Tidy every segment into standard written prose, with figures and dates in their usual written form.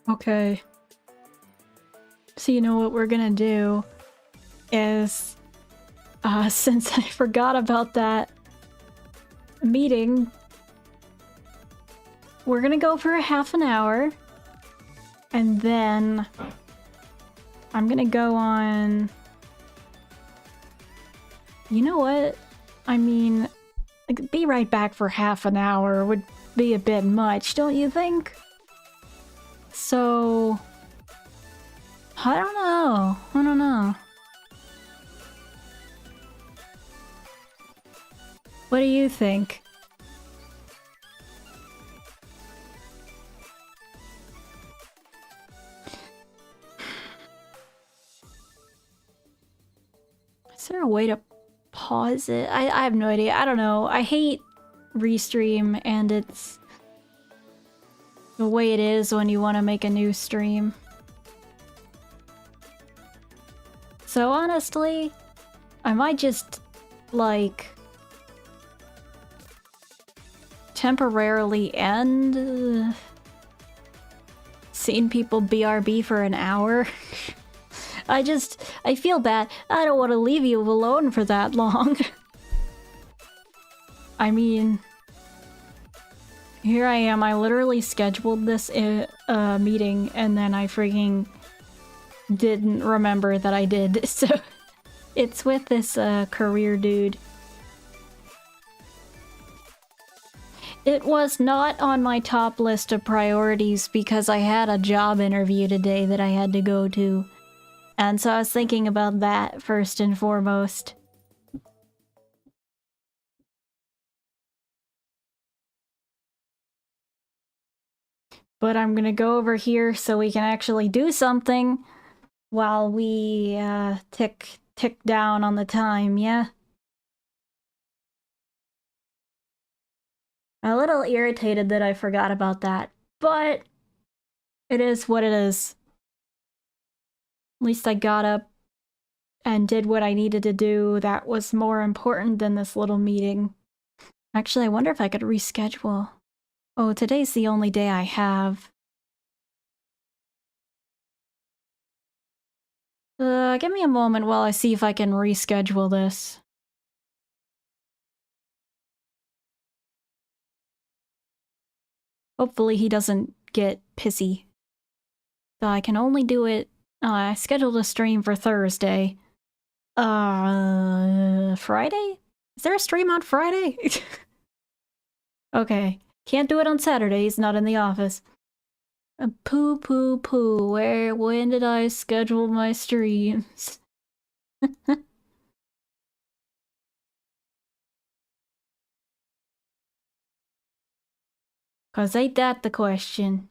Okay. So you know what we're gonna do is, since I forgot about that meeting, we're gonna go for a half an hour, and then I'm gonna go on... You know what? I mean, like, be right back for half an hour would be a bit much, don't you think? So... I don't know. What do you think? Is there a way to pause it? I have no idea. I don't know. I hate Restream, and it's the way it is when you want to make a new stream. So honestly, I might just, like, temporarily end seeing people BRB for an hour. I feel bad. I don't want to leave you alone for that long. I mean, here I am. I literally scheduled this meeting, and then I freaking didn't remember that I did. So it's with this career dude. It was not on my top list of priorities because I had a job interview today that I had to go to. And so I was thinking about that first and foremost. But I'm gonna go over here so we can actually do something while we tick down on the time, yeah? I'm a little irritated that I forgot about that, but it is what it is. At least I got up and did what I needed to do that was more important than this little meeting. Actually, I wonder if I could reschedule. Oh, today's the only day I have. Give me a moment while I see if I can reschedule this. Hopefully he doesn't get pissy. So I can only do it... I scheduled a stream for Thursday. Friday? Is there a stream on Friday? Okay. Can't do it on Saturday, he's not in the office. Poo poo poo, when did I schedule my streams? Cause ain't that the question?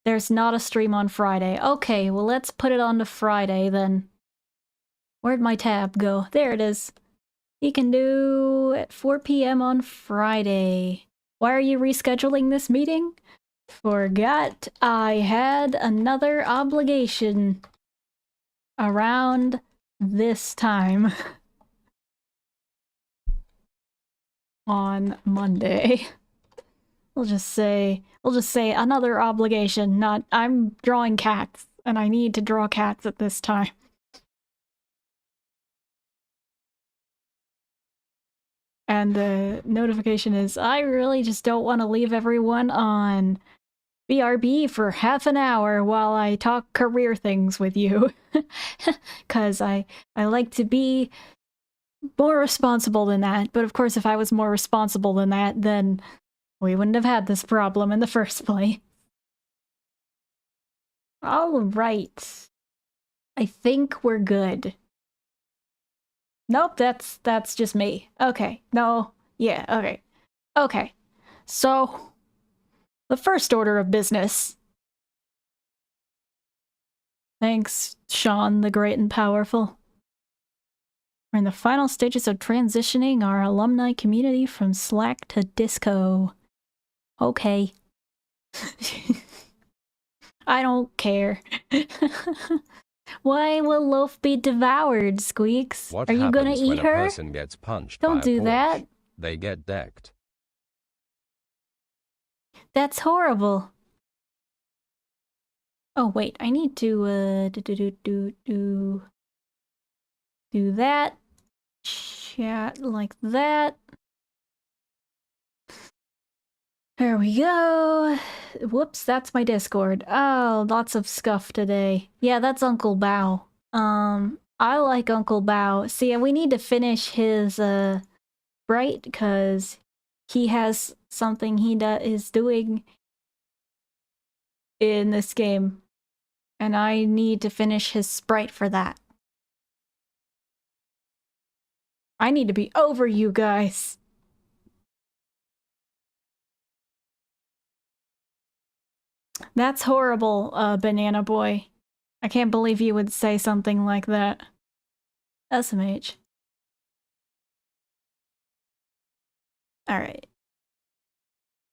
There's not a stream on Friday. Okay, well let's put it on to Friday then. Where'd my tab go? There it is. You can do at 4 p.m. on Friday. Why are you rescheduling this meeting? Forgot I had another obligation around this time on Monday. We'll just say another obligation, not I'm drawing cats and I need to draw cats at this time. And the notification is, I really just don't want to leave everyone on BRB for half an hour while I talk career things with you. Because I like to be more responsible than that. But of course, if I was more responsible than that, then we wouldn't have had this problem in the first place. All right. I think we're good. Nope, that's just me. Okay. No. Yeah, okay. Okay. So, the first order of business. Thanks, Sean the Great and Powerful. We're in the final stages of transitioning our alumni community from Slack to Disco. Okay. I don't care. Why will Loaf be devoured, Squeaks? What Are you gonna happens eat when a her? person gets punched Don't by a do Porsche? that. They get decked. That's horrible. Oh wait, I need to do that. Chat like that. There we go. Whoops, that's my Discord. Oh, lots of scuff today. Yeah, that's Uncle Bao. I like Uncle Bao. See, we need to finish his sprite because he has something he is doing in this game. And I need to finish his sprite for that. I need to be over you guys. That's horrible, Banana Boy. I can't believe you would say something like that. SMH. Alright.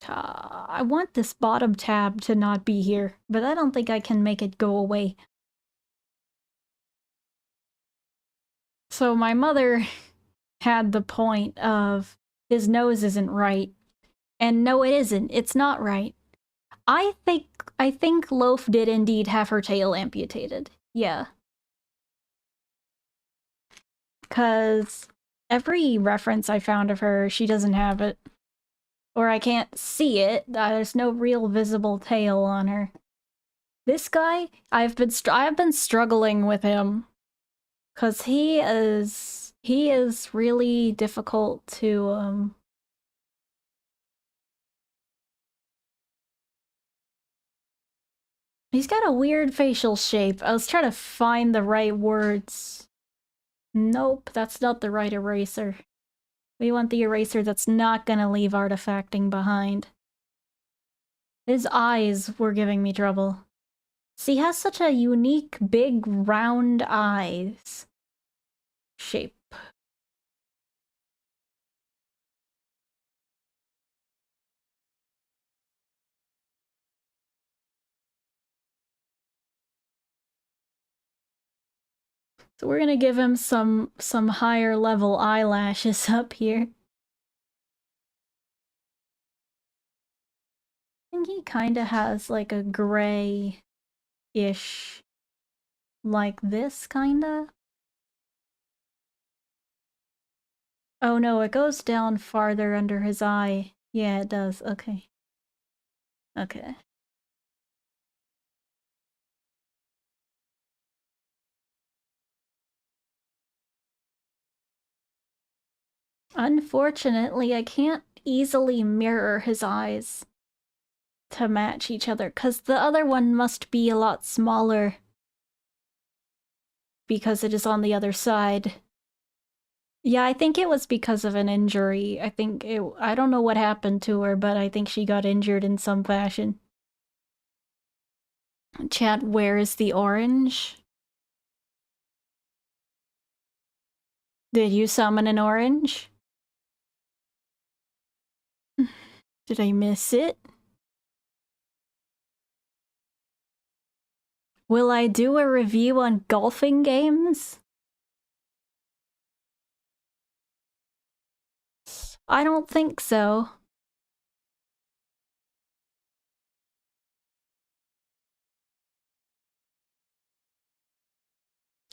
I want this bottom tab to not be here, but I don't think I can make it go away. So my mother had the point of his nose isn't right. And no, it isn't. It's not right. I think Loaf did indeed have her tail amputated. Yeah. Because every reference I found of her, she doesn't have it. Or I can't see it. There's no real visible tail on her. This guy, I've been struggling with him. Cause he is really difficult to He's got a weird facial shape. I was trying to find the right words. Nope, that's not the right eraser. We want the eraser that's not gonna leave artifacting behind. His eyes were giving me trouble. See, he has such a unique, big, round eyes shape. So we're gonna give him some higher level eyelashes up here. think he kinda has like a gray-ish, like this kinda? Oh no, it goes down farther under his eye. Yeah, it does. Okay. Okay. Unfortunately, I can't easily mirror his eyes to match each other, because the other one must be a lot smaller because it is on the other side. Yeah, I think it was because of an injury. I don't know what happened to her, but I think she got injured in some fashion. Chat, where is the orange? Did you summon an orange? Did I miss it? Will I do a review on golfing games? I don't think so.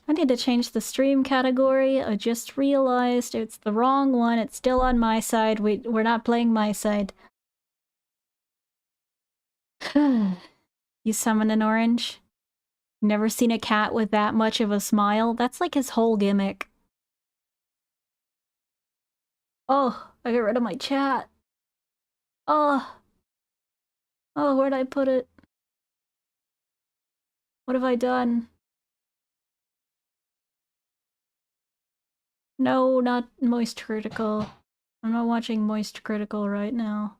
I need to change the stream category. I just realized it's the wrong one. It's still on my side. We're not playing my side. You summon an orange? Never seen a cat with that much of a smile? That's like his whole gimmick. Oh, I got rid of my chat. Oh. Oh, where'd I put it? What have I done? No, not Moist Critical. I'm not watching Moist Critical right now.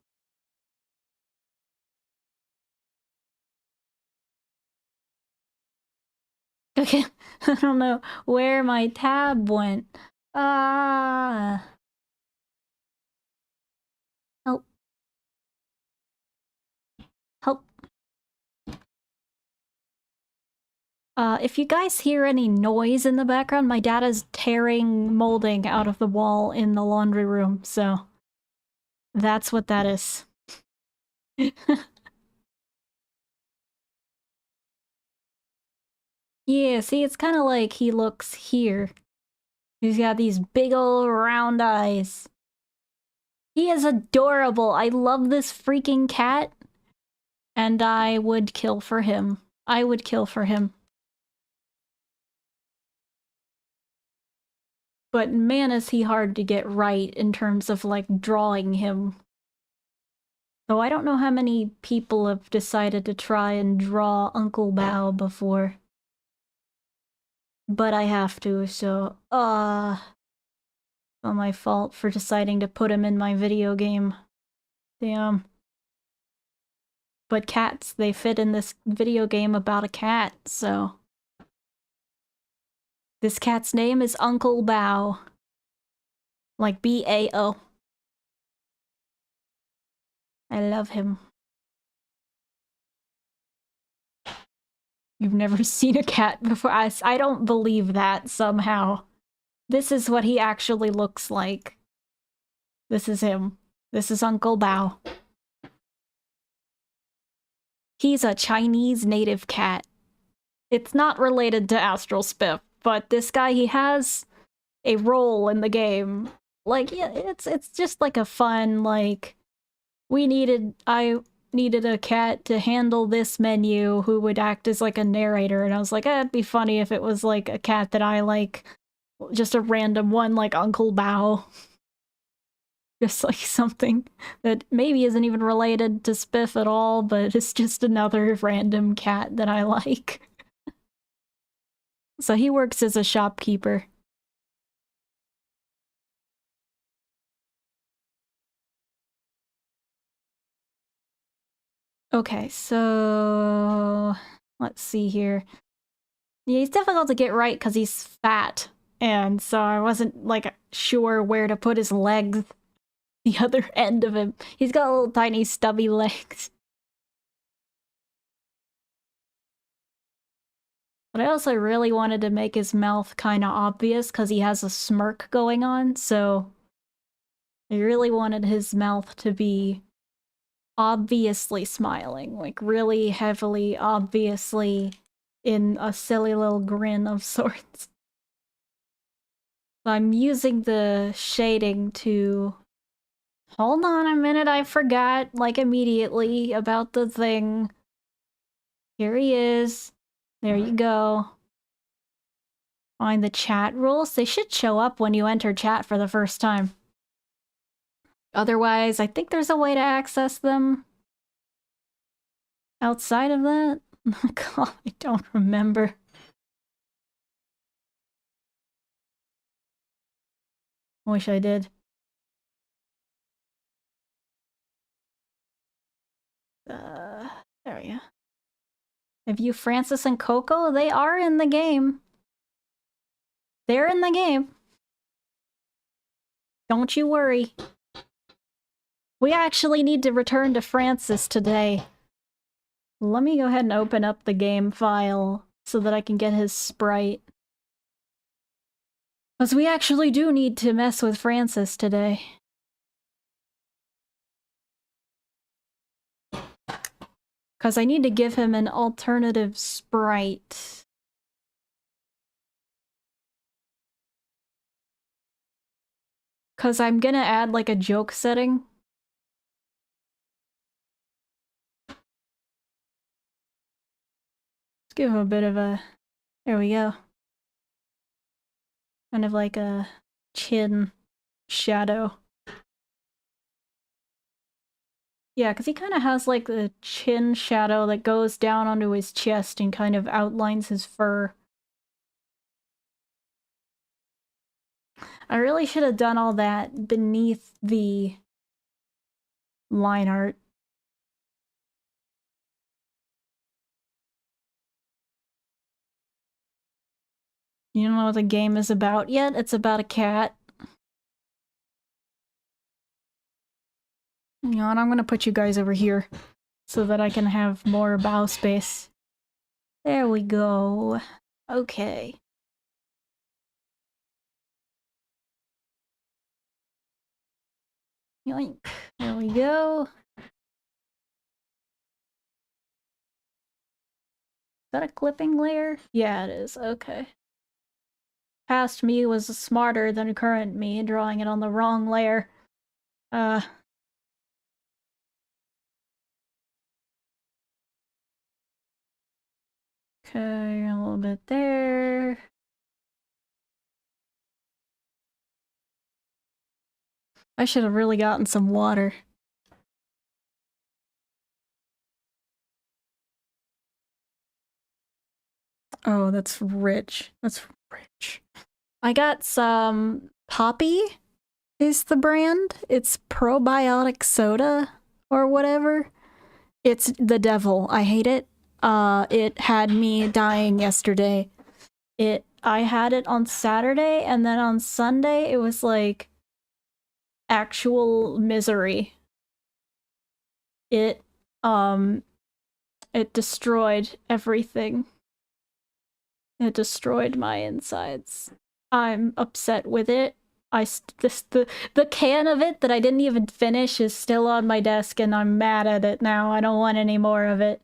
Okay, I don't know where my tab went. Ah. Help. Help. If you guys hear any noise in the background, my dad is tearing molding out of the wall in the laundry room, so that's what that is. Yeah, see, it's kind of like he looks here. He's got these big old round eyes. He is adorable. I love this freaking cat. And I would kill for him. I would kill for him. But man, is he hard to get right in terms of, like, drawing him. Though I don't know how many people have decided to try and draw Uncle Bao before. But I have to, so, not my fault for deciding to put him in my video game. Damn. But cats, they fit in this video game about a cat, so... This cat's name is Uncle Bao. Like B-A-O. I love him. You've never seen a cat before? I don't believe that somehow. This is what he actually looks like. This is him. This is Uncle Bao. He's a Chinese native cat. It's not related to Astral Spiff, but this guy, he has a role in the game. Like, yeah, it's just like a fun, like, I needed a cat to handle this menu who would act as like a narrator, and I was like, it'd be funny if it was like a cat that I like, just a random one like Uncle Bao. Just like something that maybe isn't even related to Spiff at all, but it's just another random cat that I like. So he works as a shopkeeper. Okay, so let's see here. Yeah, he's difficult to get right because he's fat, and so I wasn't like sure where to put his legs. The other end of him. He's got little tiny stubby legs. But I also really wanted to make his mouth kind of obvious because he has a smirk going on, so I really wanted his mouth to be obviously smiling, like really heavily, obviously in a silly little grin of sorts. I'm using the shading to... Hold on a minute, I forgot, like, immediately about the thing. Here he is. There you go. Find the chat rules. They should show up when you enter chat for the first time. Otherwise, I think there's a way to access them. Outside of that? Oh god, I don't remember. Wish I did. There we go. Have you Francis and Coco? They are in the game. They're in the game. Don't you worry. We actually need to return to Francis today. Let me go ahead and open up the game file so that I can get his sprite. Because we actually do need to mess with Francis today. Because I need to give him an alternative sprite. Because I'm gonna add like a joke setting. Let's give him a bit of a... There we go. Kind of like a chin shadow. Yeah, because he kind of has like the chin shadow that goes down onto his chest and kind of outlines his fur. I really should have done all that beneath the line art. You don't know what the game is about yet? It's about a cat. You know, and I'm gonna put you guys over here so that I can have more bow space. There we go. Okay. Yoink. There we go. Is that a clipping layer? Yeah, it is. Okay. Past me was smarter than current me, drawing it on the wrong layer. Okay, a little bit there. I should have really gotten some water. Oh, that's rich. That's rich. I got some Poppy is the brand. It's probiotic soda or whatever. It's the devil. I hate it. It had me dying yesterday. I had it on Saturday, and then on Sunday it was like actual misery. It destroyed everything. It destroyed my insides. I'm upset with it. The can of it that I didn't even finish is still on my desk, and I'm mad at it now. I don't want any more of it.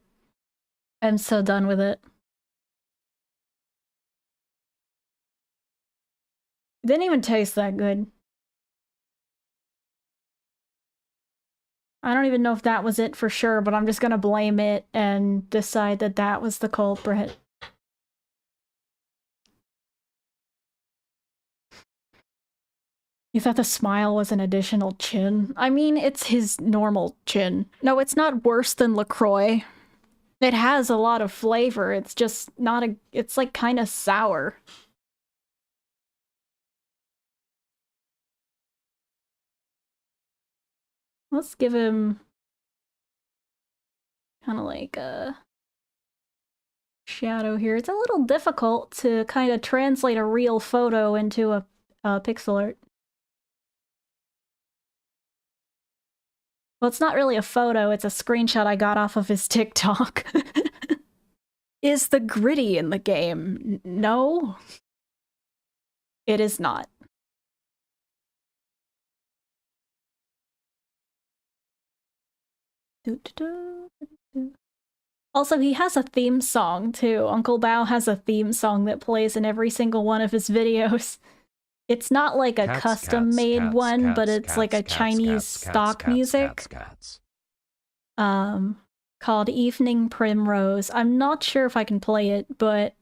I'm so done with it. It didn't even taste that good. I don't even know if that was it for sure, but I'm just gonna blame it and decide that that was the culprit. You thought the smile was an additional chin? I mean, it's his normal chin. No, it's not worse than LaCroix. It has a lot of flavor, it's just not a... It's like kind of sour. Let's give him... kind of like a... shadow here. It's a little difficult to kind of translate a real photo into a pixel art. Well, it's not really a photo, it's a screenshot I got off of his TikTok. Is the gritty in the game? No. It is not. Also, he has a theme song too. Uncle Bao has a theme song that plays in every single one of his videos. It's not like a custom-made one, but it's like a Chinese stock music. Called Evening Primrose. I'm not sure if I can play it, but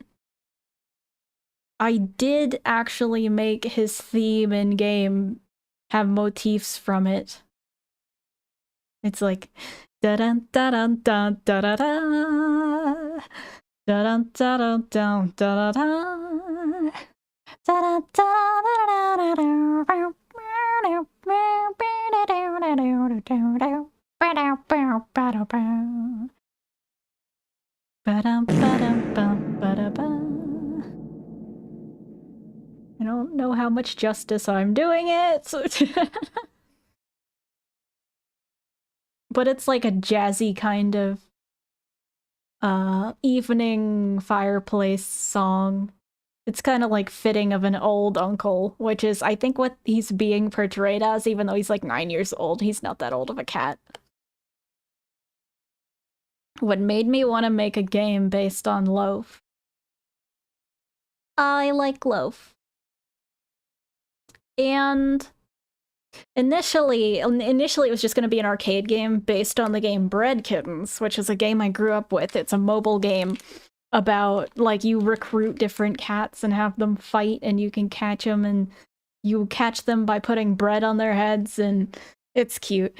I did actually make his theme in game have motifs from it. It's like da dun da dun dun da da da da dun da dun dun da da da. I don't know how much justice I'm doing it. But it's like a jazzy kind of evening fireplace song. It's kind of like fitting of an old uncle, which is, I think, what he's being portrayed as, even though he's like 9 years old. He's not that old of a cat. What made me want to make a game based on Loaf. I like Loaf. And initially it was just going to be an arcade game based on the game Bread Kittens, which is a game I grew up with. It's a mobile game about, like, you recruit different cats and have them fight, and you can catch them, and you catch them by putting bread on their heads, and it's cute.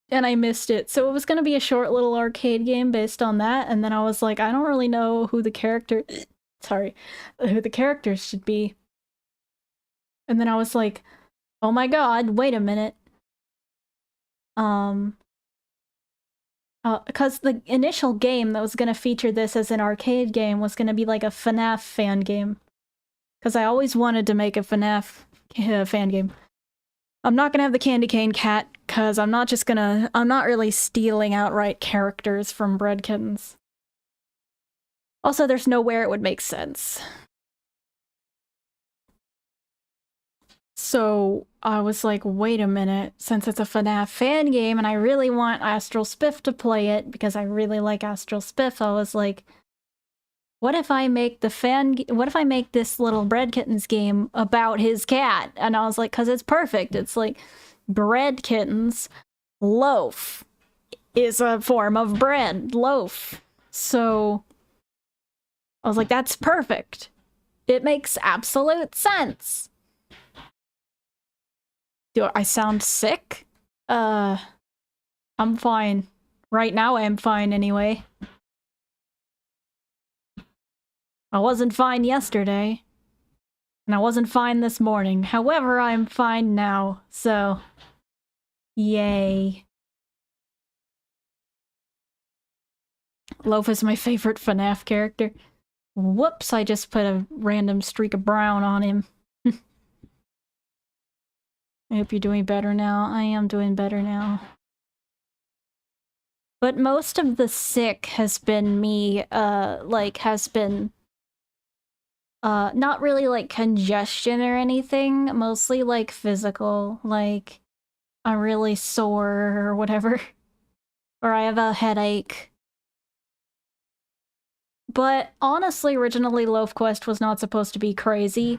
And I missed it. So it was going to be a short little arcade game based on that, and then I was like, I don't really know who the characters should be. And then I was like, oh my god, wait a minute. Because the initial game that was going to feature this as an arcade game was going to be like a FNAF fan game. Because I always wanted to make a FNAF fan game. I'm not going to have the candy cane cat, because I'm not really stealing outright characters from Bread Kittens. Also, there's nowhere it would make sense. So I was like, wait a minute, since it's a FNAF fan game and I really want Astral Spiff to play it because I really like Astral Spiff, I was like, what if I make this little Bread Kittens game about his cat? And I was like, because it's perfect. It's like Bread Kittens, Loaf is a form of bread, loaf. So I was like, that's perfect. It makes absolute sense. Do I sound sick? I'm fine. Right now I'm fine anyway. I wasn't fine yesterday. And I wasn't fine this morning. However, I'm fine now, so... Yay. Loaf is my favorite FNAF character. Whoops, I just put a random streak of brown on him. I hope you're doing better now. I am doing better now. But most of the sick has been me, not really like congestion or anything, mostly like physical, like I'm really sore or whatever. Or I have a headache. But honestly, originally Loaf Quest was not supposed to be crazy,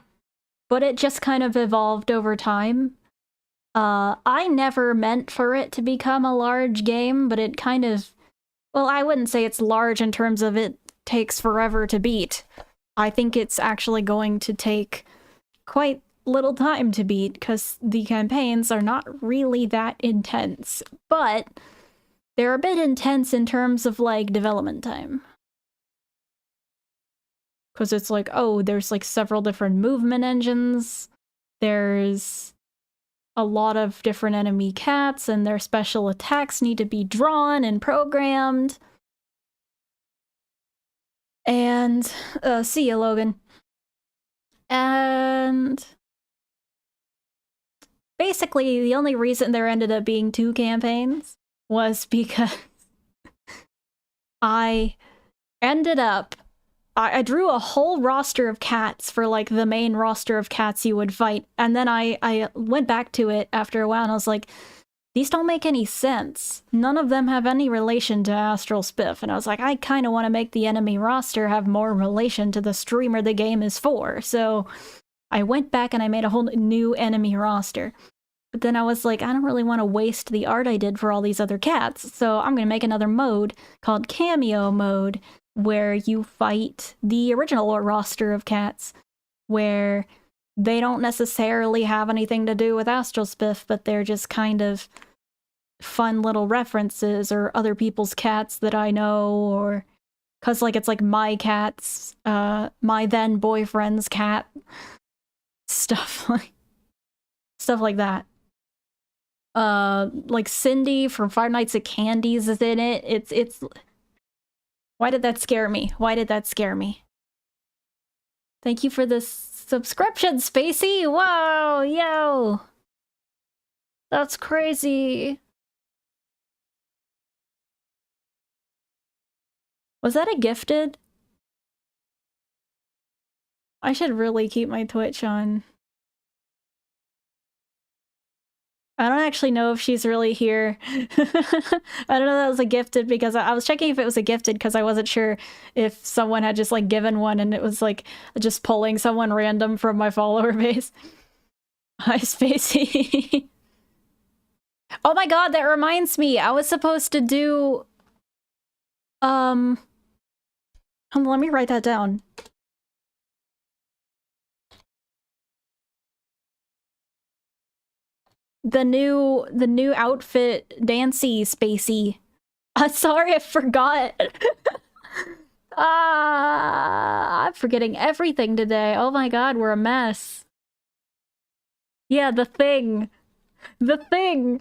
but it just kind of evolved over time. I never meant for it to become a large game, but it kind of... Well, I wouldn't say it's large in terms of it takes forever to beat. I think it's actually going to take quite little time to beat, because the campaigns are not really that intense. But they're a bit intense in terms of, like, development time. Because it's like, oh, there's, like, several different movement engines. There's a lot of different enemy cats, and their special attacks need to be drawn and programmed. And, see ya, Logan. And... basically, the only reason there ended up being 2 campaigns was because I ended up... I drew a whole roster of cats for, like, the main roster of cats you would fight, and then I went back to it after a while, and I was like, these don't make any sense. None of them have any relation to Astral Spiff. And I was like, I kind of want to make the enemy roster have more relation to the streamer the game is for. So I went back and I made a whole new enemy roster. But then I was like, I don't really want to waste the art I did for all these other cats. So I'm going to make another mode called Cameo Mode, where you fight the original roster of cats, where they don't necessarily have anything to do with Astral Spiff, but they're just kind of fun little references or other people's cats that I know, or because like it's like my cat's, my then boyfriend's cat, stuff like that. Like Cindy from Five Nights at Candy's is in it. It's. Why did that scare me? Why did that scare me? Thank you for the subscription, Spacey. Whoa, yo, that's crazy. Was that a gifted? I should really keep my Twitch on. I don't actually know if she's really here. I don't know that was a gifted because I was checking if it was a gifted because I wasn't sure if someone had just like given one and it was like just pulling someone random from my follower base. Hi, Spacey. Oh my god, that reminds me. I was supposed to do... Hold on, let me write that down. The new outfit, Dancy Spacey. Sorry, I forgot. I'm forgetting everything today. Oh my god, we're a mess. Yeah, the thing. The thing.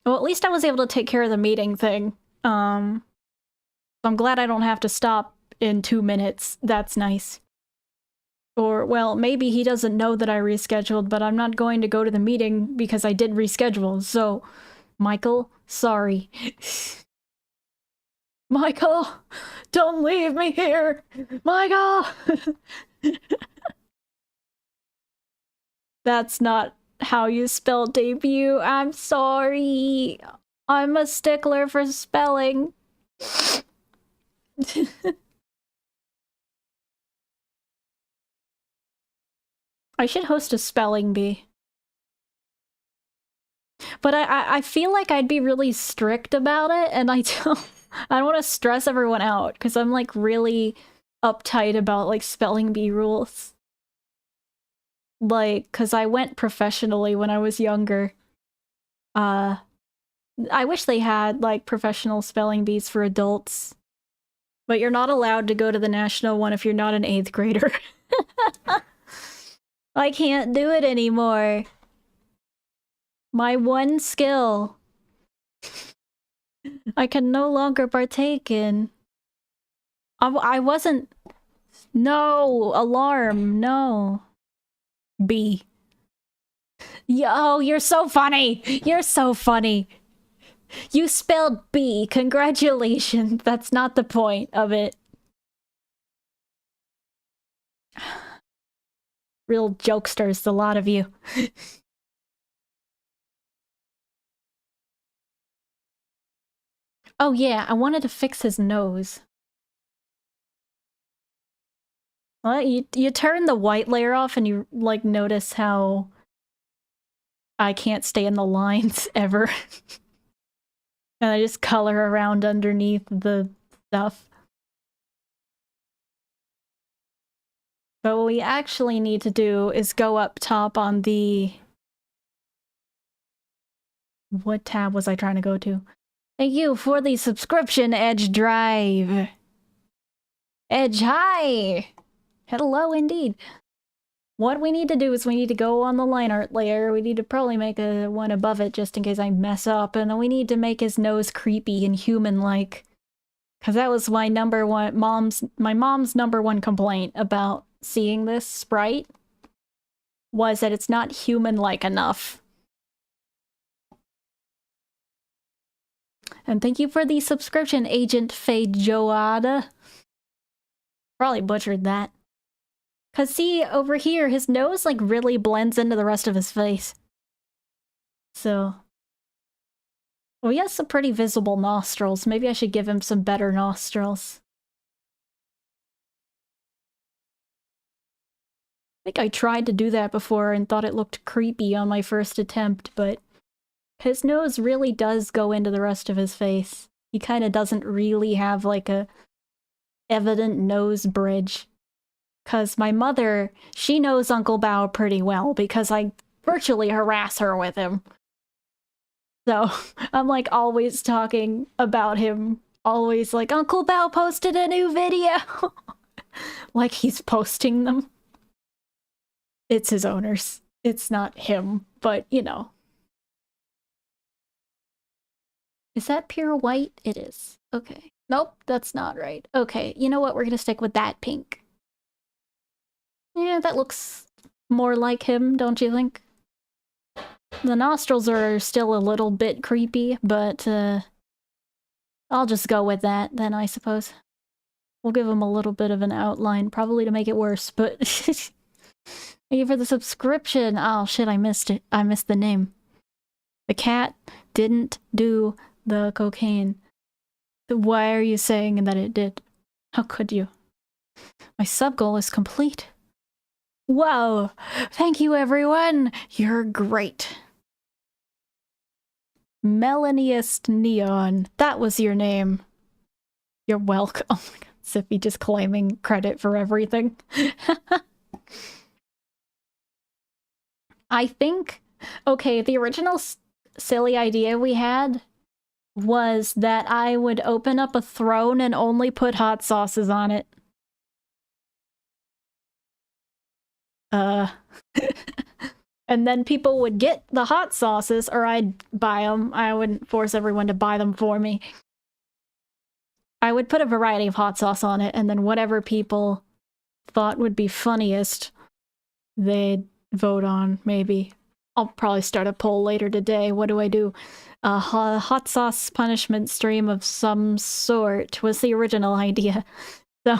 Well, at least I was able to take care of the meeting thing. I'm glad I don't have to stop in 2 minutes. That's nice. Or, well, maybe he doesn't know that I rescheduled, but I'm not going to go to the meeting because I did reschedule, so... Michael, sorry. Michael, don't leave me here! Michael! That's not how you spell debut. I'm sorry. I'm a stickler for spelling. I should host a spelling bee. But I feel like I'd be really strict about it, and I don't want to stress everyone out, because I'm like really uptight about like spelling bee rules. Like, because I went professionally when I was younger. I wish they had like professional spelling bees for adults. But you're not allowed to go to the national one if you're not an 8th grader. I can't do it anymore. My one skill. I can no longer partake in. I wasn't... No! Alarm! No. B. Yo, you're so funny! You're so funny! You spelled B. Congratulations. That's not the point of it. Real jokesters, a lot of you. Oh yeah, I wanted to fix his nose. Well, you turn the white layer off and you, like, notice how I can't stay in the lines ever. And I just color around underneath the stuff. But what we actually need to do is go up top on the... What tab was I trying to go to? Thank you for the subscription, Edge Drive. Edge, hi! Hello, indeed. What we need to do is we need to go on the line art layer. We need to probably make a one above it just in case I mess up. And then we need to make his nose creepy and human-like. Because that was my my mom's number one complaint about seeing this sprite. Was that it's not human-like enough. And thank you for the subscription, Agent Faye Joada. Probably butchered that. 'Cause see, over here, his nose, like, really blends into the rest of his face. So... Well, he has some pretty visible nostrils. Maybe I should give him some better nostrils. I think I tried to do that before and thought it looked creepy on my first attempt, but his nose really does go into the rest of his face. He kind of doesn't really have, like, a evident nose bridge. 'Cause my mother, she knows Uncle Bao pretty well because I virtually harass her with him. So, I'm like always talking about him, always like, Uncle Bao posted a new video! Like he's posting them. It's his owners. It's not him, but you know. Is that pure white? It is. Okay. Nope, that's not right. Okay, you know what? We're gonna stick with that pink. Yeah, that looks more like him, don't you think? The nostrils are still a little bit creepy, but I'll just go with that then, I suppose. We'll give him a little bit of an outline, probably to make it worse, but... Thank you for the subscription! Oh shit, I missed it. I missed the name. The cat didn't do the cocaine. Why are you saying that it did? How could you? My sub-goal is complete. Wow! Thank you, everyone! You're great. Melaniest Neon. That was your name. You're welcome. Oh my god, Sippy just claiming credit for everything. I think... Okay, the original silly idea we had was that I would open up a throne and only put hot sauces on it. And then people would get the hot sauces, or I'd buy them. I wouldn't force everyone to buy them for me. I would put a variety of hot sauce on it, and then whatever people thought would be funniest, they'd vote on, maybe. I'll probably start a poll later today. What do I do? A hot sauce punishment stream of some sort was the original idea. So...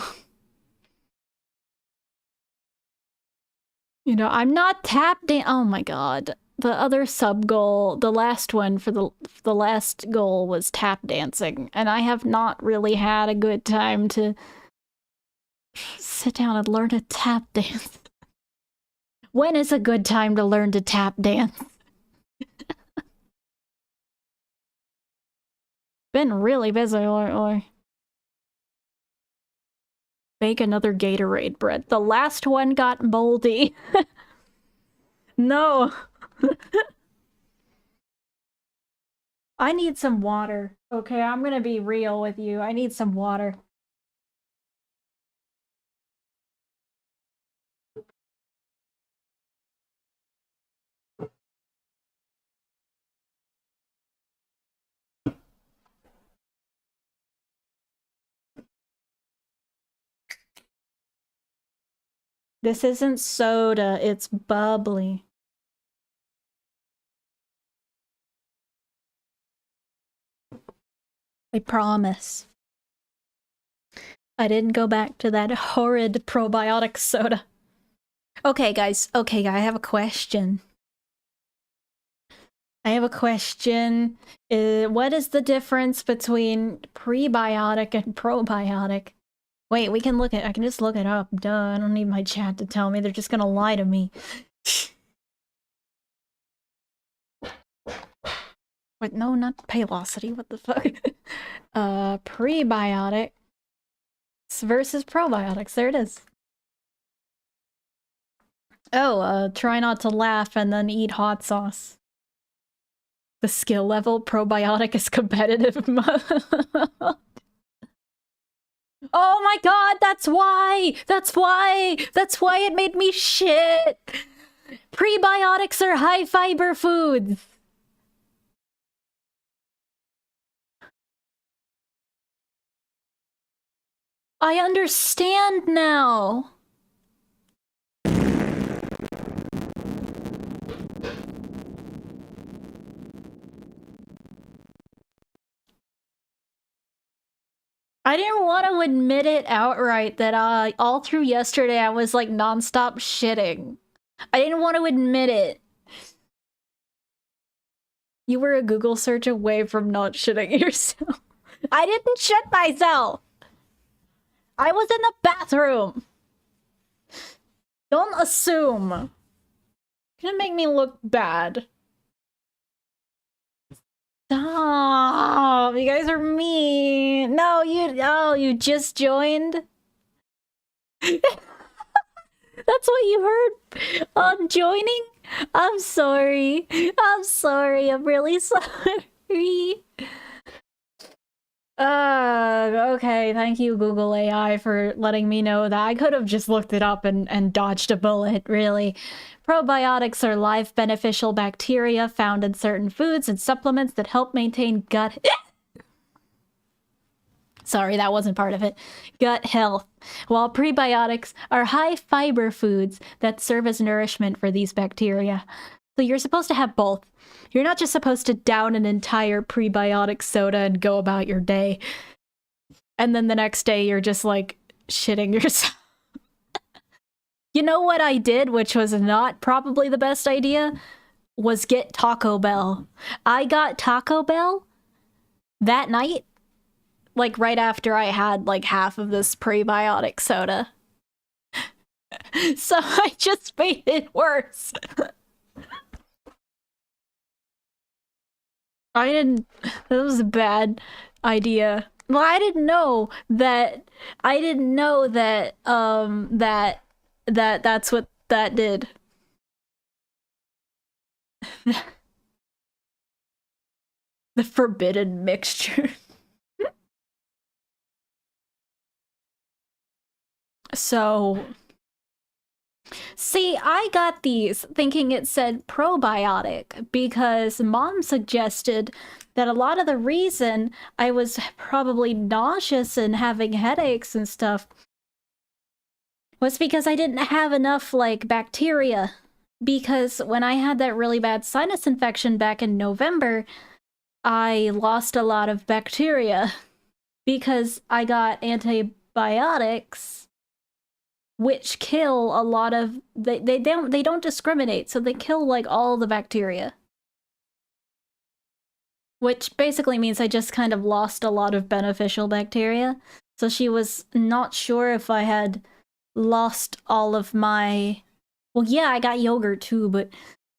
You know, I'm not oh my god. The other sub-goal, the last one for the last goal was tap dancing, and I have not really had a good time to sit down and learn to tap dance. When is a good time to learn to tap dance? Been really busy lately. Bake another Gatorade bread. The last one got moldy. No. I need some water. Okay, I'm gonna be real with you. I need some water. This isn't soda, it's bubbly. I promise. I didn't go back to that horrid probiotic soda. Okay, guys. Okay, I have a question. I have a question. What is the difference between prebiotic and probiotic? Wait, we can look at- I can just look it up. Duh, I don't need my chat to tell me. They're just gonna lie to me. Wait, no, not Paylocity. What the fuck? Prebiotic versus probiotics. There it is. Oh, try not to laugh and then eat hot sauce. The skill level probiotic is competitive mode. Oh my god, that's why! That's why! That's why it made me shit! Prebiotics are high fiber foods! I understand now! I didn't want to admit it outright that all through yesterday I was like nonstop shitting. I didn't want to admit it. You were a Google search away from not shitting yourself. I didn't shit myself. I was in the bathroom. Don't assume. You're gonna make me look bad. Stop! You guys are mean. No, you just joined? That's what you heard on joining? I'm sorry. I'm sorry. I'm really sorry. Okay, thank you, Google AI, for letting me know that. I could have just looked it up and dodged a bullet, really. Probiotics are live beneficial bacteria found in certain foods and supplements that help maintain gut... Sorry, that wasn't part of it. Gut health. While prebiotics are high-fiber foods that serve as nourishment for these bacteria. So you're supposed to have both. You're not just supposed to down an entire prebiotic soda and go about your day. And then the next day you're just like shitting yourself. You know what I did, which was not probably the best idea? Was get Taco Bell. I got Taco Bell that night, like right after I had like half of this prebiotic soda. So I just made it worse. That was a bad idea. Well, I didn't know that that's what that did. The forbidden mixture. So, see, I got these thinking it said probiotic because Mom suggested that a lot of the reason I was probably nauseous and having headaches and stuff was because I didn't have enough, like, bacteria. Because when I had that really bad sinus infection back in November, I lost a lot of bacteria because I got antibiotics, which kill a lot of... They don't discriminate, so they kill, like, all the bacteria. Which basically means I just kind of lost a lot of beneficial bacteria. So she was not sure if I had lost all of my... Well, yeah, I got yogurt too, but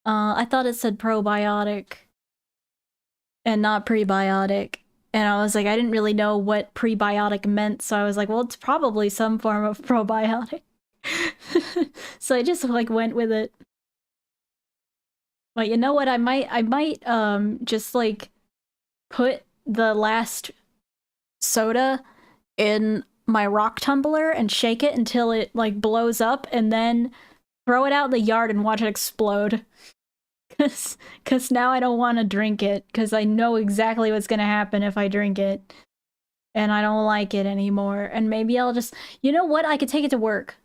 I thought it said probiotic and not prebiotic. And I was like, I didn't really know what prebiotic meant, so I was like, well, it's probably some form of probiotic. So I just like went with it. But you know what? I might just like put the last soda in my rock tumbler and shake it until it like blows up and then throw it out in the yard and watch it explode. Cause now I don't want to drink it because I know exactly what's gonna happen if I drink it. And I don't like it anymore. And maybe I'll just... You know what? I could take it to work.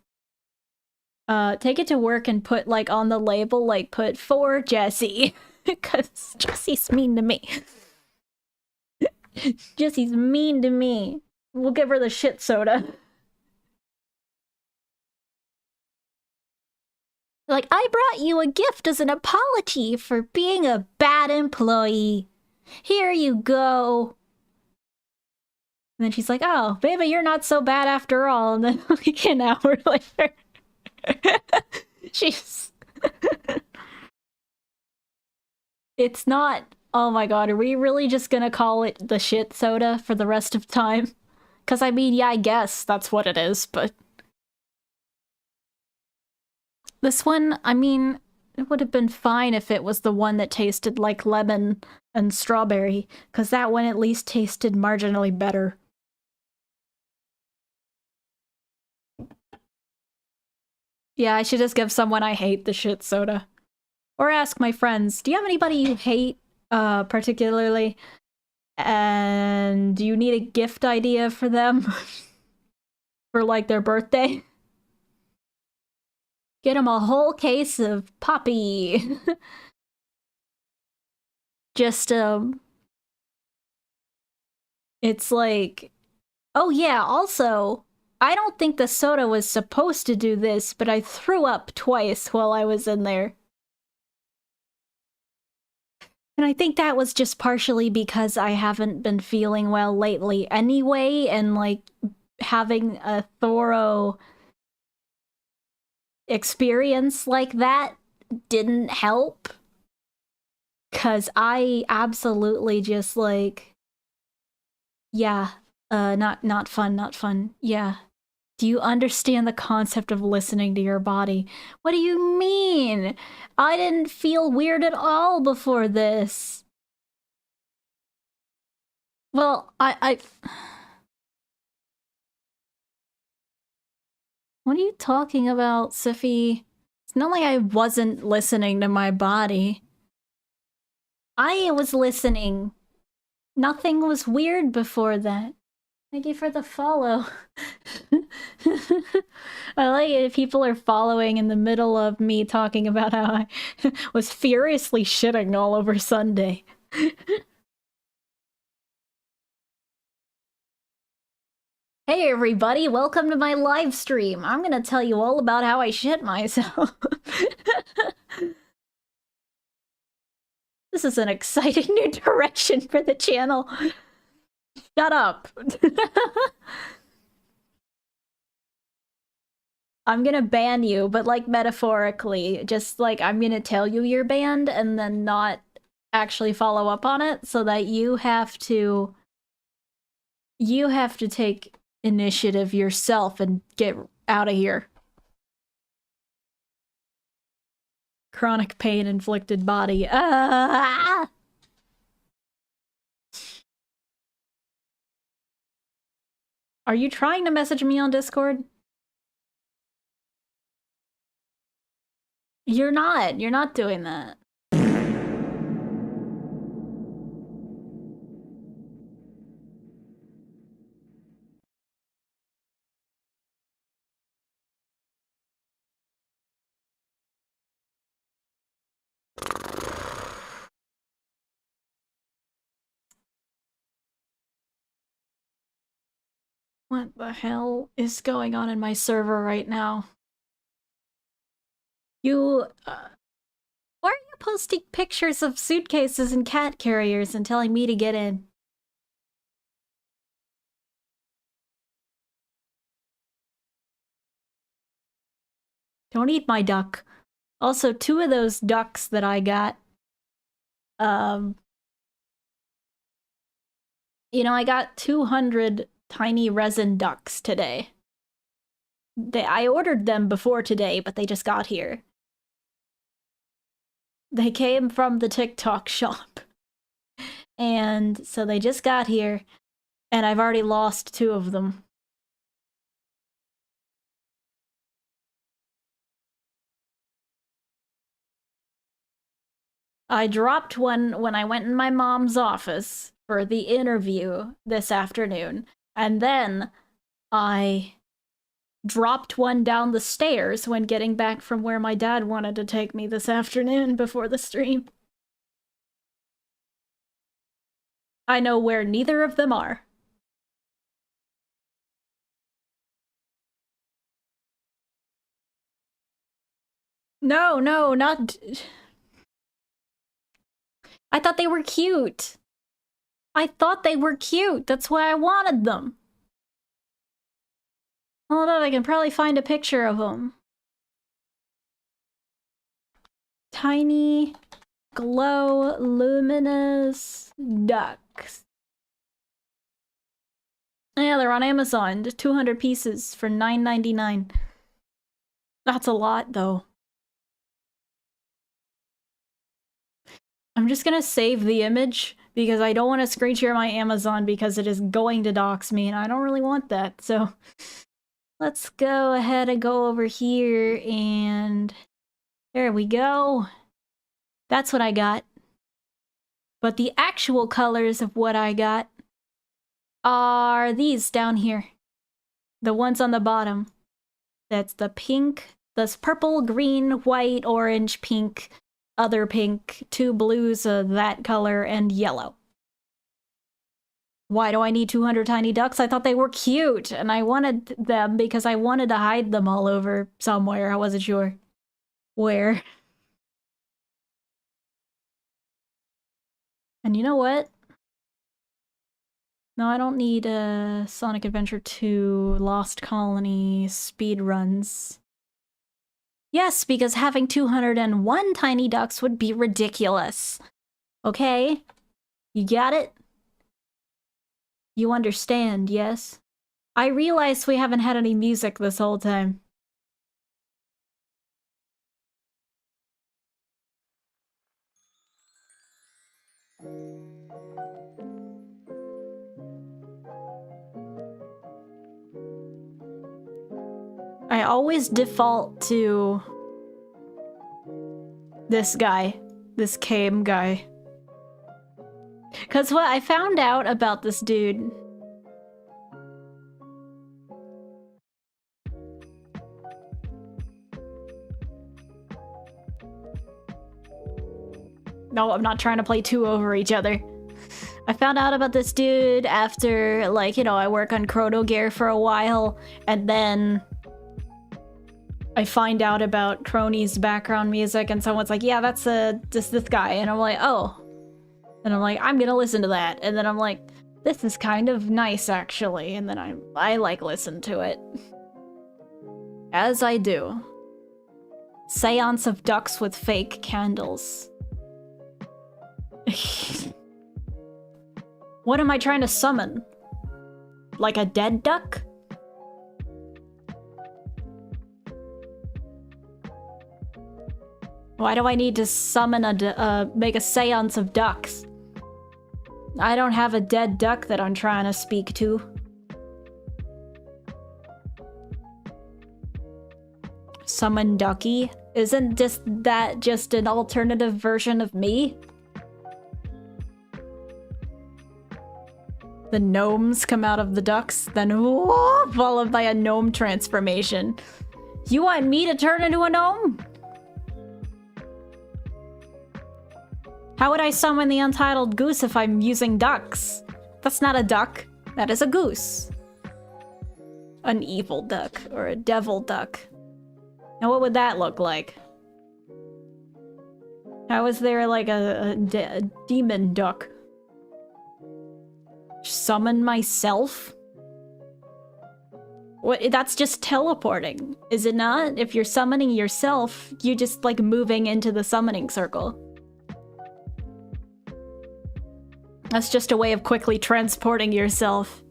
Take it to work and put like on the label, like put for Jessie. Cause Jessie's mean to me. Jessie's mean to me. We'll give her the shit soda. Like, I brought you a gift as an apology for being a bad employee. Here you go. And then she's like, oh, baby, you're not so bad after all. And then like an hour later, she's... It's not... Oh my god, are we really just gonna call it the shit soda for the rest of time? Because I mean, yeah, I guess that's what it is, but... This one, I mean, it would have been fine if it was the one that tasted like lemon and strawberry, because that one at least tasted marginally better. Yeah, I should just give someone I hate the shit soda. Or ask my friends, do you have anybody you hate, particularly? And do you need a gift idea for them? For, like, their birthday? Get them a whole case of Poppy. Just, it's like... Oh yeah, also, I don't think the soda was supposed to do this, but I threw up twice while I was in there. And I think that was just partially because I haven't been feeling well lately anyway, and like having a thorough experience like that didn't help. Cause I absolutely just like, yeah, not fun, not fun. Yeah. Do you understand the concept of listening to your body? What do you mean? I didn't feel weird at all before this. Well, I what are you talking about, Siffy? It's not like I wasn't listening to my body. I was listening. Nothing was weird before that. Thank you for the follow. I like it if people are following in the middle of me talking about how I was furiously shitting all over Sunday. Hey everybody, welcome to my live stream. I'm gonna tell you all about how I shit myself. This is an exciting new direction for the channel. Shut up. I'm gonna ban you, but like metaphorically. Just like I'm gonna tell you you're banned and then not actually follow up on it so that you have to take initiative yourself and get out of here. Chronic pain inflicted body. Ah! Are you trying to message me on Discord? You're not. You're not doing that. What the hell is going on in my server right now? You, why are you posting pictures of suitcases and cat carriers and telling me to get in? Don't eat my duck. Also, 2 of those ducks that I got, you know, I got 200 tiny resin ducks today. I ordered them before today, but they just got here. They came from the TikTok shop. And so they just got here, and I've already lost 2 of them. I dropped one when I went in my mom's office for the interview this afternoon, and then I dropped one down the stairs when getting back from where my dad wanted to take me this afternoon before the stream. I know where neither of them are. No, not... I thought they were cute. I thought they were cute. That's why I wanted them. Hold on, I can probably find a picture of them. Tiny, glow, luminous ducks. Yeah, they're on Amazon. Just 200 pieces for $9.99. That's a lot, though. I'm just gonna save the image because I don't want to screen share my Amazon because it is going to dox me and I don't really want that. So let's go ahead and go over here and there we go. That's what I got. But the actual colors of what I got are these down here. The ones on the bottom. That's the pink, this purple, green, white, orange, pink, other pink, 2 blues of that color, and yellow. Why do I need 200 tiny ducks? I thought they were cute, and I wanted them because I wanted to hide them all over somewhere. I wasn't sure where. And you know what? No, I don't need Sonic Adventure 2 Lost Colony speedruns. Yes, because having 201 tiny ducks would be ridiculous. Okay? You got it? You understand, yes? I realize we haven't had any music this whole time. I always default to this guy, this Kame guy. Because what I found out about this dude... No, I'm not trying to play two over each other. I found out about this dude after, like, you know, I work on Chrono Gear for a while, and then I find out about Crony's background music, and someone's like, yeah, that's just this guy, and I'm like, oh. And I'm like, I'm gonna listen to that, and then I'm like, this is kind of nice, actually, and then I like listen to it. As I do. Seance of ducks with fake candles. What am I trying to summon? Like a dead duck? Why do I need to summon make a seance of ducks? I don't have a dead duck that I'm trying to speak to. Summon Ducky? Isn't that just an alternative version of me? The gnomes come out of the ducks, then whoa, followed by a gnome transformation. You want me to turn into a gnome? How would I summon the Untitled Goose if I'm using ducks? That's not a duck. That is a goose. An evil duck, or a devil duck. Now what would that look like? How is there like a demon duck? Summon myself? What? That's just teleporting, is it not? If you're summoning yourself, you're just like moving into the summoning circle. That's just a way of quickly transporting yourself.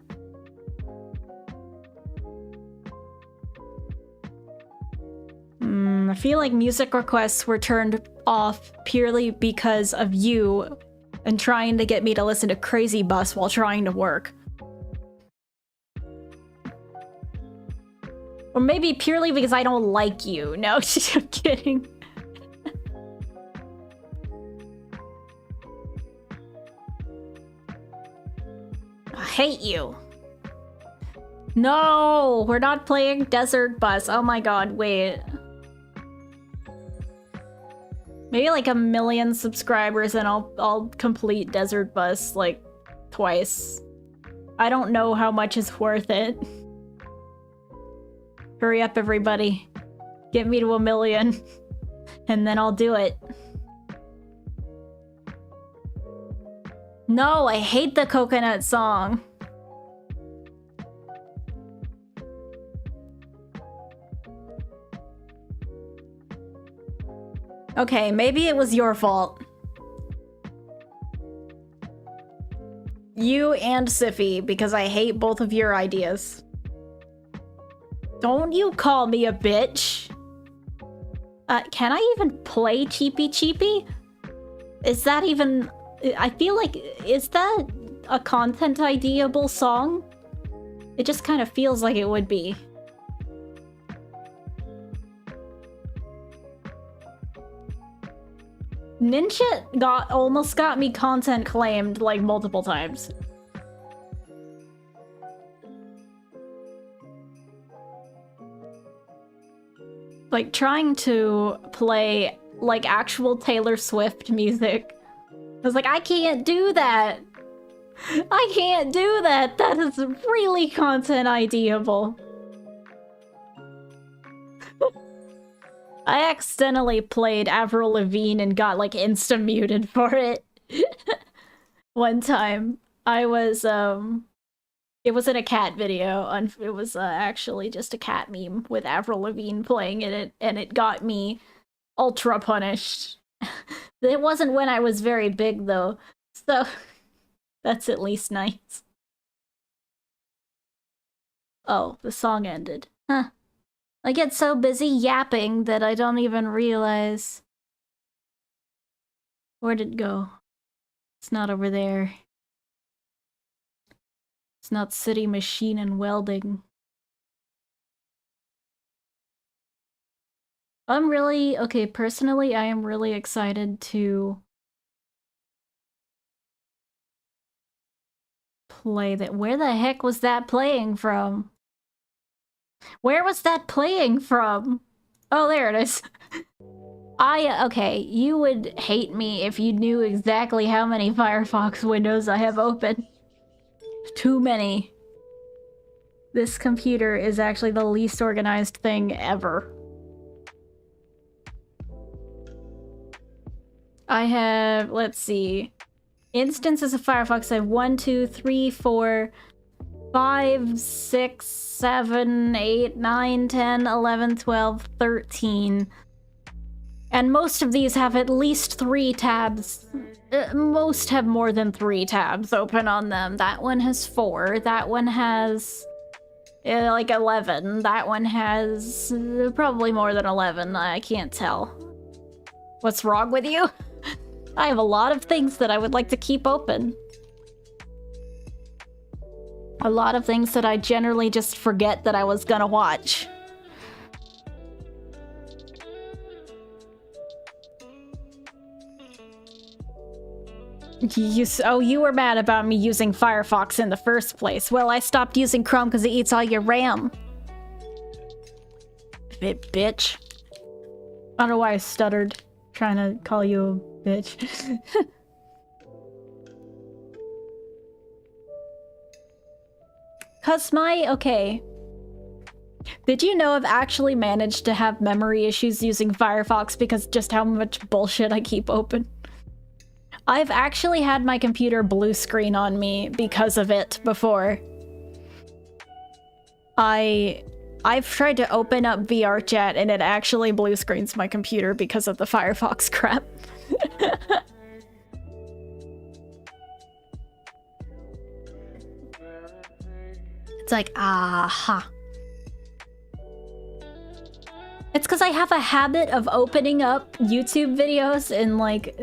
I feel like music requests were turned off purely because of you and trying to get me to listen to Crazy Bus while trying to work. Or maybe purely because I don't like you. No, I'm kidding. I hate you. No, we're not playing Desert Bus. Oh my god, wait. Maybe like 1 million subscribers and I'll complete Desert Bus like twice. I don't know how much is worth it. Hurry up, everybody. Get me to 1 million and then I'll do it. No, I hate the coconut song. Okay, maybe it was your fault. You and Siffy, because I hate both of your ideas. Don't you call me a bitch. Can I even play Cheepy Cheepy? Is that even... I feel like... Is that a content ID-able song? It just kind of feels like it would be. Ninja almost got me content claimed like multiple times. Like trying to play like actual Taylor Swift music. I was like, I can't do that. I can't do that. That is really content IDable. I accidentally played Avril Lavigne and got like insta muted for it. One time I was it was in a cat video, and it was actually just a cat meme with Avril Lavigne playing in it, and it got me ultra punished. It wasn't when I was very big though, so that's at least nice. Oh, the song ended. Huh. I get so busy yapping that I don't even realize. Where'd it go? It's not over there. It's not City Machine and Welding. Okay, personally, I am really excited to play that. Where the heck was that playing from? Where was that playing from? Oh, there it is. Okay, you would hate me if you knew exactly how many Firefox windows I have open. Too many. This computer is actually the least organized thing ever. I have, let's see, instances of Firefox. I have 1, 2, 3, 4, 5, 6, 7, 8, 9, 10, 11, 12, 13. And most of these have at least 3 tabs. Most have more than 3 tabs open on them. That one has 4. That one has like 11. That one has probably more than 11. I can't tell. What's wrong with you? I have a lot of things that I would like to keep open. A lot of things that I generally just forget that I was gonna watch. You were mad about me using Firefox in the first place. Well, I stopped using Chrome because it eats all your RAM. Bitch. I don't know why I stuttered trying to call you a bitch. Okay. Did you know I've actually managed to have memory issues using Firefox because just how much bullshit I keep open? I've actually had my computer blue screen on me because of it before. I've tried to open up VR chat and it actually blue screens my computer because of the Firefox crap. It's like, aha. It's because I have a habit of opening up YouTube videos in like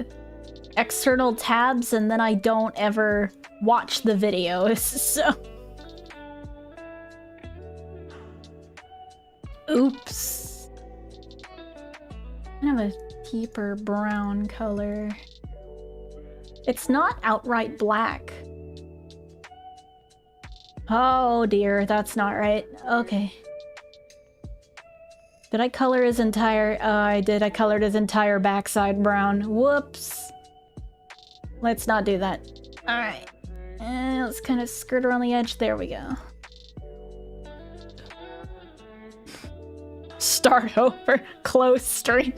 external tabs and then I don't ever watch the videos, so. Oops. I have a deeper brown color. It's not outright black. Oh dear, that's not right. Okay. Did I color his entire... Oh, I did. I colored his entire backside brown. Whoops. Let's not do that. Alright. Let's kind of skirt around the edge. There we go. Start over. Close stream.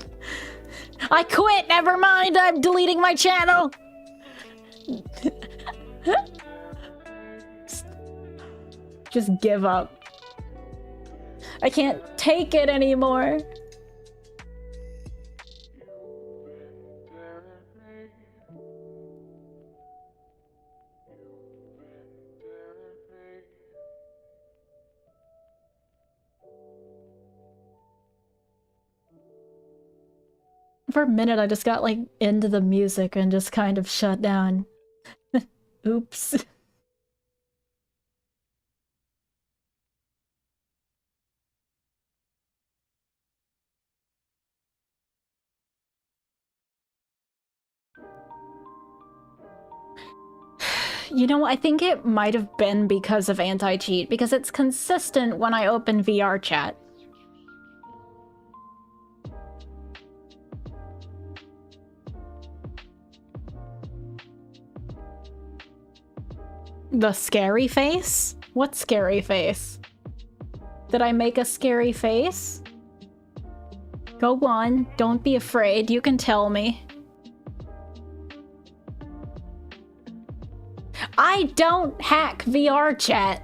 I quit! Never mind! I'm deleting my channel! Just give up. I can't take it anymore. For a minute, I just got like into the music and just kind of shut down. Oops. You know, I think it might have been because of anti-cheat, because it's consistent when I open VR chat. The scary face? What scary face? Did I make a scary face? Go on, don't be afraid, you can tell me. I don't hack VR chat.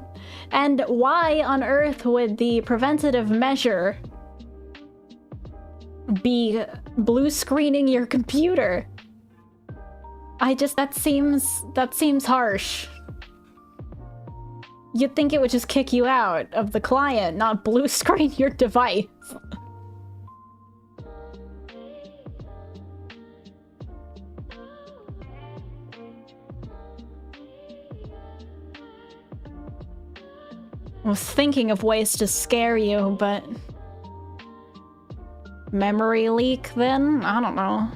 And why on earth would the preventative measure be blue screening your computer? That seems harsh. You'd think it would just kick you out of the client, not blue screen your device. I was thinking of ways to scare you, but... Memory leak, then? I don't know.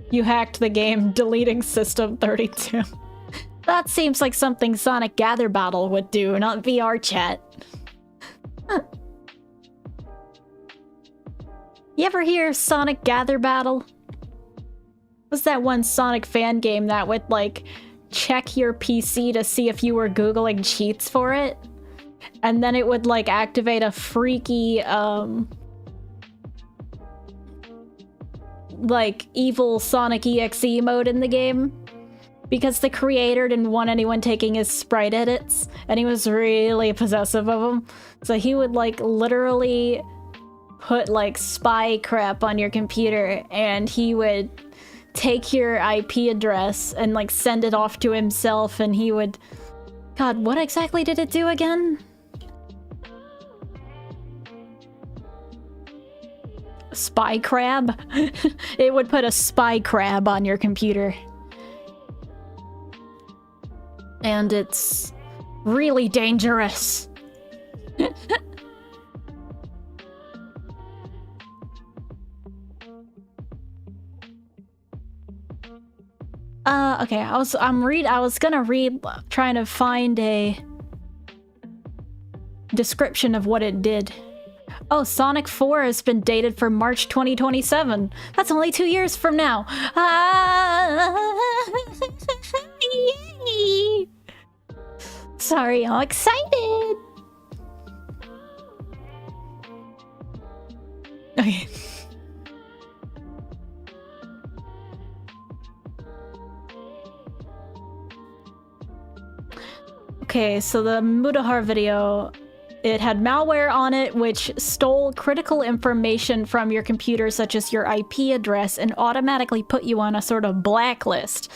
You hacked the game, deleting System 32. That seems like something Sonic Gather Battle would do, not VR chat. You ever hear Sonic Gather Battle? What's that one Sonic fan game that would, like, check your PC to see if you were Googling cheats for it? And then it would, like, activate a freaky, like, evil Sonic EXE mode in the game. Because the creator didn't want anyone taking his sprite edits, and he was really possessive of them. So he would, like, literally put, like, spy crap on your computer, and he would take your IP address and, like, send it off to himself, and he would... God, what exactly did it do again? Spy crab? It would put a spy crab on your computer. And it's really dangerous. Okay, I was gonna read, trying to find a description of what it did. Oh, Sonic 4 has been dated for March 2027. That's only 2 years from now. Yay! Sorry, I'm excited. Okay. Okay, so the Mudahar video, it had malware on it which stole critical information from your computer, such as your IP address, and automatically put you on a sort of blacklist.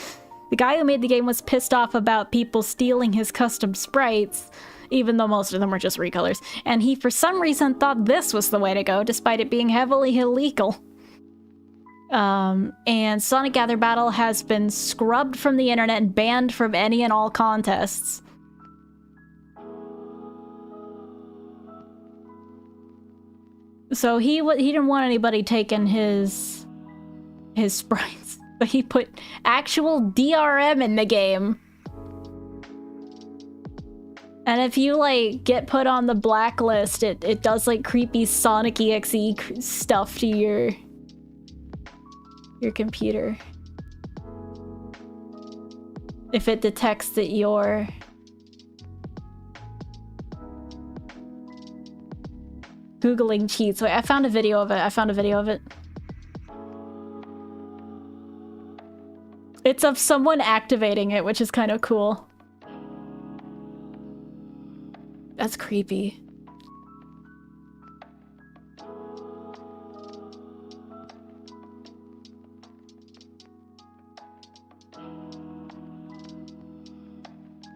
The guy who made the game was pissed off about people stealing his custom sprites, even though most of them were just recolors, and he for some reason thought this was the way to go, despite it being heavily illegal. And Sonic Gather Battle has been scrubbed from the internet and banned from any and all contests. So he didn't want anybody taking his sprites, but he put actual DRM in the game. And if you, like, get put on the blacklist, it does, like, creepy Sonic EXE stuff to your computer. If it detects that you're... Googling cheats. Wait, I found a video of it. It's of someone activating it, which is kind of cool. That's creepy.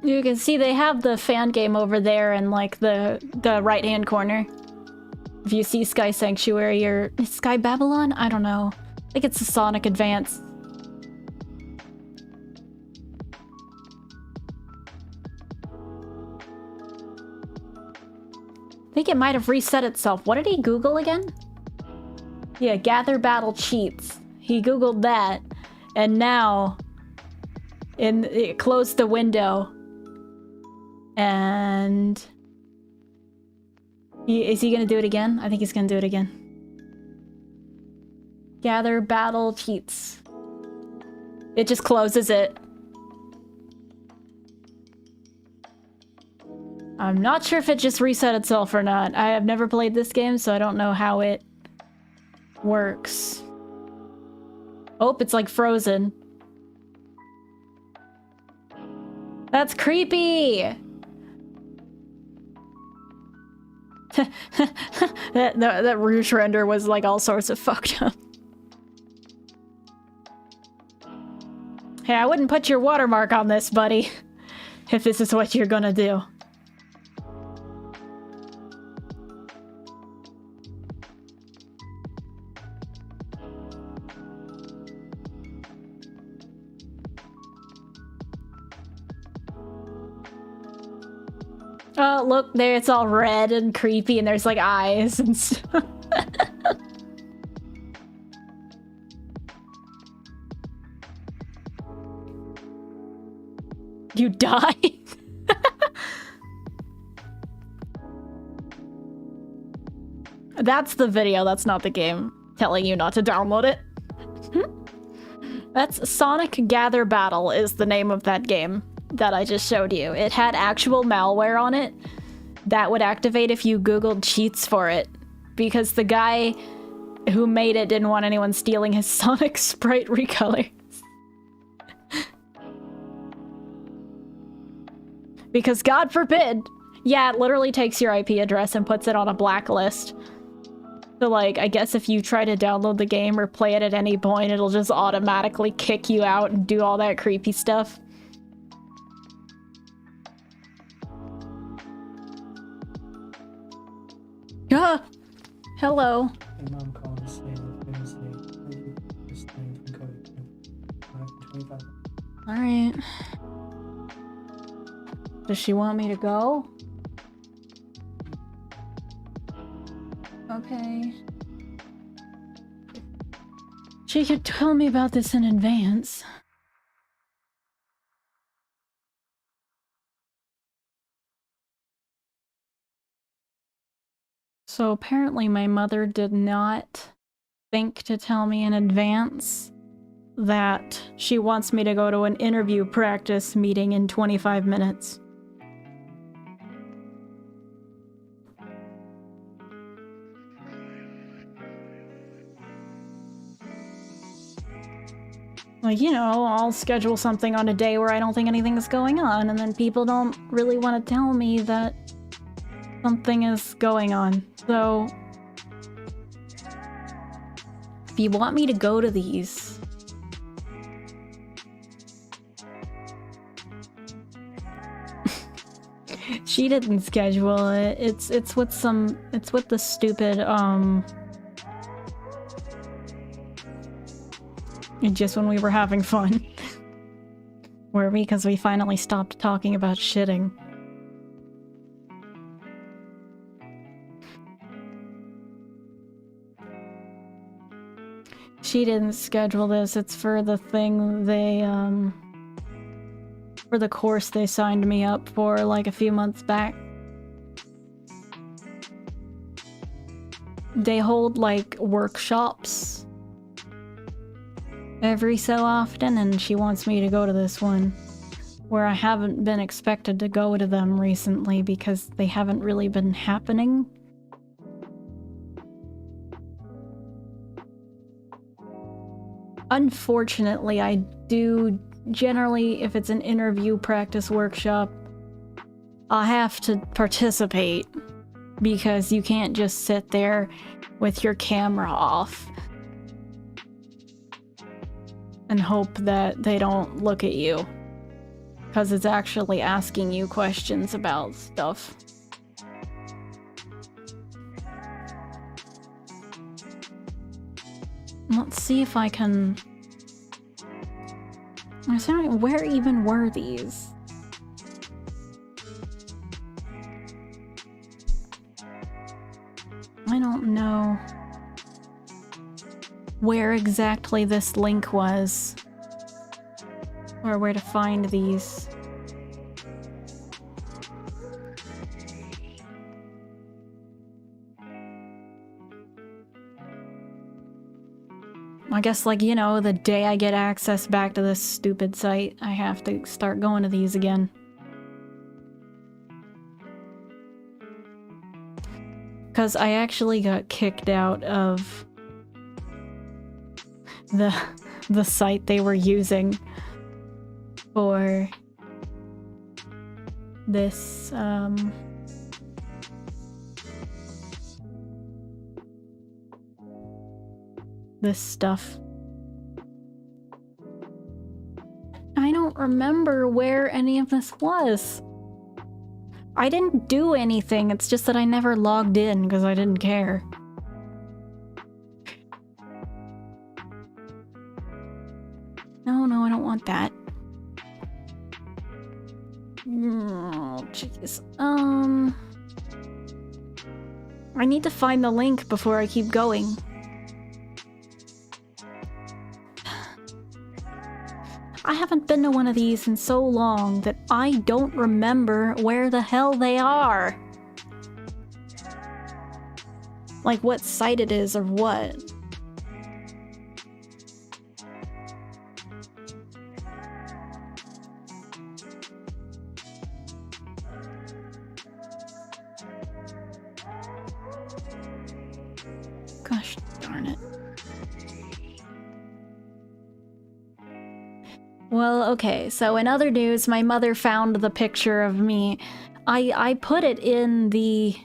You can see they have the fan game over there in, like, the right-hand corner. If you see Sky Sanctuary or Sky Babylon? I don't know. I think it's a Sonic Advance. I think it might have reset itself. What did he Google again? Yeah, Gather Battle cheats. He Googled that, and now it closed the window. And... Is he gonna do it again? I think he's gonna do it again. Gather Battle cheats. It just closes it. I'm not sure if it just reset itself or not. I have never played this game, so I don't know how it works. Oh, it's like frozen. That's creepy! that Rouge render was like all sorts of fucked up. Hey, I wouldn't put your watermark on this, buddy. If this is what you're gonna do. Oh, look, there it's all red and creepy and there's like eyes and stuff. You die? That's the video, that's not the game telling you not to download it. That's Sonic Gather Battle is the name of that game that I just showed you. It had actual malware on it that would activate if you Googled cheats for it, because the guy who made it didn't want anyone stealing his Sonic sprite recolors. Because God forbid. Yeah, it literally takes your IP address and puts it on a blacklist. So like, I guess if you try to download the game or play it at any point, it'll just automatically kick you out and do all that creepy stuff. Ah! Hello. My mom called to say that there's this thing can go to 25. Alright. Does she want me to go? Okay. She could tell me about this in advance. So apparently my mother did not think to tell me in advance that she wants me to go to an interview practice meeting in 25 minutes. Like, you know, I'll schedule something on a day where I don't think anything's going on, and then people don't really want to tell me that something is going on. So, if you want me to go to these, she didn't schedule it. It's with the stupid just when we were having fun. Were we? Because we finally stopped talking about shitting. She didn't schedule this. It's for the thing they, for the course they signed me up for like a few months back. They hold like workshops every so often, and she wants me to go to this one, where I haven't been expected to go to them recently because they haven't really been happening. Unfortunately, I do generally, if it's an interview practice workshop, I'll have to participate because you can't just sit there with your camera off and hope that they don't look at you, because it's actually asking you questions about stuff. Let's see if I can... I'm sorry, where even were these? I don't know where exactly this link was, or where to find these. I guess, like, you know, the day I get access back to this stupid site, I have to start going to these again. Because I actually got kicked out of the site they were using for this, this stuff. I don't remember where any of this was. I didn't do anything, it's just that I never logged in because I didn't care. No, I don't want that. Oh, jeez. I need to find the link before I keep going. I haven't been to one of these in so long that I don't remember where the hell they are. Like what site it is or what. Gosh darn it. Well, okay, so in other news, my mother found the picture of me. I put it in the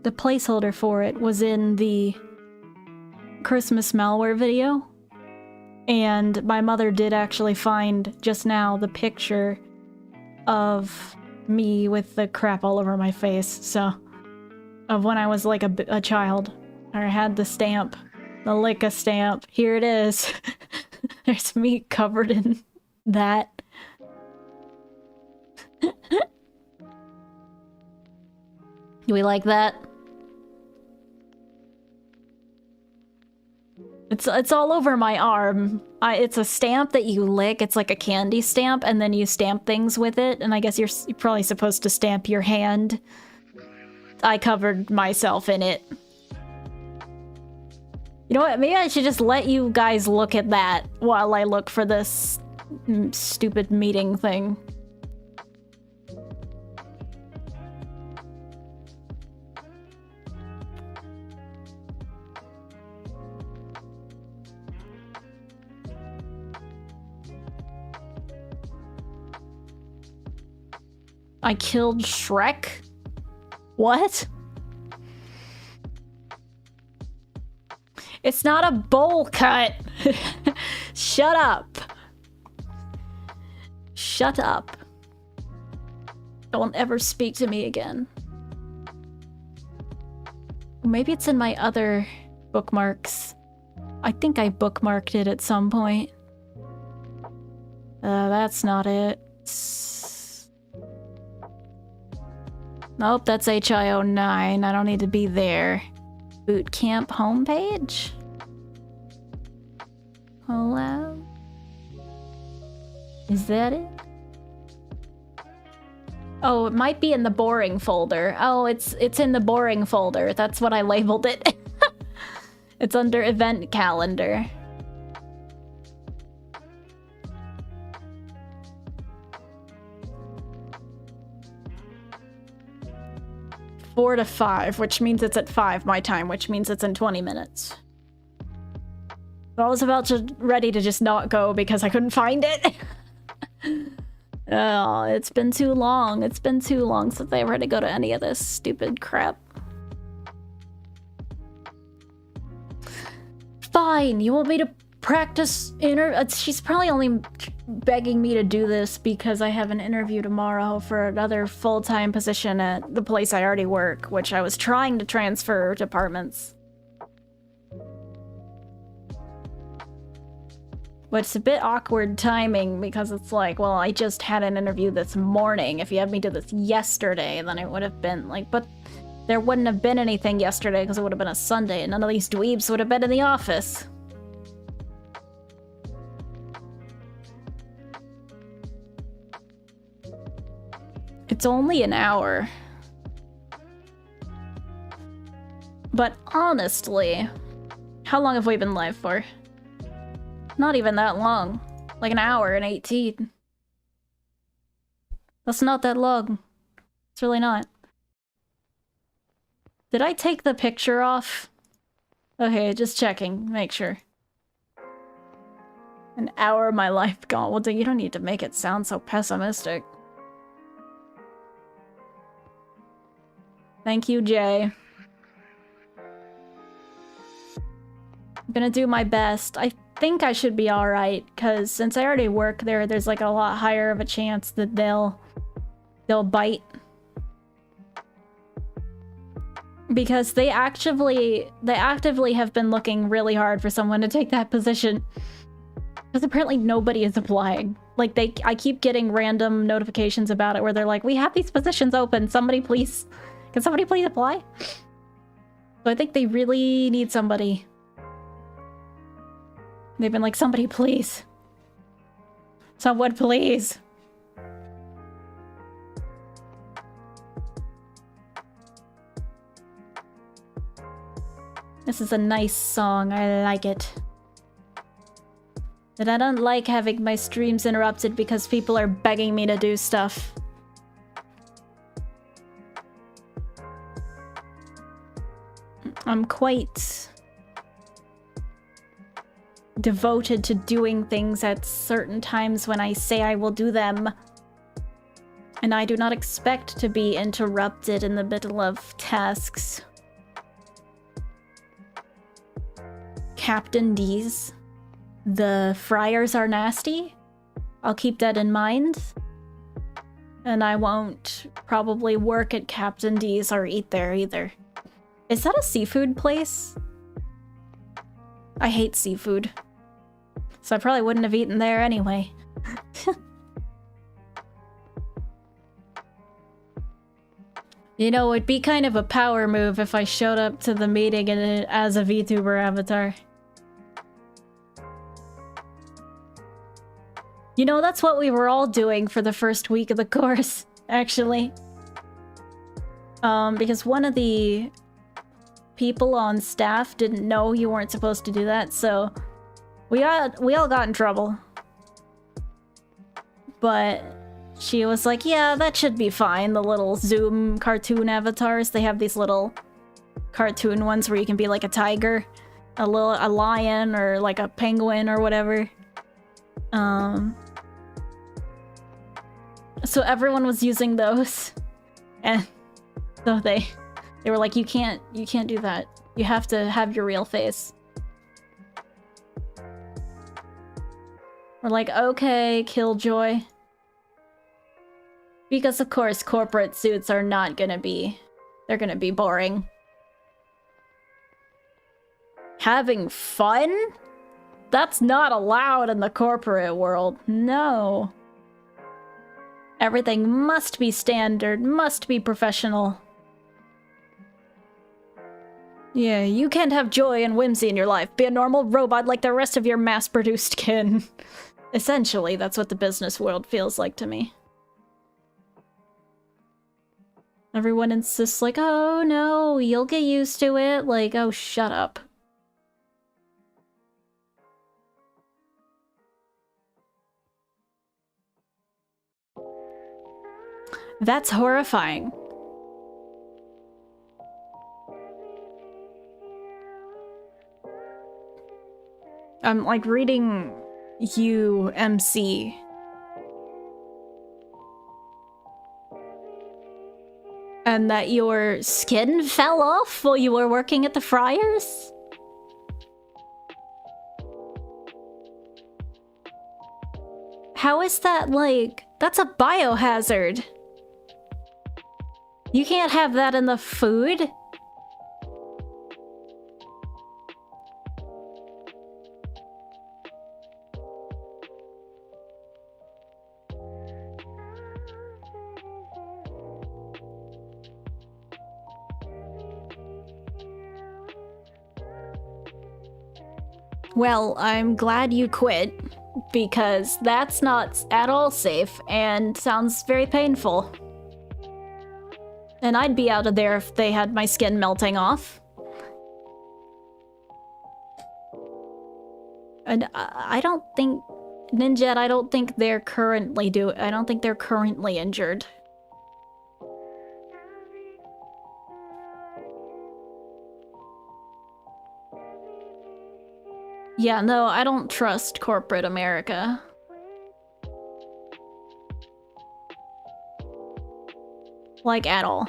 placeholder for it was in the Christmas malware video. And my mother did actually find just now the picture of me with the crap all over my face, so of when I was like a child. I had the stamp. The Licka stamp. Here it is. There's me covered in that. Do we like that? It's all over my arm. It's a stamp that you lick. It's like a candy stamp, and then you stamp things with it. And I guess you're probably supposed to stamp your hand. I covered myself in it. You know what? Maybe I should just let you guys look at that while I look for this stupid meeting thing. I killed Shrek? What? It's not a bowl cut. Shut up. Shut up. Don't ever speak to me again. Maybe it's in my other bookmarks. I think I bookmarked it at some point. That's not it. Nope, that's HIO9. I don't need to be there. Boot camp homepage? Hello? Is that it? Oh, it might be in the boring folder. Oh, it's in the boring folder. That's what I labeled it. It's under event calendar. Four to 5, which means it's at 5 my time, which means it's in 20 minutes. I was ready to just not go because I couldn't find it. Oh, it's been too long. It's been too long since I ever had to go to any of this stupid crap. Fine, you want me to practice she's probably only begging me to do this because I have an interview tomorrow for another full-time position at the place I already work, which I was trying to transfer departments. But it's a bit awkward timing because it's like, well, I just had an interview this morning. If you had me do this yesterday, then it would have been like, but there wouldn't have been anything yesterday because it would have been a Sunday and none of these dweebs would have been in the office. It's only an hour. But honestly, how long have we been live for? Not even that long. Like an hour and 18. That's not that long. It's really not. Did I take the picture off? Okay, just checking. Make sure. An hour of my life gone. Well, you don't need to make it sound so pessimistic. Thank you, Jay. I'm gonna do my best. I think I should be alright, because since I already work there, there's like a lot higher of a chance that they'll bite. Because they actively have been looking really hard for someone to take that position. Because apparently nobody is applying. Like, I keep getting random notifications about it where they're like, we have these positions open, somebody please... Can somebody please apply? So I think they really need somebody. They've been like, somebody please. Someone please. This is a nice song, I like it. But I don't like having my streams interrupted because people are begging me to do stuff. I'm quite devoted to doing things at certain times when I say I will do them. And I do not expect to be interrupted in the middle of tasks. Captain D's. The fryers are nasty. I'll keep that in mind. And I won't probably work at Captain D's or eat there either. Is that a seafood place? I hate seafood. So I probably wouldn't have eaten there anyway. You know, it'd be kind of a power move if I showed up to the meeting as a VTuber avatar. You know, that's what we were all doing for the first week of the course, actually. Because one of the people on staff didn't know you weren't supposed to do that, so we all got in trouble. But she was like, yeah, that should be fine. The little Zoom cartoon avatars, they have these little cartoon ones where you can be like a tiger, a lion, or like a penguin or whatever. So everyone was using those, and so they were like, you can't do that. You have to have your real face. We're like, okay, Killjoy. Because of course corporate suits are not gonna be... They're gonna be boring. Having fun? That's not allowed in the corporate world. No. Everything must be standard, must be professional. Yeah, you can't have joy and whimsy in your life. Be a normal robot like the rest of your mass-produced kin. Essentially, that's what the business world feels like to me. Everyone insists like, oh no, you'll get used to it. Like, oh, shut up. That's horrifying. I'm like reading UMC. And that your skin fell off while you were working at the fryers? How is that like... That's a biohazard. You can't have that in the food. Well, I'm glad you quit, because that's not at all safe and sounds very painful. And I'd be out of there if they had my skin melting off. And I don't think... Ninjet, I don't think they're currently I don't think they're currently injured. Yeah, no, I don't trust corporate America. Like, at all.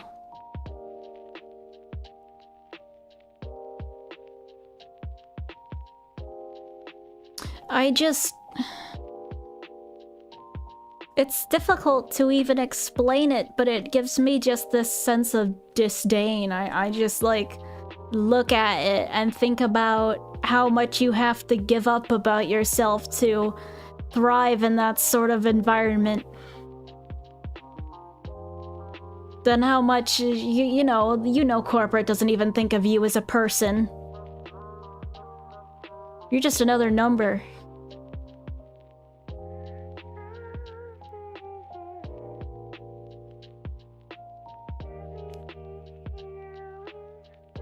I just... It's difficult to even explain it, but it gives me just this sense of disdain. I just, like, look at it and think about how much you have to give up about yourself to thrive in that sort of environment. Then how much, you know corporate doesn't even think of you as a person. You're just another number.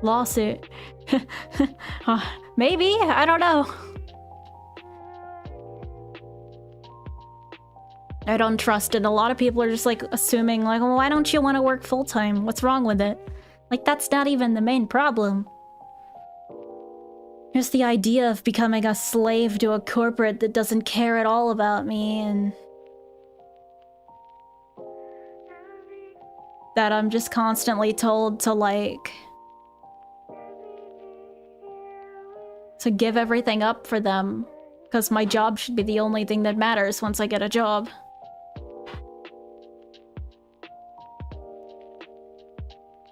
Lawsuit. Maybe? I don't know. I don't trust it. A lot of people are just like assuming like, well, why don't you want to work full-time? What's wrong with it? Like, that's not even the main problem. Just the idea of becoming a slave to a corporate that doesn't care at all about me and that I'm just constantly told to like to give everything up for them because my job should be the only thing that matters once I get a job.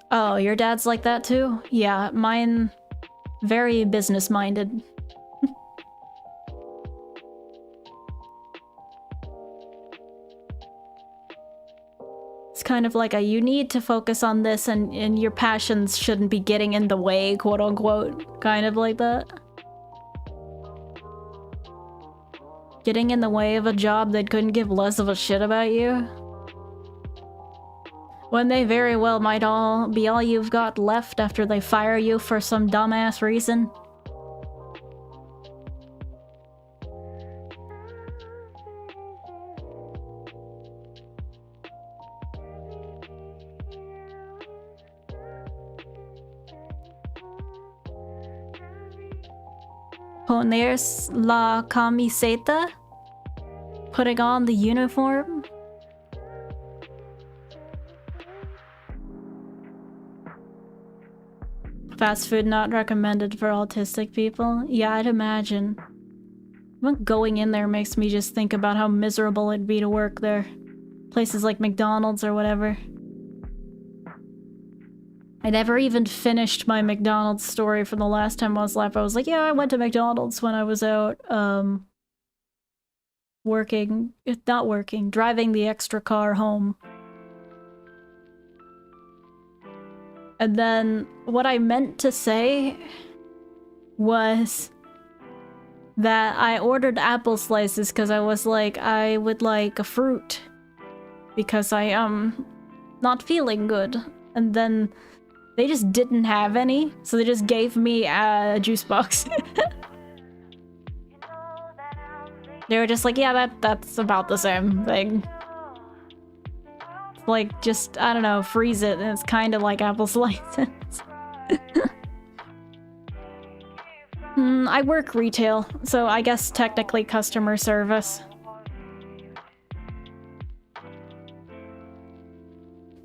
Oh, your dad's like that too? Yeah, mine very business-minded. It's kind of like you need to focus on this and your passions shouldn't be getting in the way, quote-unquote. Kind of like that. Getting in the way of a job that couldn't give less of a shit about you. When they very well might all be all you've got left after they fire you for some dumbass reason. Ponerse la camiseta? Putting on the uniform? Fast food not recommended for autistic people? Yeah, I'd imagine. Even going in there makes me just think about how miserable it'd be to work there. Places like McDonald's or whatever. I never even finished my McDonald's story from the last time I was live. I was like, yeah, I went to McDonald's when I was out, driving the extra car home. And then what I meant to say was that I ordered apple slices because I was like, I would like a fruit because I am not feeling good. And then they just didn't have any, so they just gave me a juice box. They were just like, yeah, that's about the same thing. Like, just, I don't know, freeze it, and it's kind of like apple slices. I work retail, so I guess technically customer service.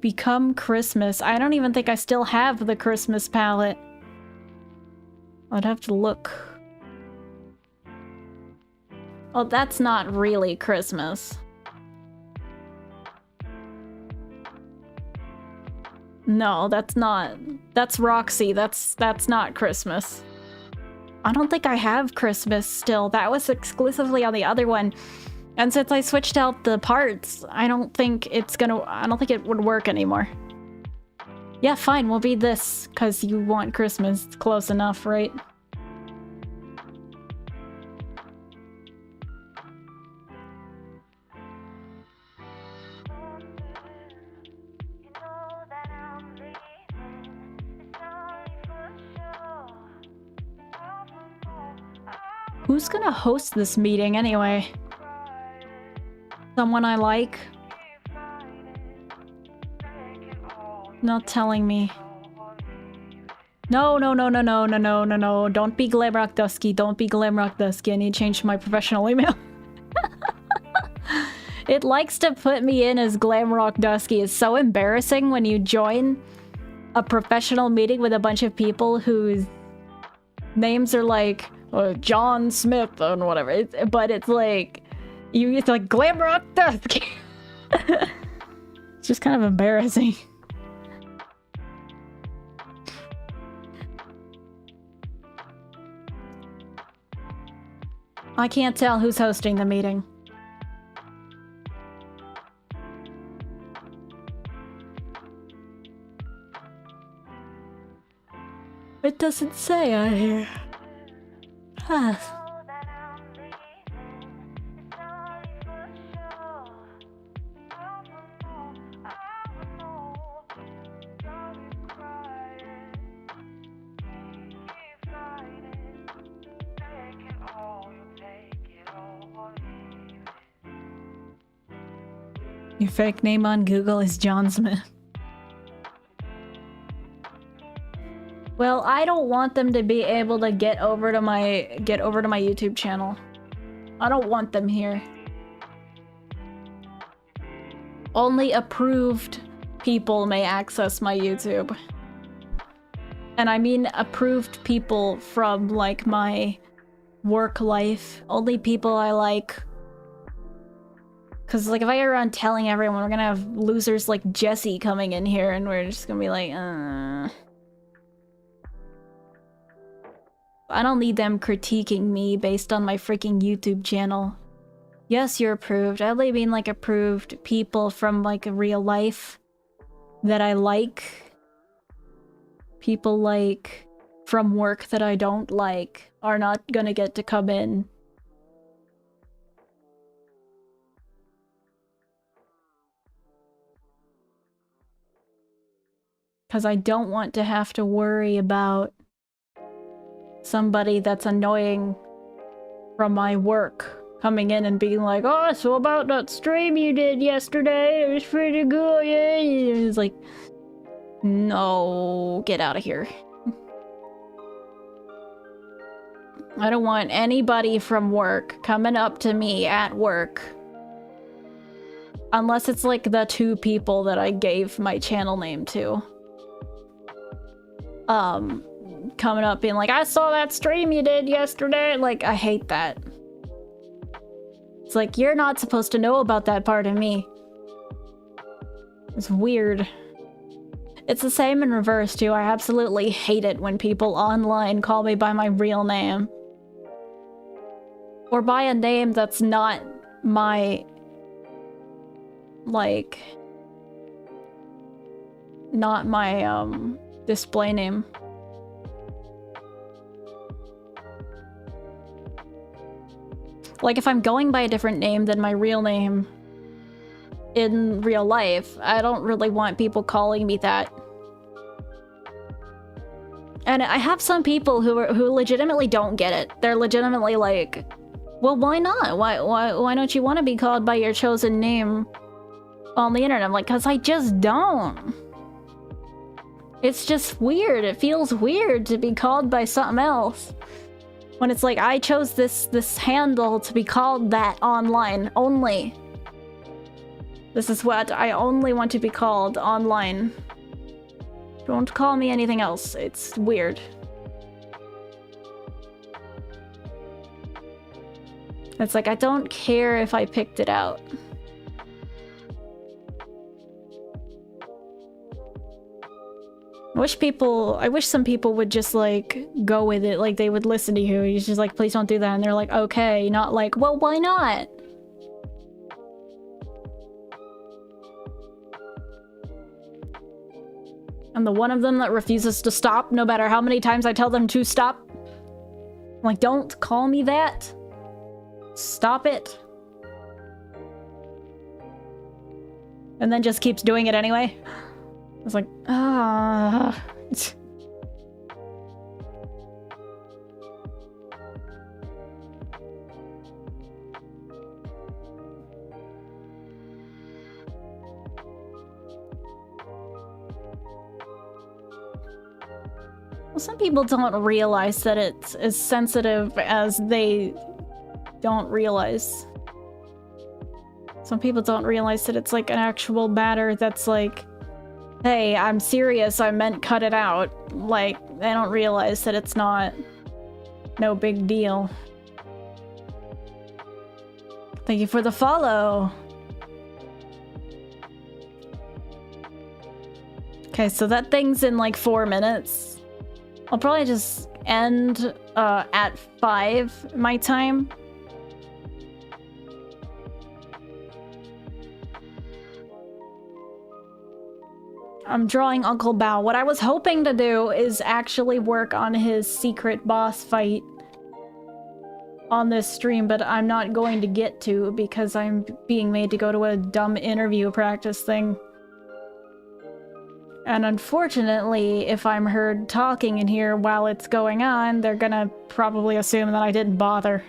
Become Christmas. I don't even think I still have the Christmas palette. I'd have to look. Oh, that's not really Christmas. No, that's not. That's Roxy. That's not Christmas. I don't think I have Christmas still. That was exclusively on the other one. And since I switched out the parts, I don't think it would work anymore. Yeah, fine, we'll be this, because you want Christmas. It's close enough, right? Who's gonna host this meeting anyway? Someone I like? Not telling me. No, no, no, no, no, no, no, no, no. Don't be Glamrock Dusky. Don't be Glamrock Dusky. I need to change my professional email. It likes to put me in as Glamrock Dusky. It's so embarrassing when you join a professional meeting with a bunch of people whose names are like John Smith and whatever. But it's like it's like Glamrock Dusky. It's just kind of embarrassing. I can't tell who's hosting the meeting. It doesn't say on here. Huh. Your fake name on Google is John Smith. Well, I don't want them to be able to get over to my YouTube channel. I don't want them here. Only approved people may access my YouTube. And I mean approved people from like my work life. Only people I like. Cause like if I go around telling everyone, we're gonna have losers like Jesse coming in here and we're just gonna be like, I don't need them critiquing me based on my freaking YouTube channel. Yes, you're approved. I only mean like approved people from like real life that I like. People like from work that I don't like are not gonna get to come in. Because I don't want to have to worry about somebody that's annoying from my work coming in and being like, oh, so about that stream you did yesterday, it was pretty good, yeah. It's like, no, get out of here. I don't want anybody from work coming up to me at work. Unless it's like the 2 people that I gave my channel name to. Coming up being like, I saw that stream you did yesterday. Like, I hate that. It's like, you're not supposed to know about that part of me. It's weird. It's the same in reverse, too. I absolutely hate it when people online call me by my real name. Or by a name that's not my... like... not my, display name. Like, if I'm going by a different name than my real name in real life, I don't really want people calling me that. And I have some people who legitimately don't get it. They're legitimately like, well, why not? Why don't you want to be called by your chosen name on the internet? I'm like, because I just don't. It's just weird. It feels weird to be called by something else. When it's like, I chose this handle to be called that online only. This is what I only want to be called online. Don't call me anything else. It's weird. It's like, I don't care if I picked it out. I wish some people would just like go with it, like they would listen to you. You're just like, please don't do that, and they're like, okay, not like, well, why not? I'm the one of them that refuses to stop no matter how many times I tell them to stop. I'm like, don't call me that. Stop it. And then just keeps doing it anyway. I was like, ah. Some people don't realize that it's as sensitive as they don't realize. Some people don't realize that it's like an actual matter that's like, hey, I'm serious, I meant cut it out. Like, they don't realize that it's not no big deal. Thank you for the follow. Okay, so that thing's in like 4 minutes. I'll probably just end at 5 my time. I'm drawing Uncle Bao. What I was hoping to do is actually work on his secret boss fight on this stream, but I'm not going to get to because I'm being made to go to a dumb interview practice thing. And unfortunately, if I'm heard talking in here while it's going on, they're gonna probably assume that I didn't bother.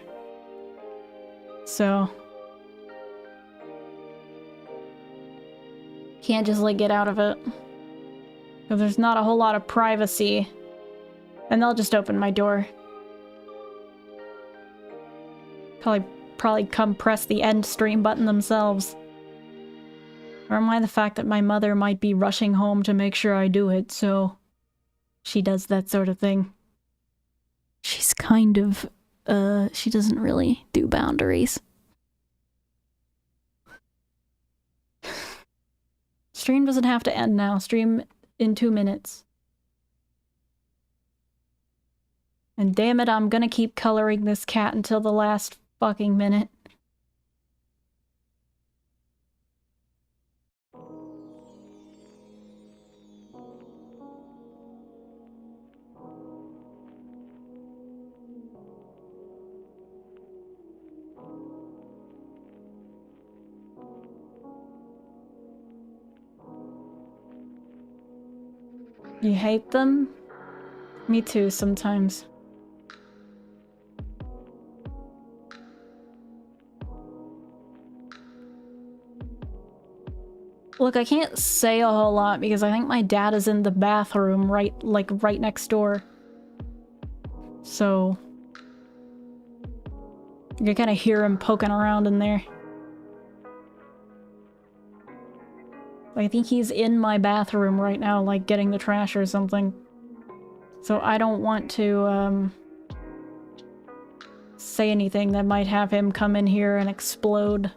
So... can't just, like, get out of it. Because there's not a whole lot of privacy. And they'll just open my door. Probably come press the end stream button themselves. Or am I the fact that my mother might be rushing home to make sure I do it, so she does that sort of thing. She's kind of, she doesn't really do boundaries. Stream doesn't have to end now. Stream in 2 minutes. And damn it, I'm gonna keep coloring this cat until the last fucking minute. You hate them? Me too, sometimes. Look, I can't say a whole lot because I think my dad is in the bathroom right next door. So... you can kind of hear him poking around in there. I think he's in my bathroom right now, like getting the trash or something. So I don't want to, say anything that might have him come in here and explode.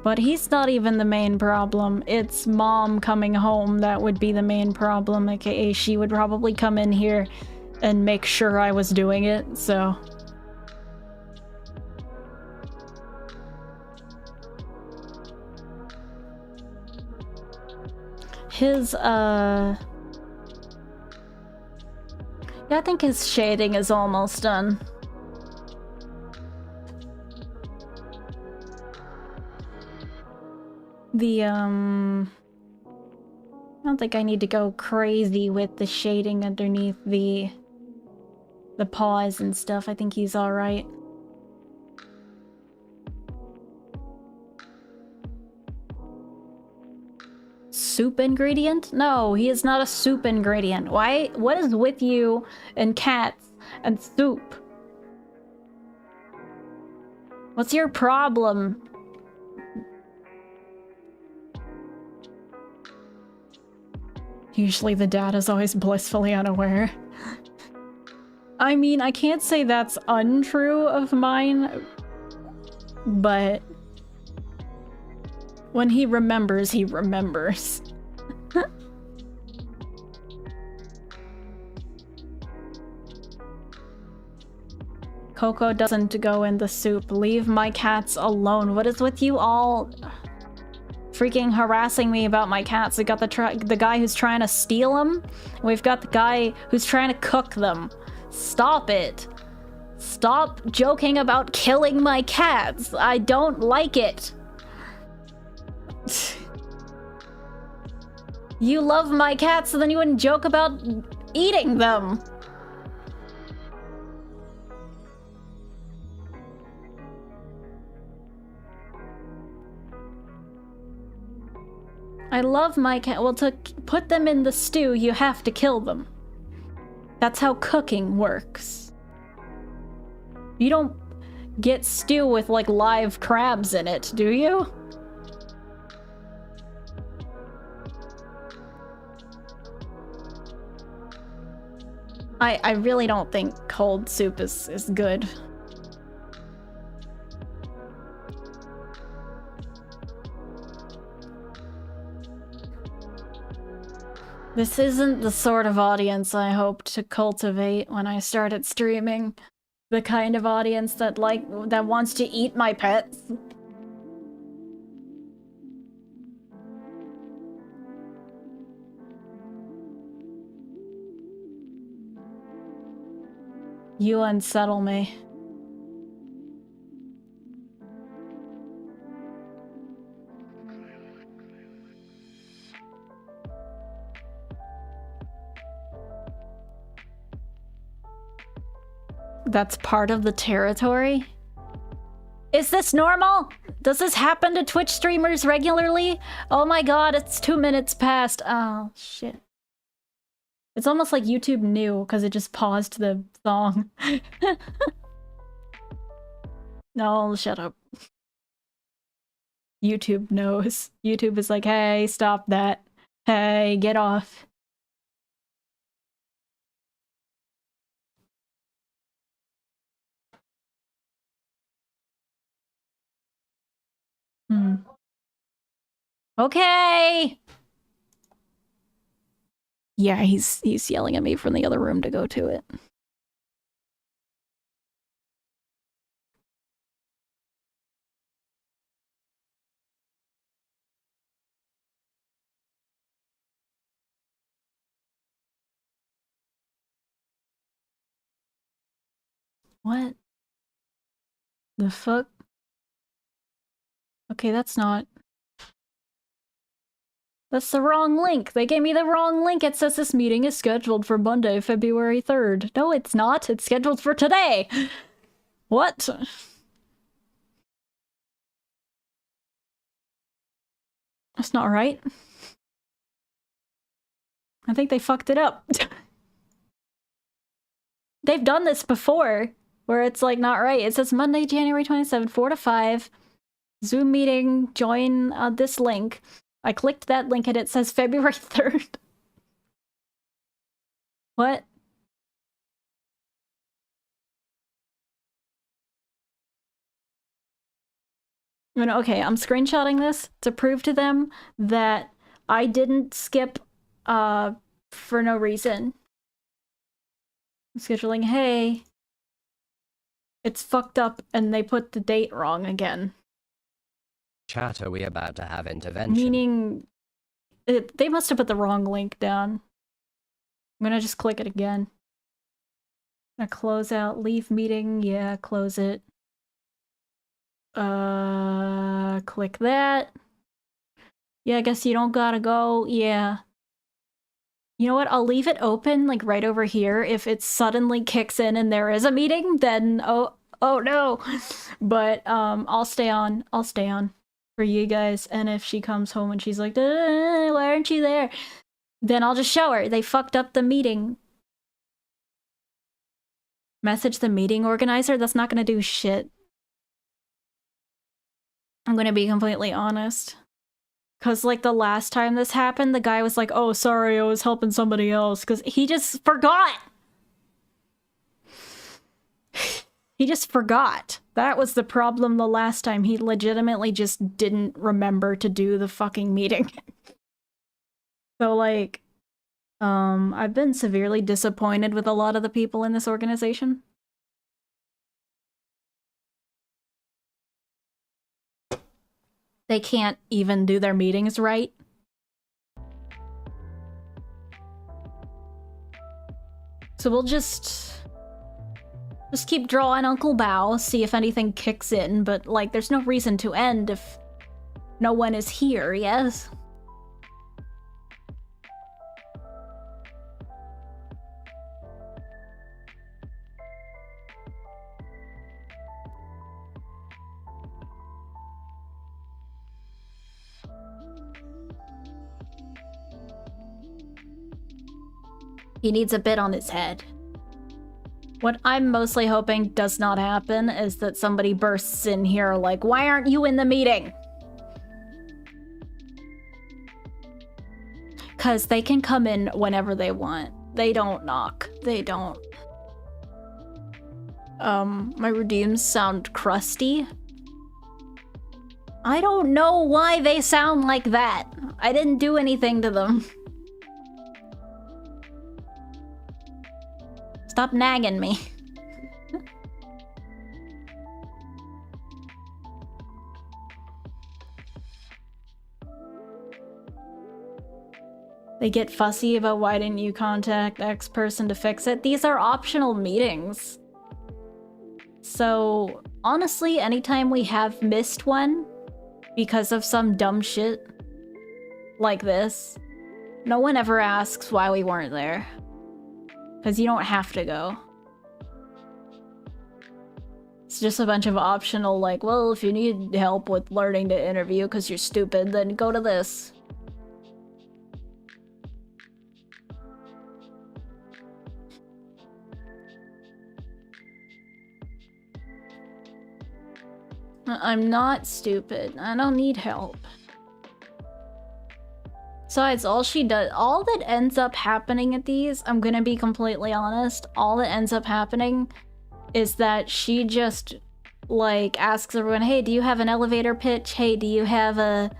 But he's not even the main problem. It's Mom coming home that would be the main problem, aka she would probably come in here and make sure I was doing it, so... his, yeah, I think his shading is almost done. The, I don't think I need to go crazy with the shading underneath the paws and stuff. I think he's alright. Soup ingredient? No, he is not a soup ingredient. Why? What is with you and cats and soup? What's your problem? Usually the dad is always blissfully unaware. I mean, I can't say that's untrue of mine, but when he remembers, he remembers. Coco doesn't go in the soup. Leave my cats alone. What is with you all freaking harassing me about my cats? We got the guy who's trying to steal them. We've got the guy who's trying to cook them. Stop it. Stop joking about killing my cats. I don't like it. You love my cats, so then you wouldn't joke about eating them. I love my cat. Well, to put them in the stew, you have to kill them. That's how cooking works. You don't get stew with, like, live crabs in it, do you? I really don't think cold soup is good. This isn't the sort of audience I hoped to cultivate when I started streaming. The kind of audience that wants to eat my pets. You unsettle me. That's part of the territory? Is this normal? Does this happen to Twitch streamers regularly? Oh my god, it's 2 minutes past. Oh, shit. It's almost like YouTube knew, because it just paused the song. No, shut up. YouTube knows. YouTube is like, hey, stop that. Hey, get off. Okay! Yeah, he's yelling at me from the other room to go to it. What? The fuck? Okay, that's not... That's the wrong link. They gave me the wrong link. It says this meeting is scheduled for Monday, February 3rd. No, it's not. It's scheduled for today. What? That's not right. I think they fucked it up. They've done this before, where it's like not right. It says Monday, January 27th, 4 to 5. Zoom meeting, join this link. I clicked that link and it says February 3rd. What? Okay, I'm screenshotting this to prove to them that I didn't skip for no reason. I'm scheduling, hey, it's fucked up and they put the date wrong again. Chat, are we about to have intervention? Meaning, they must have put the wrong link down. I'm gonna just click it again. I'm gonna close out, leave meeting, yeah, close it. Click that. Yeah, I guess you don't gotta go, yeah. You know what, I'll leave it open, like, right over here. If it suddenly kicks in and there is a meeting, then, oh no. But, I'll stay on for you guys, and if she comes home and she's like, why aren't you there? Then I'll just show her. They fucked up the meeting. Message the meeting organizer? That's not gonna do shit. I'm gonna be completely honest. Cause like the last time this happened, the guy was like, oh, sorry, I was helping somebody else. Cause he just forgot. He just forgot. That was the problem the last time. He legitimately just didn't remember to do the fucking meeting. So like, I've been severely disappointed with a lot of the people in this organization. They can't even do their meetings right. So we'll just keep drawing Uncle Bao, see if anything kicks in, but like there's no reason to end if no one is here, yes? He needs a bit on his head. What I'm mostly hoping does not happen is that somebody bursts in here like, why aren't you in the meeting? Because they can come in whenever they want. They don't knock. They don't. My redeems sound crusty. I don't know why they sound like that. I didn't do anything to them. Stop nagging me. They get fussy about why didn't you contact X person to fix it. These are optional meetings. So honestly, anytime we have missed one because of some dumb shit like this, no one ever asks why we weren't there. Because you don't have to go. It's just a bunch of optional like, well, if you need help with learning to interview because you're stupid, then go to this. I'm not stupid. I don't need help. Besides, all that ends up happening at these, I'm gonna be completely honest, all that ends up happening is that she just, like, asks everyone, hey, do you have an elevator pitch? Hey, do you have a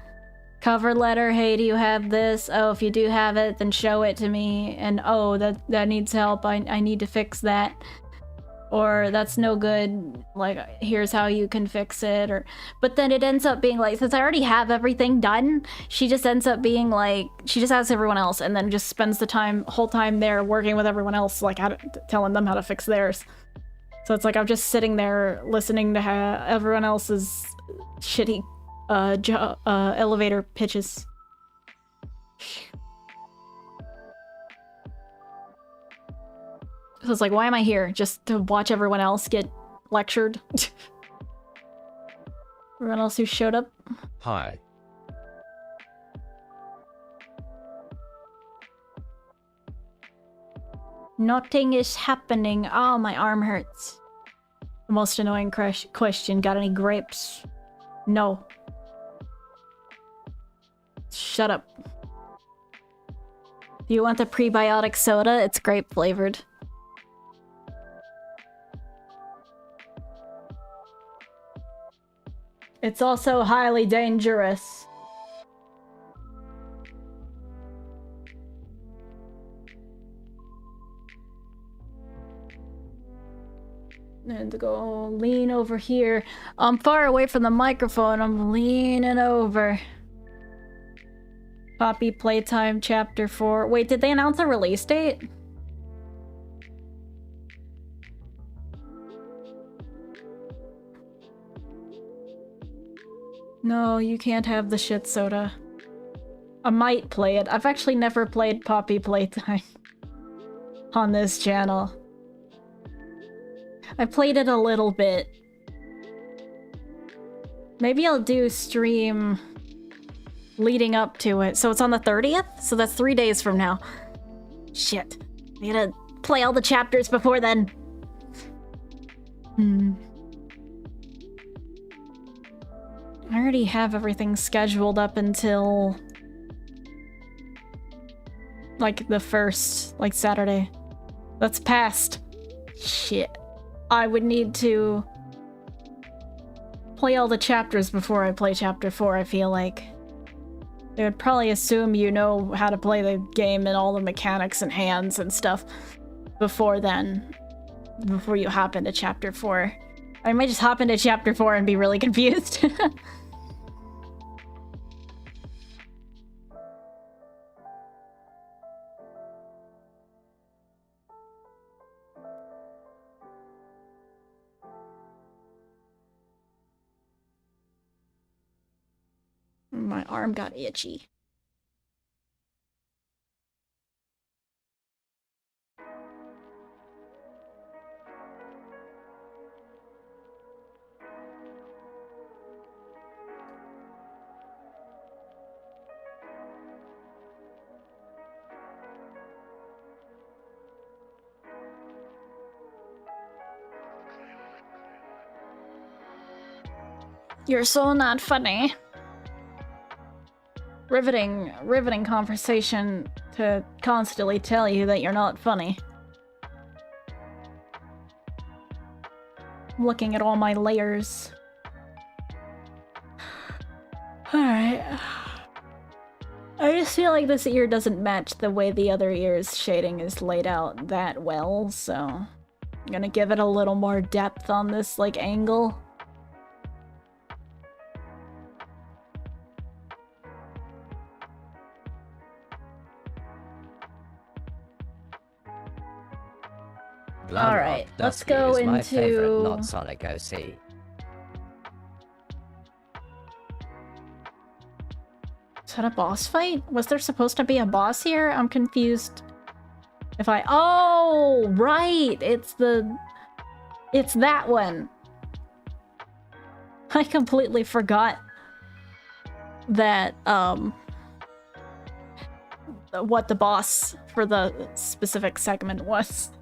cover letter? Hey, do you have this? Oh, if you do have it, then show it to me. And oh, that needs help. I need to fix that. Or that's no good, like, here's how you can fix it, or but then it ends up being like, since I already have everything done, she just ends up being like, she just asks everyone else and then just spends the whole time there working with everyone else, like telling them how to fix theirs. So it's like I'm just sitting there listening to everyone else's shitty elevator pitches. So it's like, why am I here? Just to watch everyone else get lectured? Everyone else who showed up? Hi. Nothing is happening. Oh, my arm hurts. The most annoying question. Got any grapes? No. Shut up. Do you want the prebiotic soda? It's grape flavored. It's also highly dangerous. And to go lean over here. I'm far away from the microphone. I'm leaning over. Poppy Playtime Chapter 4. Wait, did they announce a release date? No, you can't have the shit soda. I might play it. I've actually never played Poppy Playtime on this channel. I played it a little bit. Maybe I'll do stream leading up to it. So it's on the 30th? So that's 3 days from now. Shit. I gotta play all the chapters before then. I already have everything scheduled up until like the 1st, like Saturday. That's past. Shit. I would need to play all the chapters before I play chapter 4, I feel like. They would probably assume you know how to play the game and all the mechanics and hands and stuff before then. Before you hop into chapter 4. I might just hop into chapter 4 and be really confused. My arm got itchy. You're so not funny. Riveting conversation to constantly tell you that you're not funny. I'm looking at all my layers. Alright. I just feel like this ear doesn't match the way the other ear's shading is laid out that well, so I'm gonna give it a little more depth on this, like, angle. Glamrock Alright, let's Dusky go is my into... favorite, not Sonic OC. Is that a boss fight? Was there supposed to be a boss here? I'm confused. If I... Oh, right! It's that one. I completely forgot that, what the boss for the specific segment was.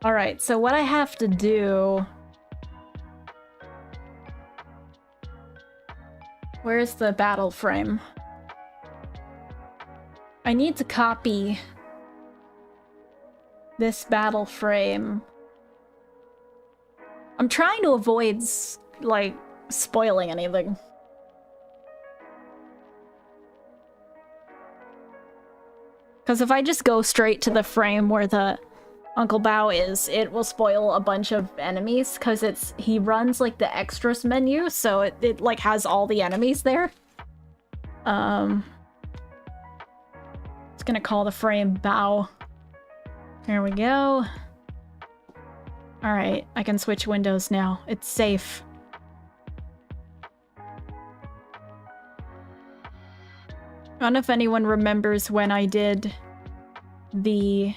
Alright, so what I have to do... Where's the battle frame? I need to copy this battle frame. I'm trying to avoid, like, spoiling anything. Because if I just go straight to the frame where the Uncle Bao is, it will spoil a bunch of enemies, because he runs, like, the extras menu, so it like, has all the enemies there. It's gonna call the frame Bao. There we go. Alright, I can switch windows now. It's safe. I don't know if anyone remembers when I did the...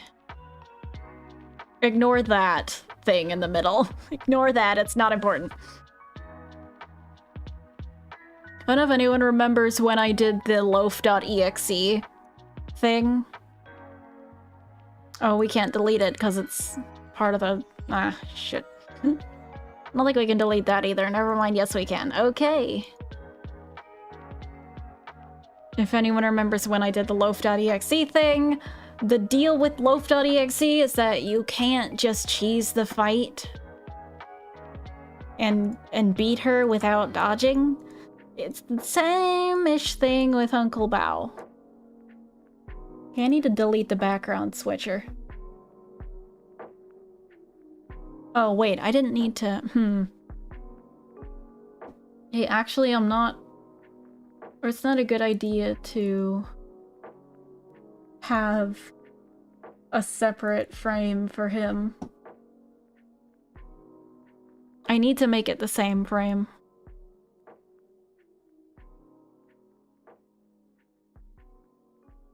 Ignore that thing in the middle. Ignore that, it's not important. I don't know if anyone remembers when I did the Loaf.exe thing. Oh, we can't delete it because it's part of the... Ah, shit. I don't think we can delete that either. Never mind, yes we can. Okay. If anyone remembers when I did the Loaf.exe thing, the deal with Loaf.exe is that you can't just cheese the fight and beat her without dodging. It's the same-ish thing with Uncle Bao. Okay, I need to delete the background switcher. Oh, wait, I didn't need to... Hey, actually, I'm not... Or it's not a good idea to have a separate frame for him. I need to make it the same frame.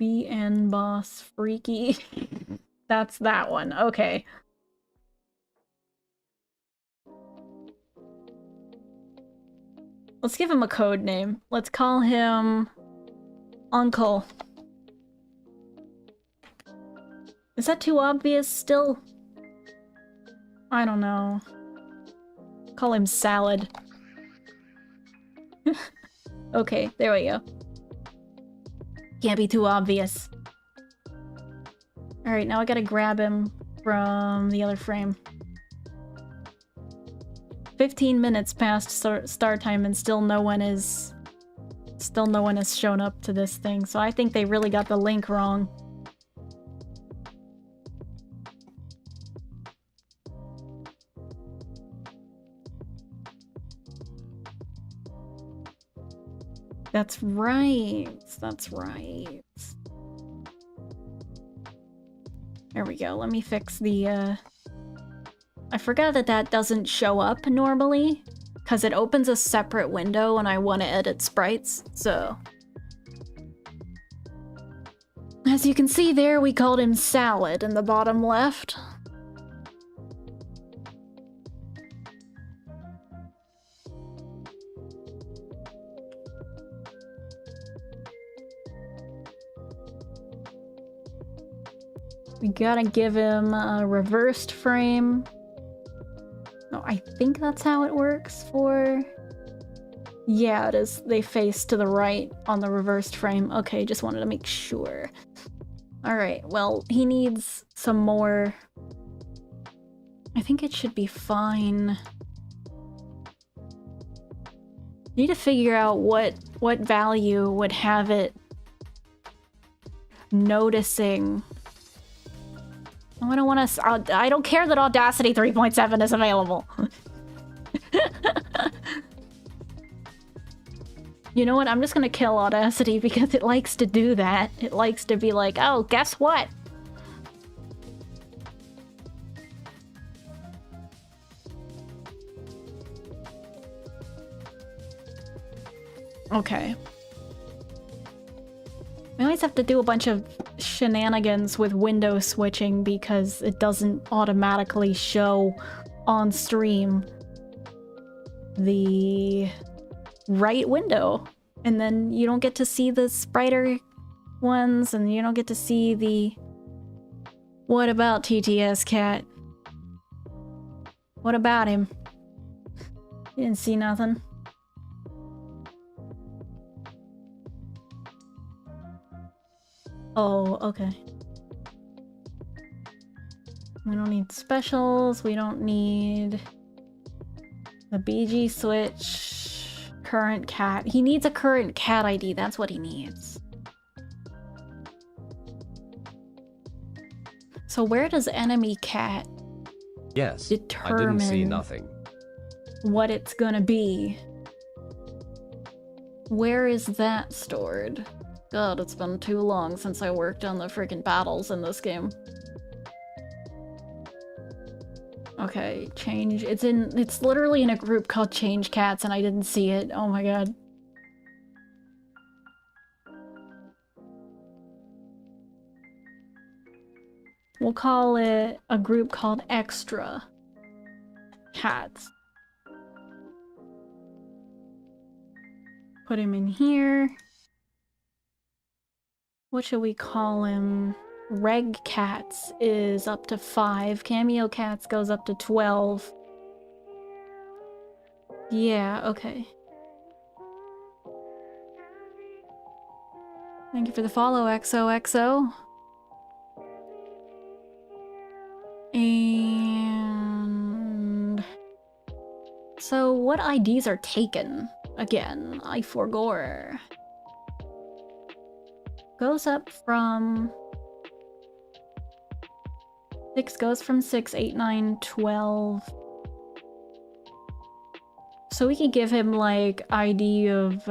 BN Boss Freaky. That's that one. Okay. Let's give him a code name. Let's call him Uncle. Is that too obvious still? I don't know. Call him Salad. Okay, there we go. Can't be too obvious. Alright, now I gotta grab him from the other frame. 15 minutes past start time and still no one has shown up to this thing, so I think they really got the link wrong. That's right. That's right. There we go. Let me fix the, I forgot that that doesn't show up normally, because it opens a separate window when I want to edit sprites, so... As you can see there, we called him Salad in the bottom left. We gotta give him a reversed frame. No, I think that's how it works for... Yeah, it is. They face to the right on the reversed frame. Okay, just wanted to make sure. Alright, well, he needs some more... I think it should be fine. Need to figure out what value would have it noticing. Oh, I don't want to... I don't care that Audacity 3.7 is available. You know what? I'm just gonna kill Audacity because it likes to do that. It likes to be like, oh, guess what? Okay. We always have to do a bunch of shenanigans with window switching because it doesn't automatically show on stream the right window. And then you don't get to see the brighter ones, and you don't get to see the... What about TTS Cat? What about him? You didn't see nothing. Oh, okay. We don't need specials, we don't need the BG switch, current cat. He needs a current cat ID, that's what he needs. So where does enemy cat Yes, determine I didn't see nothing. what it's gonna be? Where is that stored? God, it's been too long since I worked on the freaking battles in this game. Okay, change. It's literally in a group called Change Cats and I didn't see it. Oh my god. We'll call it a group called Extra Cats. Put him in here. What should we call him? Reg Cats is up to 5. Cameo Cats goes up to 12. Yeah, okay. Thank you for the follow, XOXO. And... So what IDs are taken? Again, I forgore. Goes up from... 6 goes from 6, 8, 9, 12. So we could give him, like, ID of,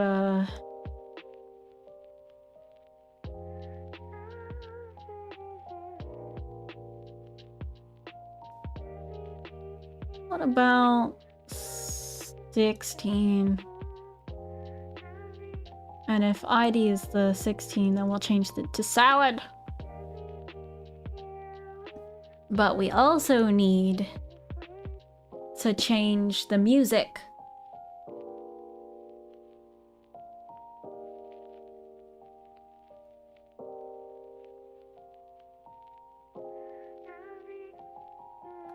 What about 16? And if ID is the 16, then we'll change it to salad. But we also need to change the music.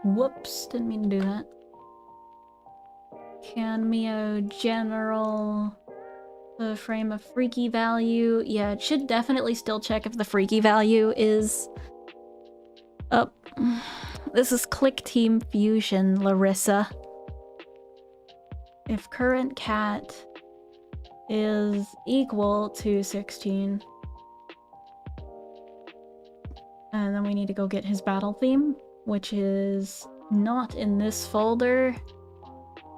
Whoops, didn't mean to do that. Cameo general. The frame of freaky value. Yeah, it should definitely still check if the freaky value is up. This is Click Team Fusion, Larissa. If current cat is equal to 16. And then we need to go get his battle theme, which is not in this folder.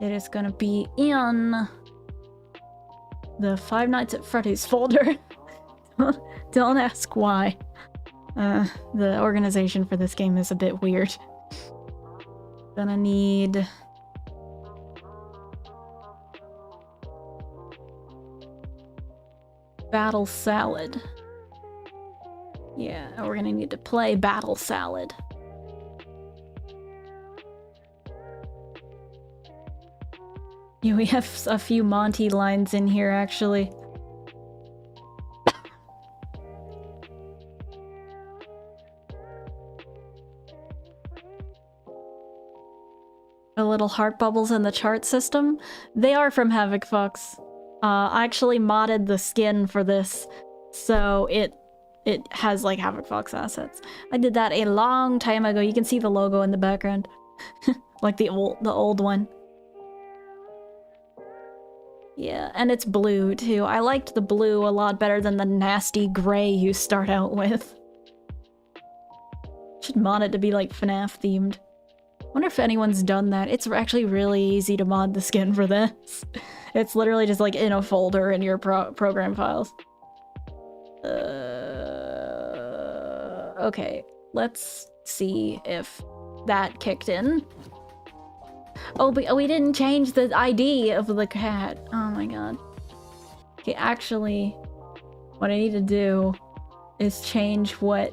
It is gonna be in the Five Nights at Freddy's folder. Don't ask why. The organization for this game is a bit weird. Gonna need... Battle Salad. Yeah, we're gonna need to play Battle Salad. Yeah, we have a few Monty lines in here, actually. little heart bubbles in the chart system, they are from Havoc Fox. I actually modded the skin for this, so it has like Havoc Fox assets. I did that a long time ago. You can see the logo in the background. Like the old one. Yeah, and it's blue too. I liked the blue a lot better than the nasty gray you start out with. Should mod it to be like FNAF themed. Wonder if anyone's done that. It's actually really easy to mod the skin for this. It's literally just like in a folder in your program files. Okay, let's see if that kicked in. Oh, but we didn't change the ID of the cat. Oh my god. Okay, actually, what I need to do is change what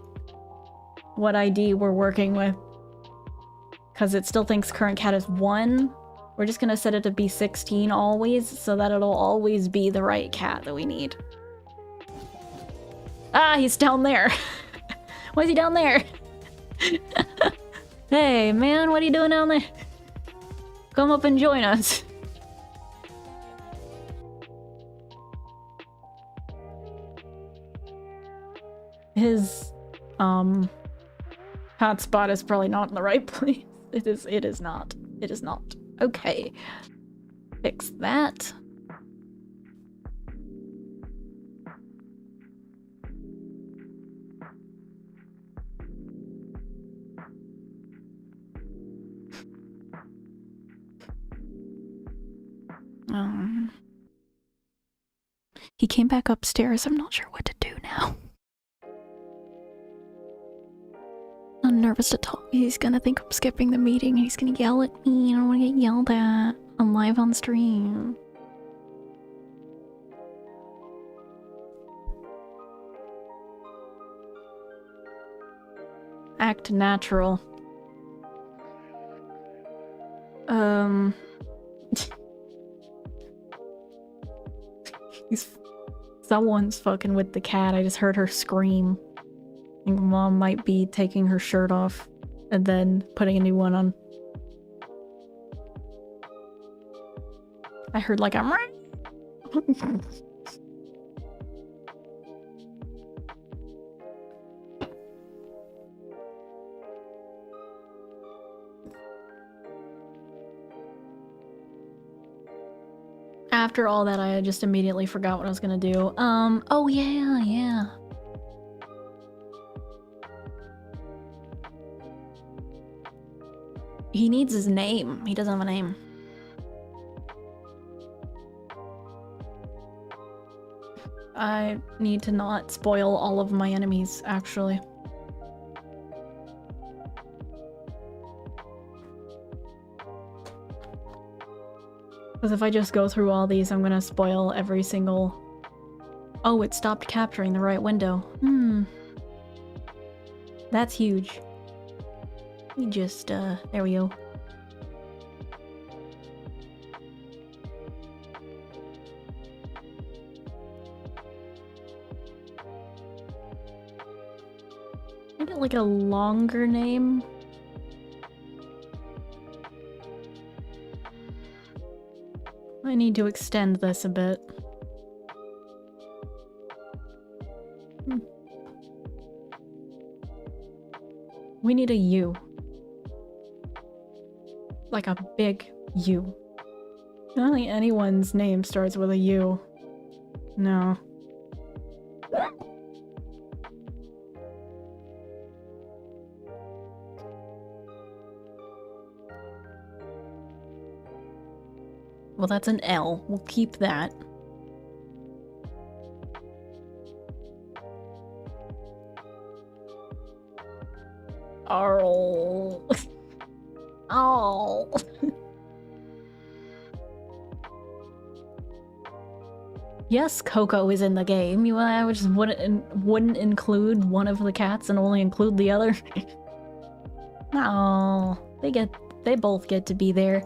ID we're working with. Because it still thinks current cat is 1. We're just gonna set it to be 16 always, so that it'll always be the right cat that we need. Ah, he's down there. Why is he down there? Hey, man, what are you doing down there? Come up and join us. His, hotspot is probably not in the right place. It is not. It is not. Okay. Fix that. He came back upstairs. I'm not sure what to do now. I'm nervous to talk. He's gonna think I'm skipping the meeting and he's gonna yell at me. I don't want to get yelled at. I'm live on stream. Act natural. Someone's fucking with the cat. I just heard her scream. I think Mom might be taking her shirt off and then putting a new one on. I heard like a After all that, I just immediately forgot what I was gonna do. Oh yeah. He needs his name. He doesn't have a name. I need to not spoil all of my enemies, actually. Because if I just go through all these, I'm gonna spoil every single... Oh, it stopped capturing the right window. That's huge. Let me just, there we go. I get like a longer name. I need to extend this a bit. We need a U. Like a big U. I don't think anyone's name starts with a U. No. Well, that's an L. We'll keep that. Oh. Oh. Yes, Coco is in the game. I just wouldn't include one of the cats and only include the other. No, they both get to be there.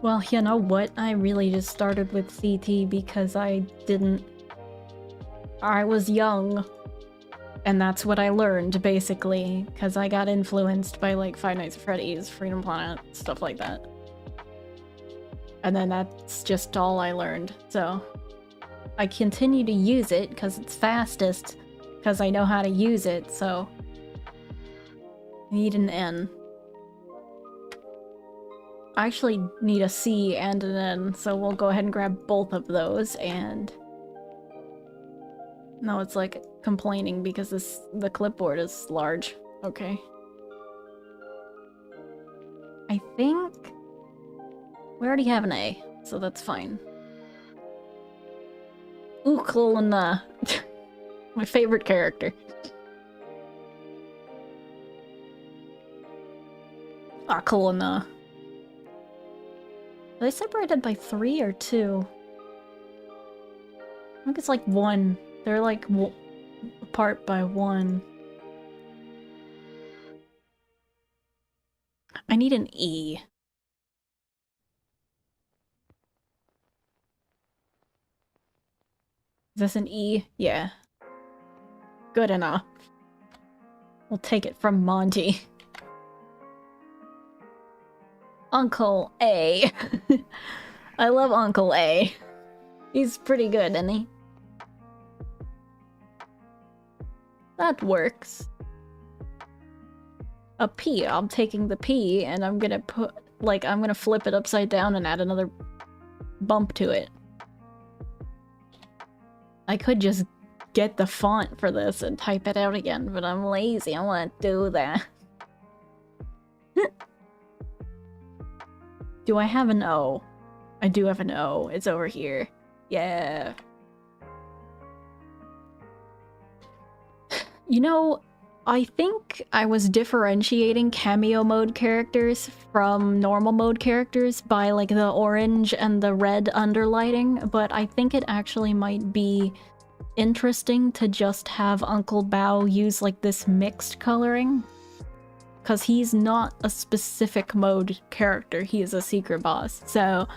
Well, you know what? I really just started with CT because I was young. And that's what I learned, basically, because I got influenced by, like, Five Nights at Freddy's, Freedom Planet, stuff like that. And then that's just all I learned, so... I continue to use it, because it's fastest, because I know how to use it, so... I need an N. I actually need a C and an N, so we'll go ahead and grab both of those, and... No, it's like complaining because the clipboard is large. Okay. I think we already have an A, so that's fine. Ooh, Colonna. My favorite character. Ah, Colonna. Are they separated by 3 or 2? I think it's like 1. They're like apart by 1. I need an E. Is this an E? Yeah. Good enough. We'll take it from Monty. Uncle A. I love Uncle A. He's pretty good, isn't he? That works. A P. I'm taking the P and I'm gonna put, like, I'm gonna flip it upside down and add another bump to it. I could just get the font for this and type it out again, but I'm lazy. I want to do that. Do I have an O? I do have an O. It's over here. Yeah. You know, I think I was differentiating cameo mode characters from normal mode characters by like the orange and the red underlighting, but I think it actually might be interesting to just have Uncle Bao use like this mixed coloring. Because he's not a specific mode character, he is a secret boss. So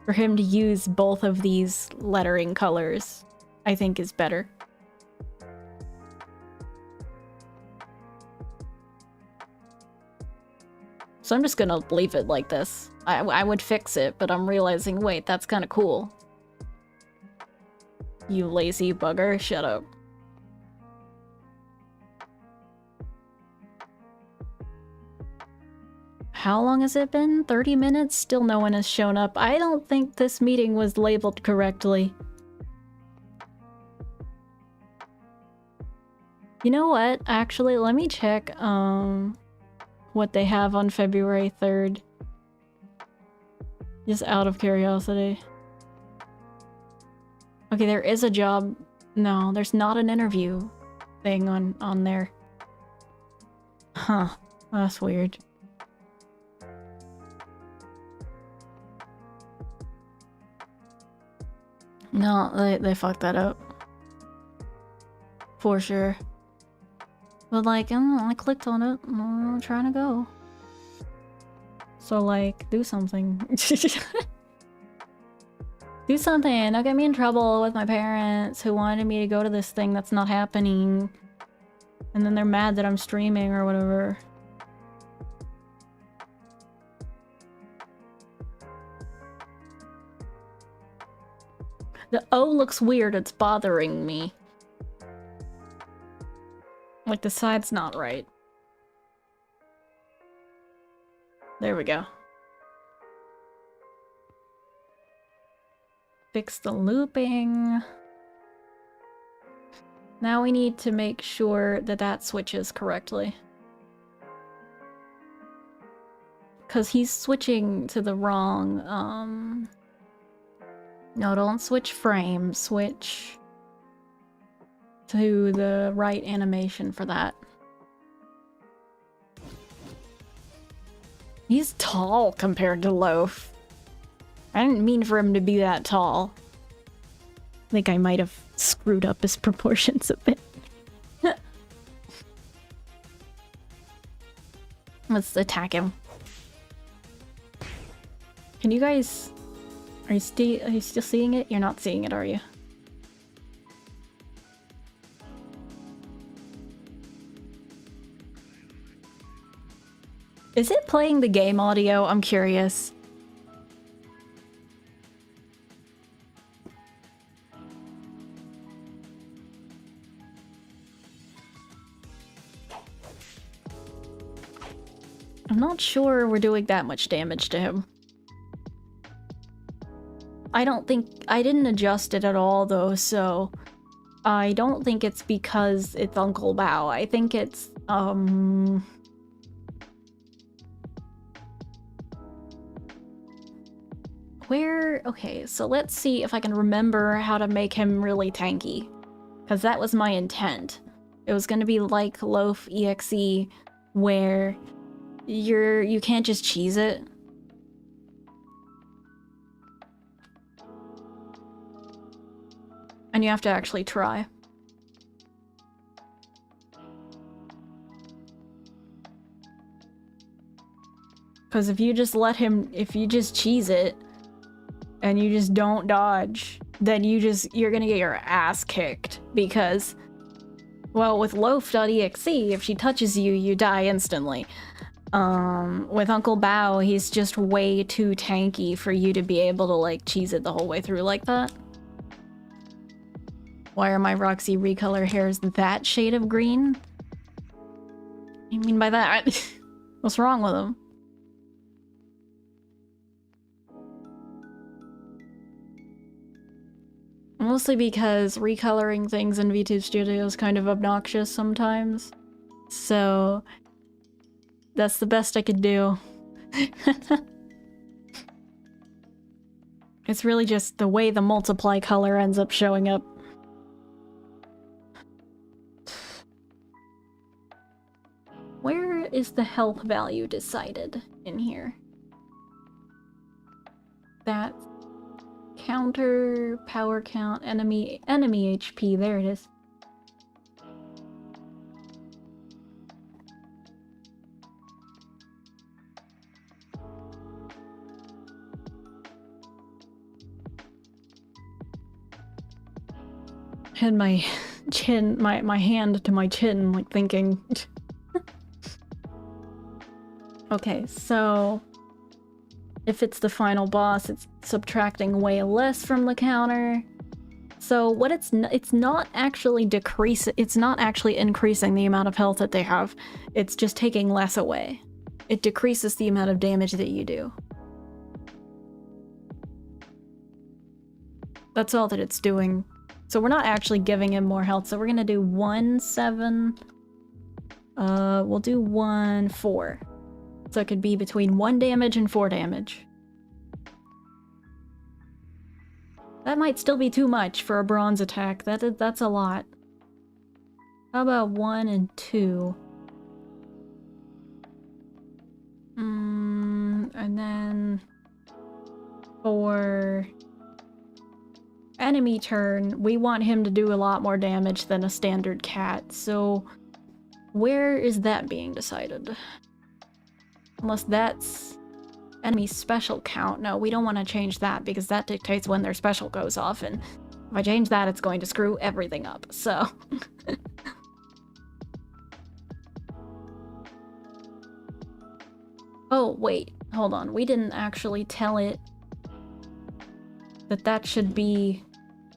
for him to use both of these lettering colors, I think is better. So I'm just gonna leave it like this. I would fix it, but I'm realizing, wait, that's kind of cool. You lazy bugger, shut up. How long has it been? 30 minutes? Still no one has shown up. I don't think this meeting was labeled correctly. You know what? Actually, let me check what they have on February 3rd. Just out of curiosity. Okay, there is a job. No, there's not an interview thing on there. Huh. That's weird. No, they fucked that up. For sure. But like, I clicked on it. I'm trying to go. So like, do something. Do something. Don't get me in trouble with my parents who wanted me to go to this thing that's not happening. And then they're mad that I'm streaming or whatever. The O looks weird, it's bothering me. Like the side's not right. There we go. Fix the looping. Now we need to make sure that that switches correctly. Because he's switching to the wrong, No, don't switch frame. Switch to the right animation for that. He's tall compared to Loaf. I didn't mean for him to be that tall. I think I might have screwed up his proportions a bit. Let's attack him. Can you guys... Are you still seeing it? You're not seeing it, are you? Is it playing the game audio? I'm curious. I'm not sure we're doing that much damage to him. I didn't adjust it at all though, so I don't think it's because it's Uncle Bao. I think it's, okay, so let's see if I can remember how to make him really tanky. Because that was my intent. It was gonna be like Loaf EXE, where you can't just cheese it. And you have to actually try. Because if you just cheese it, and you just don't dodge, then you're gonna get your ass kicked. Because, well, with Loaf.exe, if she touches you, you die instantly. With Uncle Bao, he's just way too tanky for you to be able to, like, cheese it the whole way through like that. Why are my Roxy recolor hairs that shade of green? What do you mean by that? What's wrong with them? Mostly because recoloring things in VTube Studio is kind of obnoxious sometimes. So that's the best I could do. It's really just the way the multiply color ends up showing up. Where is the health value decided in here? That counter, power count, enemy HP, there it is. Had my chin, my hand to my chin, like thinking. Okay, so if it's the final boss, it's subtracting way less from the counter. So what it's not actually increasing the amount of health that they have. It's just taking less away. It decreases the amount of damage that you do. That's all that it's doing. So we're not actually giving him more health, so we're gonna do 1, 7. We'll do 1, 4. So it could be between 1 damage and 4 damage. That might still be too much for a bronze attack. That's a lot. How about 1 and 2? And then for enemy turn, we want him to do a lot more damage than a standard cat. So where is that being decided? Unless that's enemy special count. No, we don't want to change that because that dictates when their special goes off, and if I change that, it's going to screw everything up, so. Oh, wait, hold on. We didn't actually tell it that that should be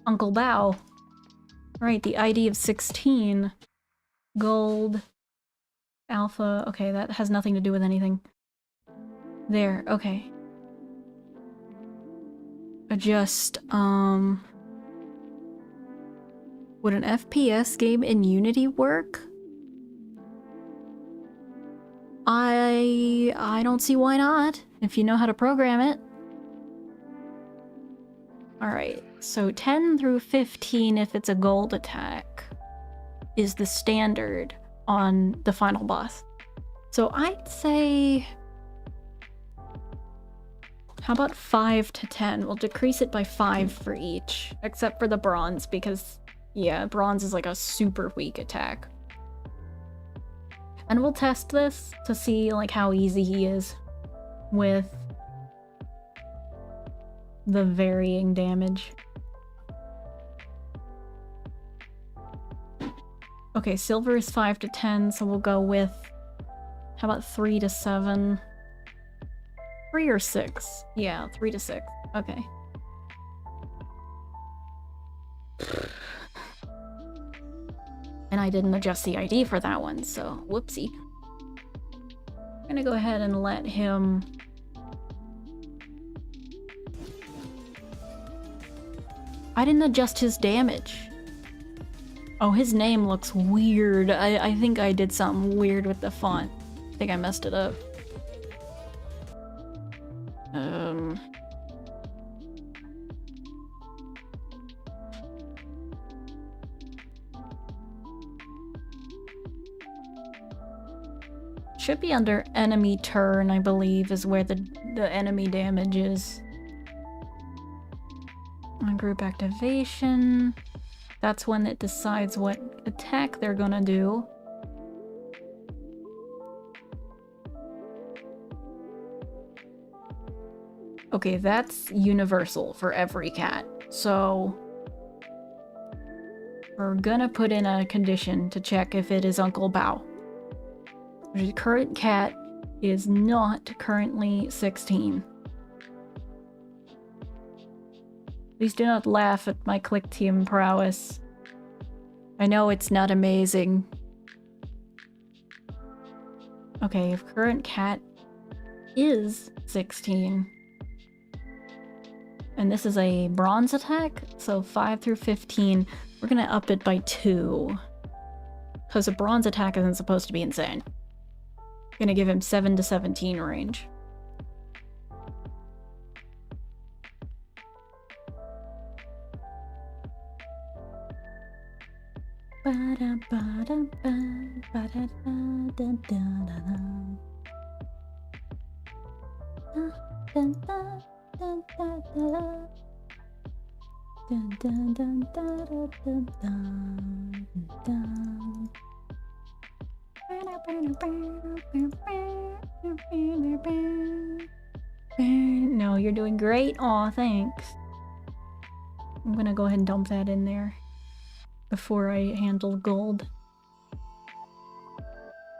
Uncle Bao. Right, the ID of 16. Gold. Alpha. Okay, that has nothing to do with anything. There, okay. Adjust, would an FPS game in Unity work? I don't see why not, if you know how to program it. Alright, so 10 through 15 if it's a gold attack is the standard on the final boss. So I'd say... How about 5 to 10? We'll decrease it by 5 for each, except for the bronze, because, yeah, bronze is like a super weak attack. And we'll test this to see, like, how easy he is with the varying damage. Okay, silver is 5 to 10, so we'll go with How about 3 to 7? 3 or 6? Yeah, 3 to 6. Okay. And I didn't adjust the ID for that one, so whoopsie. I'm gonna go ahead and let him... I didn't adjust his damage. Oh, his name looks weird. I think I did something weird with the font. I think I messed it up. Should be under enemy turn, I believe, is where the enemy damage is. On group activation. That's when it decides what attack they're gonna do. Okay, that's universal for every cat. So we're gonna put in a condition to check if it is Uncle Bao. The current cat is not currently 16. Please do not laugh at my click team prowess. I know it's not amazing. Okay, if current cat is 16, and this is a bronze attack, so 5 through 15, we're gonna up it by 2. Because a bronze attack isn't supposed to be insane. Gonna give him 7 to 17 range. No, you're doing great. Aw, thanks. I'm gonna go ahead and dump that in there before I handle gold.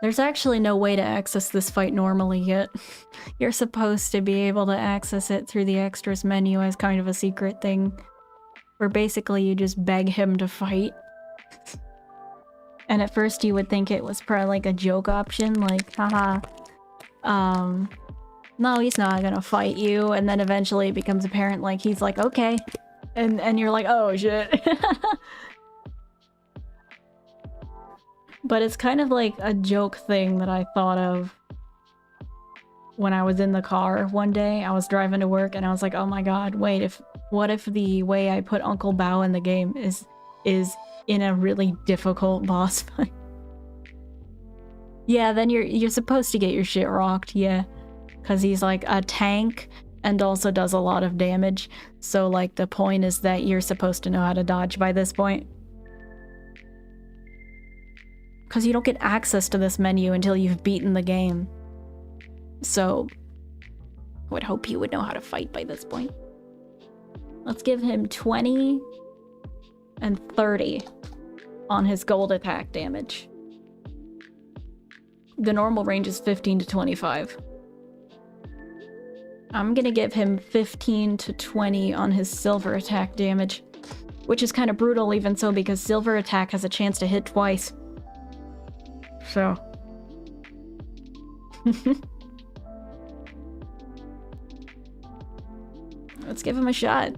There's actually no way to access this fight normally yet. You're supposed to be able to access it through the extras menu as kind of a secret thing, where basically you just beg him to fight. And at first you would think it was probably like a joke option, like, haha, no, he's not gonna fight you, and then eventually it becomes apparent, like, he's like, okay. And you're like, oh shit. But it's kind of like a joke thing that I thought of when I was in the car one day. I was driving to work and I was like, oh my god, wait, what if the way I put Uncle Bao in the game is in a really difficult boss fight? Yeah, then you're supposed to get your shit rocked, yeah. Because he's like a tank and also does a lot of damage. So like the point is that you're supposed to know how to dodge by this point. Because you don't get access to this menu until you've beaten the game. So I would hope you would know how to fight by this point. Let's give him 20 and 30 on his gold attack damage. The normal range is 15 to 25. I'm gonna give him 15 to 20 on his silver attack damage, which is kind of brutal even so because silver attack has a chance to hit twice. So. Let's give him a shot.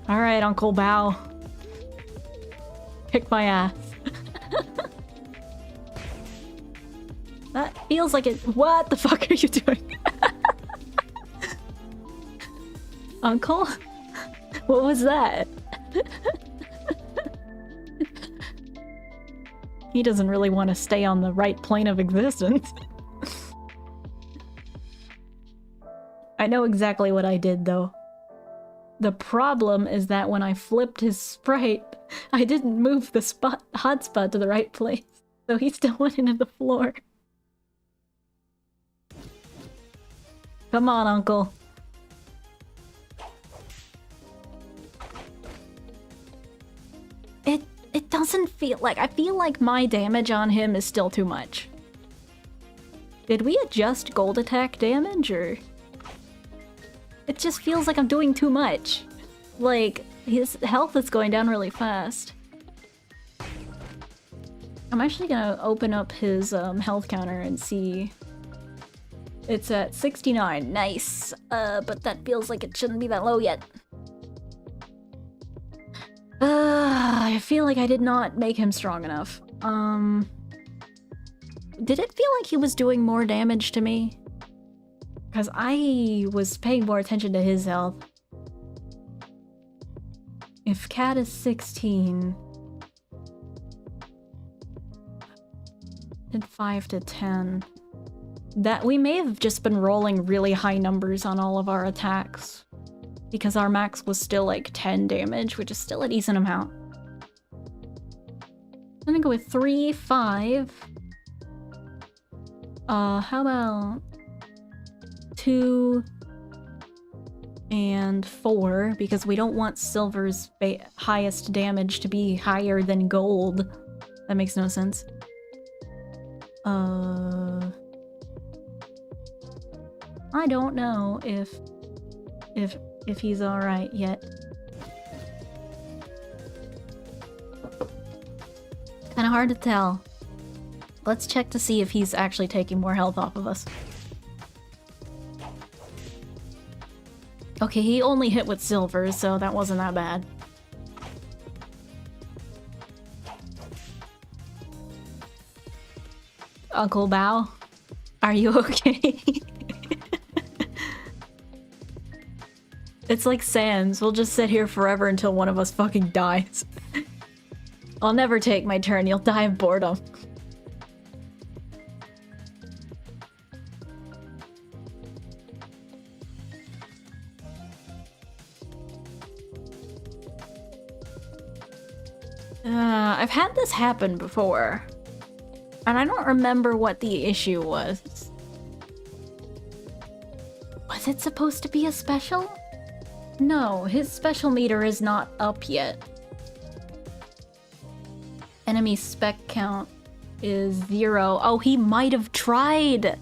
Alright, Uncle Bao. Kick my ass. That feels like it. What the fuck are you doing? Uncle? What was that? He doesn't really want to stay on the right plane of existence. I know exactly what I did though. The problem is that when I flipped his sprite, I didn't move the hotspot to the right place, so he still went into the floor. Come on, Uncle. doesn't feel like... I feel like my damage on him is still too much. Did we adjust gold attack damage, or... It just feels like I'm doing too much. Like, his health is going down really fast. I'm actually gonna open up his health counter and see... It's at 69. Nice. But that feels like it shouldn't be that low yet. I feel like I did not make him strong enough. Did it feel like he was doing more damage to me? Because I was paying more attention to his health. If cat is 16... Did 5 to 10... That we may have just been rolling really high numbers on all of our attacks. Because our max was still like 10 damage, which is still a decent amount. I'm gonna go with 3, 5. How about 2 and 4, because we don't want silver's highest damage to be higher than gold. That makes no sense. I don't know if he's alright yet. Kinda hard to tell. Let's check to see if he's actually taking more health off of us. Okay, he only hit with silver, so that wasn't that bad. Uncle Bao, are you okay? It's like Sans. We'll just sit here forever until one of us fucking dies. I'll never take my turn. You'll die of boredom. I've had this happen before. And I don't remember what the issue was. Was it supposed to be a special? No, his special meter is not up yet. Enemy spec count is 0. Oh, he might have tried!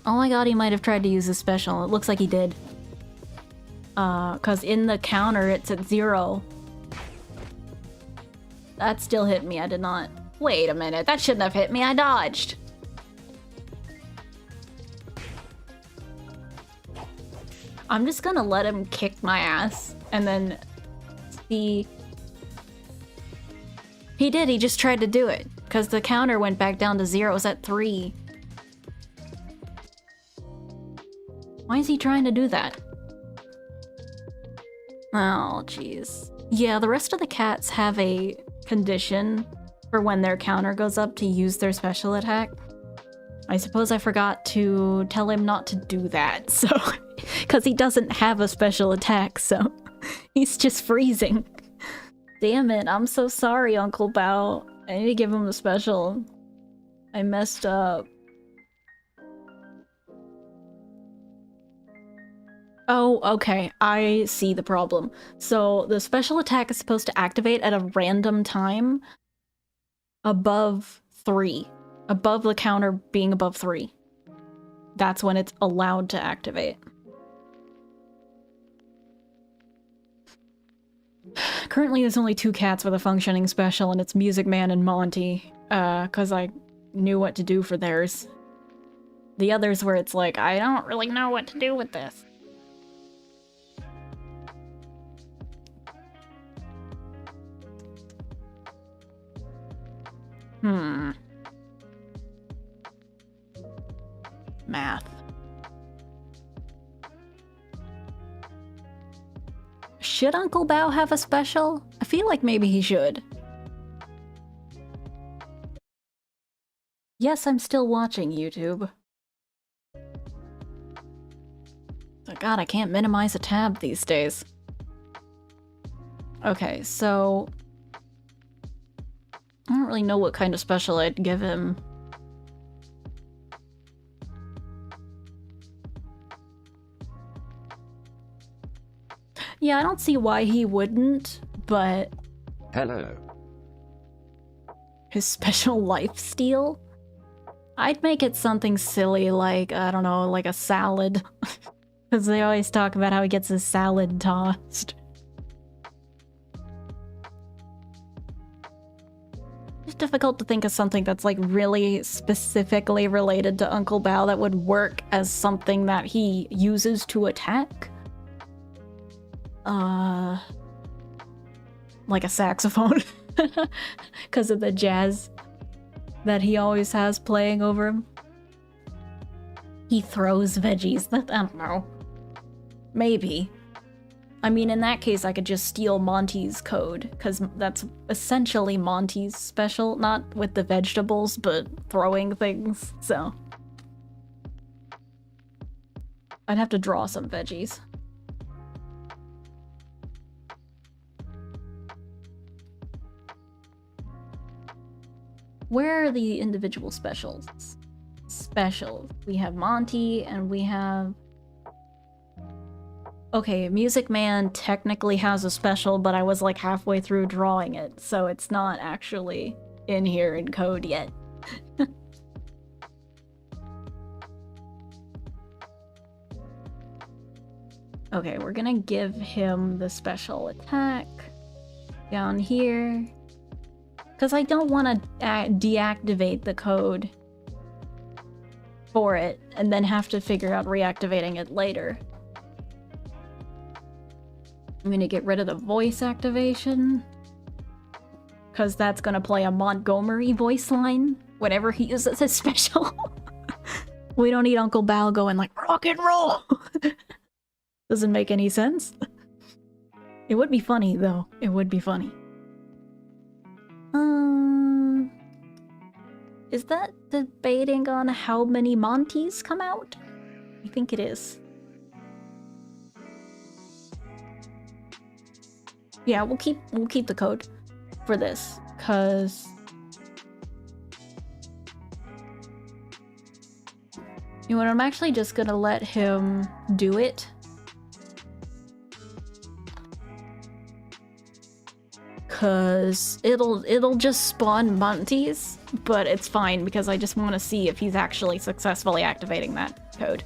Oh my god, he might have tried to use a special. It looks like he did. Cause in the counter it's at 0. That still hit me, I did not. Wait a minute, that shouldn't have hit me, I dodged. I'm just gonna let him kick my ass, and then see... He did, he just tried to do it, because the counter went back down to 0, it was at 3. Why is he trying to do that? Oh, jeez. Yeah, the rest of the cats have a condition for when their counter goes up to use their special attack. I suppose I forgot to tell him not to do that, so... Because he doesn't have a special attack, so... He's just freezing. Damn it, I'm so sorry, Uncle Bao. I need to give him a special. I messed up. Oh, okay, I see the problem. So, the special attack is supposed to activate at a random time above 3. Above the counter being above 3. That's when it's allowed to activate. Currently, there's only 2 cats with a functioning special, and it's Music Man and Monty, cause I knew what to do for theirs. The others where it's like, I don't really know what to do with this. Math. Should Uncle Bao have a special? I feel like maybe he should. Yes, I'm still watching YouTube. Oh god, I can't minimize a tab these days. Okay, so... I don't really know what kind of special I'd give him. Yeah, I don't see why he wouldn't, but Hello. His special life steal? I'd make it something silly like, I don't know, like a salad. Because they always talk about how he gets his salad tossed. It's difficult to think of something that's like really specifically related to Uncle Bao that would work as something that he uses to attack. Like a saxophone. Because of the jazz that he always has playing over him. He throws veggies. I don't know. Maybe. I mean, in that case, I could just steal Monty's code, because that's essentially Monty's special. Not with the vegetables, but throwing things, so. I'd have to draw some veggies. Where are the individual specials? Specials. We have Monty, and we have... Okay, Music Man technically has a special, but I was like halfway through drawing it, so it's not actually in here in code yet. Okay, we're gonna give him the special attack down here. Because I don't want to deactivate the code for it and then have to figure out reactivating it later. I'm gonna get rid of the voice activation. Because that's gonna play a Montgomery voice line whenever he uses his special. We don't need Uncle Bao going like, rock and roll! Doesn't make any sense. It would be funny, though. It would be funny. Is that debating on how many Montys come out? I think it is. Yeah, we'll keep the code for this, cause you know what, I'm actually just gonna let him do it. Cause it'll just spawn Montys, but it's fine because I just want to see if he's actually successfully activating that code.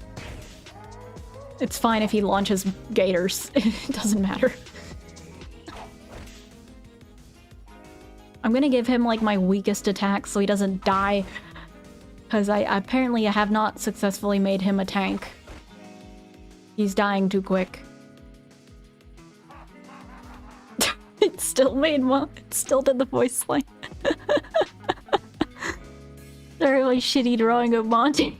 It's fine if he launches gators. It doesn't matter. I'm gonna give him like my weakest attack so he doesn't die. Because I apparently have not successfully made him a tank. He's dying too quick. It still made one. It still did the voice line. A really shitty drawing of Monty.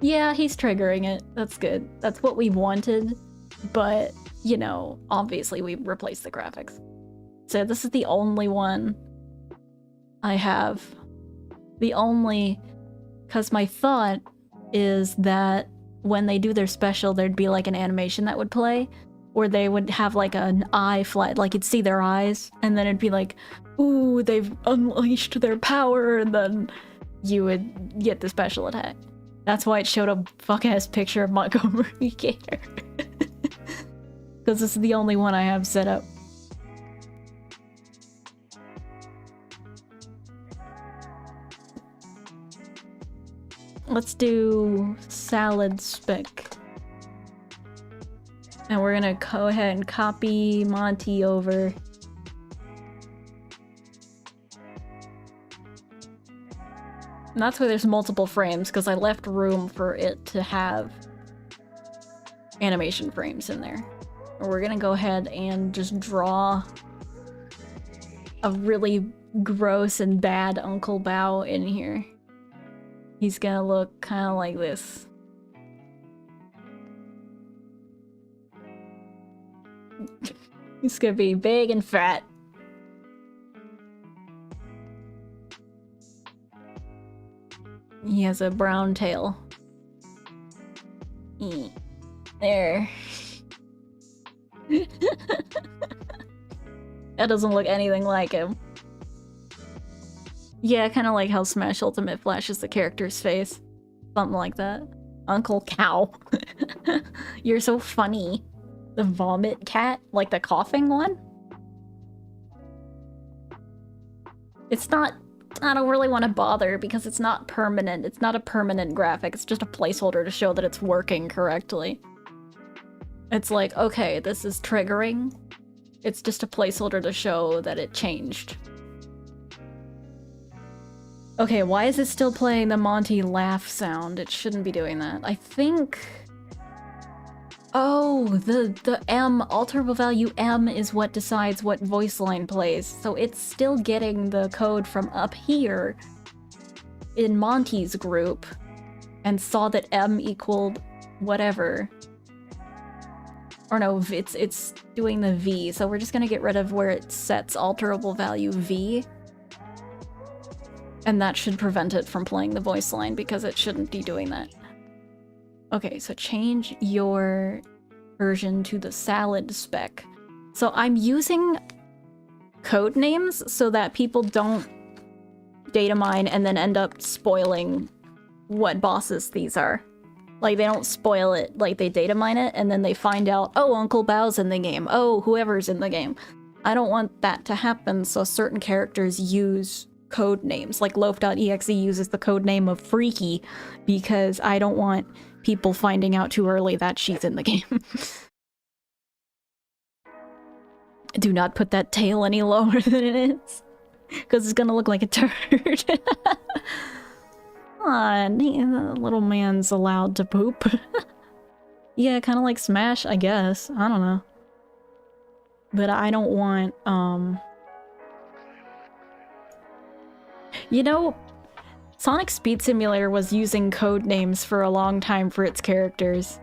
Yeah, he's triggering it. That's good. That's what we wanted. But, you know, obviously we replaced the graphics. So this is the only one I have. The only... Because my thought is that when they do their special, there'd be like an animation that would play where they would have like an eye flat, like you'd see their eyes, and then it'd be like, ooh, they've unleashed their power, and then you would get the special attack. That's why it showed a fuck-ass picture of Montgomery Gator. Because this is the only one I have set up. Let's do salad spec. And we're gonna go ahead and copy Monty over. And that's why there's multiple frames, because I left room for it to have animation frames in there. And we're gonna go ahead and just draw a really gross and bad Uncle Bao in here. He's gonna look kind of like this. He's gonna be big and fat. He has a brown tail. There. That doesn't look anything like him. Yeah, kind of like how Smash Ultimate flashes the character's face. Something like that. Uncle Cow. You're so funny. The vomit cat? Like the coughing one? It's not... I don't really want to bother because it's not permanent. It's not a permanent graphic. It's just a placeholder to show that it's working correctly. It's like, okay, this is triggering. It's just a placeholder to show that it changed. Okay, why is it still playing the Monty laugh sound? It shouldn't be doing that. I think... Oh, the M, alterable value M is what decides what voice line plays. So it's still getting the code from up here in Monty's group and saw that M equaled whatever. Or no, it's doing the V, so we're just gonna get rid of where it sets alterable value V. And that should prevent it from playing the voice line because it shouldn't be doing that. Okay, so change your version to the salad spec. So I'm using code names so that people don't data mine and then end up spoiling what bosses these are. Like, they don't spoil it, like they data mine it and then they find out, oh, Uncle Bao's in the game, oh, whoever's in the game. I don't want that to happen, so certain characters use code names. Like Loaf.exe uses the code name of Freaky because I don't want people finding out too early that she's in the game. Do not put that tail any lower than it is, because it's gonna look like a turd. Aw, the little man's allowed to poop. Yeah, kind of like Smash, I guess. I don't know. But I don't want, You know, Sonic Speed Simulator was using code names for a long time for its characters.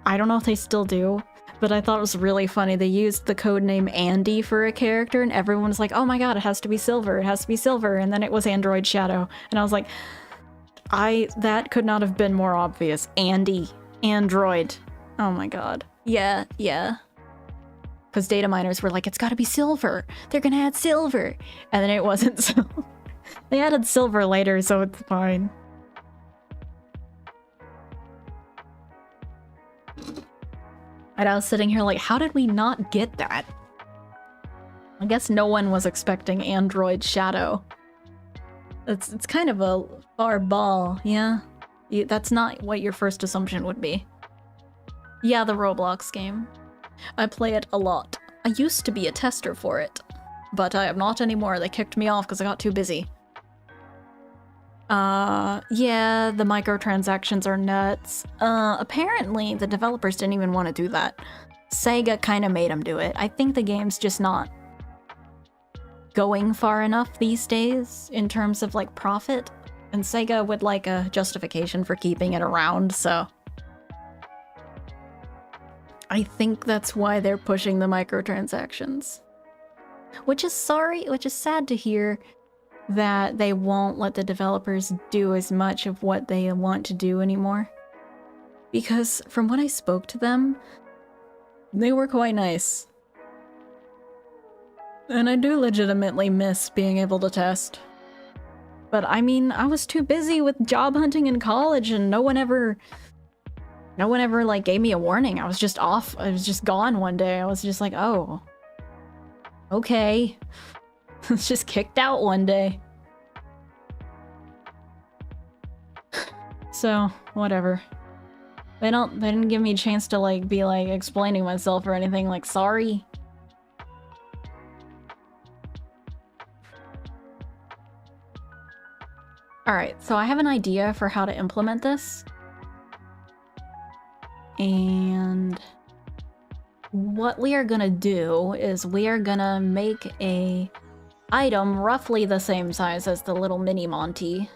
I don't know if they still do, but I thought it was really funny. They used the code name Andy for a character, and everyone was like, oh my god, it has to be Silver, it has to be Silver, and then it was Android Shadow. And I was like, that could not have been more obvious. Andy. Android. Oh my god. Yeah. Because data miners were like, it's gotta be Silver. They're gonna add Silver. And then it wasn't, so... They added Silver later, so it's fine. And I was sitting here like, how did we not get that? I guess no one was expecting Android Shadow. It's kind of a far ball, yeah? That's not what your first assumption would be. Yeah, the Roblox game. I play it a lot. I used to be a tester for it, but I am not anymore. They kicked me off because I got too busy. Yeah, the microtransactions are nuts. Apparently the developers didn't even want to do that. Sega kind of made them do it. I think the game's just not going far enough these days in terms of, like, profit. And Sega would like a justification for keeping it around, so... I think that's why they're pushing the microtransactions. Which is sad to hear that they won't let the developers do as much of what they want to do anymore. Because from when I spoke to them, they were quite nice. And I do legitimately miss being able to test. But I mean, I was too busy with job hunting in college and no one ever like gave me a warning. I was just off. I was just gone one day. I was just like, oh, okay. I was just kicked out one day. So, whatever. They didn't give me a chance to like be like explaining myself or anything, like, sorry. Alright, so I have an idea for how to implement this. And what we are gonna do is we are gonna make a item roughly the same size as the little mini Monty.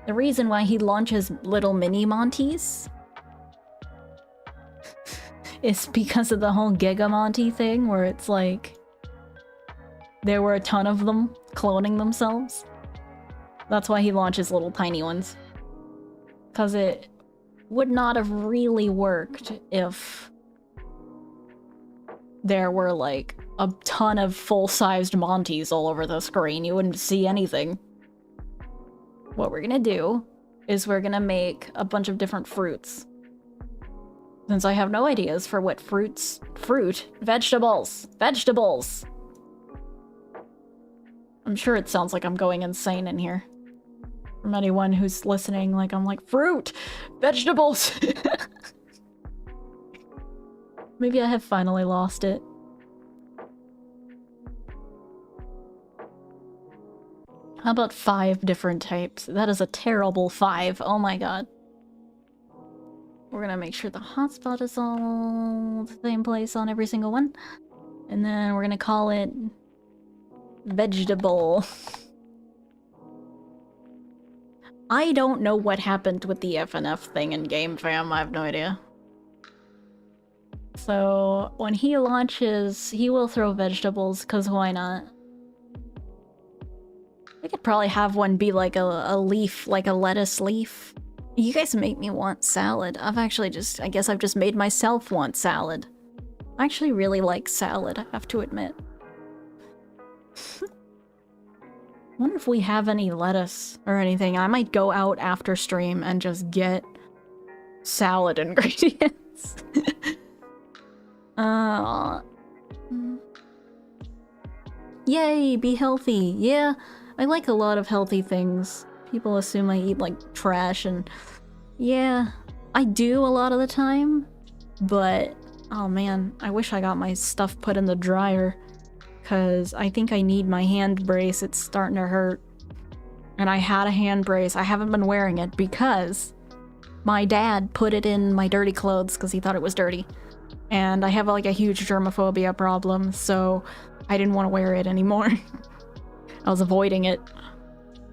The reason why he launches little mini Monties is because of the whole Giga Monty thing, where it's like there were a ton of them cloning themselves. That's why he launches little tiny ones. Because it would not have really worked if there were like a ton of full-sized Monties all over the screen. You wouldn't see anything. What we're gonna do is we're gonna make a bunch of different fruits. Since I have no ideas for what vegetables. I'm sure it sounds like I'm going insane in here. From anyone who's listening, like I'm like, fruit, vegetables. Maybe I have finally lost it. How about 5 different types? That is a terrible 5. Oh my god. We're gonna make sure the hotspot is all the same place on every single one. And then we're gonna call it vegetable. I don't know what happened with the FNF thing in game, fam. I have no idea. So when he launches, he will throw vegetables, because why not? We could probably have one be like a leaf, like a lettuce leaf. You guys make me want salad. I guess I've just made myself want salad. I actually really like salad, I have to admit. Wonder if we have any lettuce or anything. I might go out after stream and just get salad ingredients. Yay, be healthy. Yeah, I like a lot of healthy things. People assume I eat like trash, and yeah, I do a lot of the time, but oh man, I wish I got my stuff put in the dryer, because I think I need my hand brace. It's starting to hurt. And I had a hand brace. I haven't been wearing it because my dad put it in my dirty clothes because he thought it was dirty. And I have like a huge germophobia problem, so I didn't want to wear it anymore. I was avoiding it.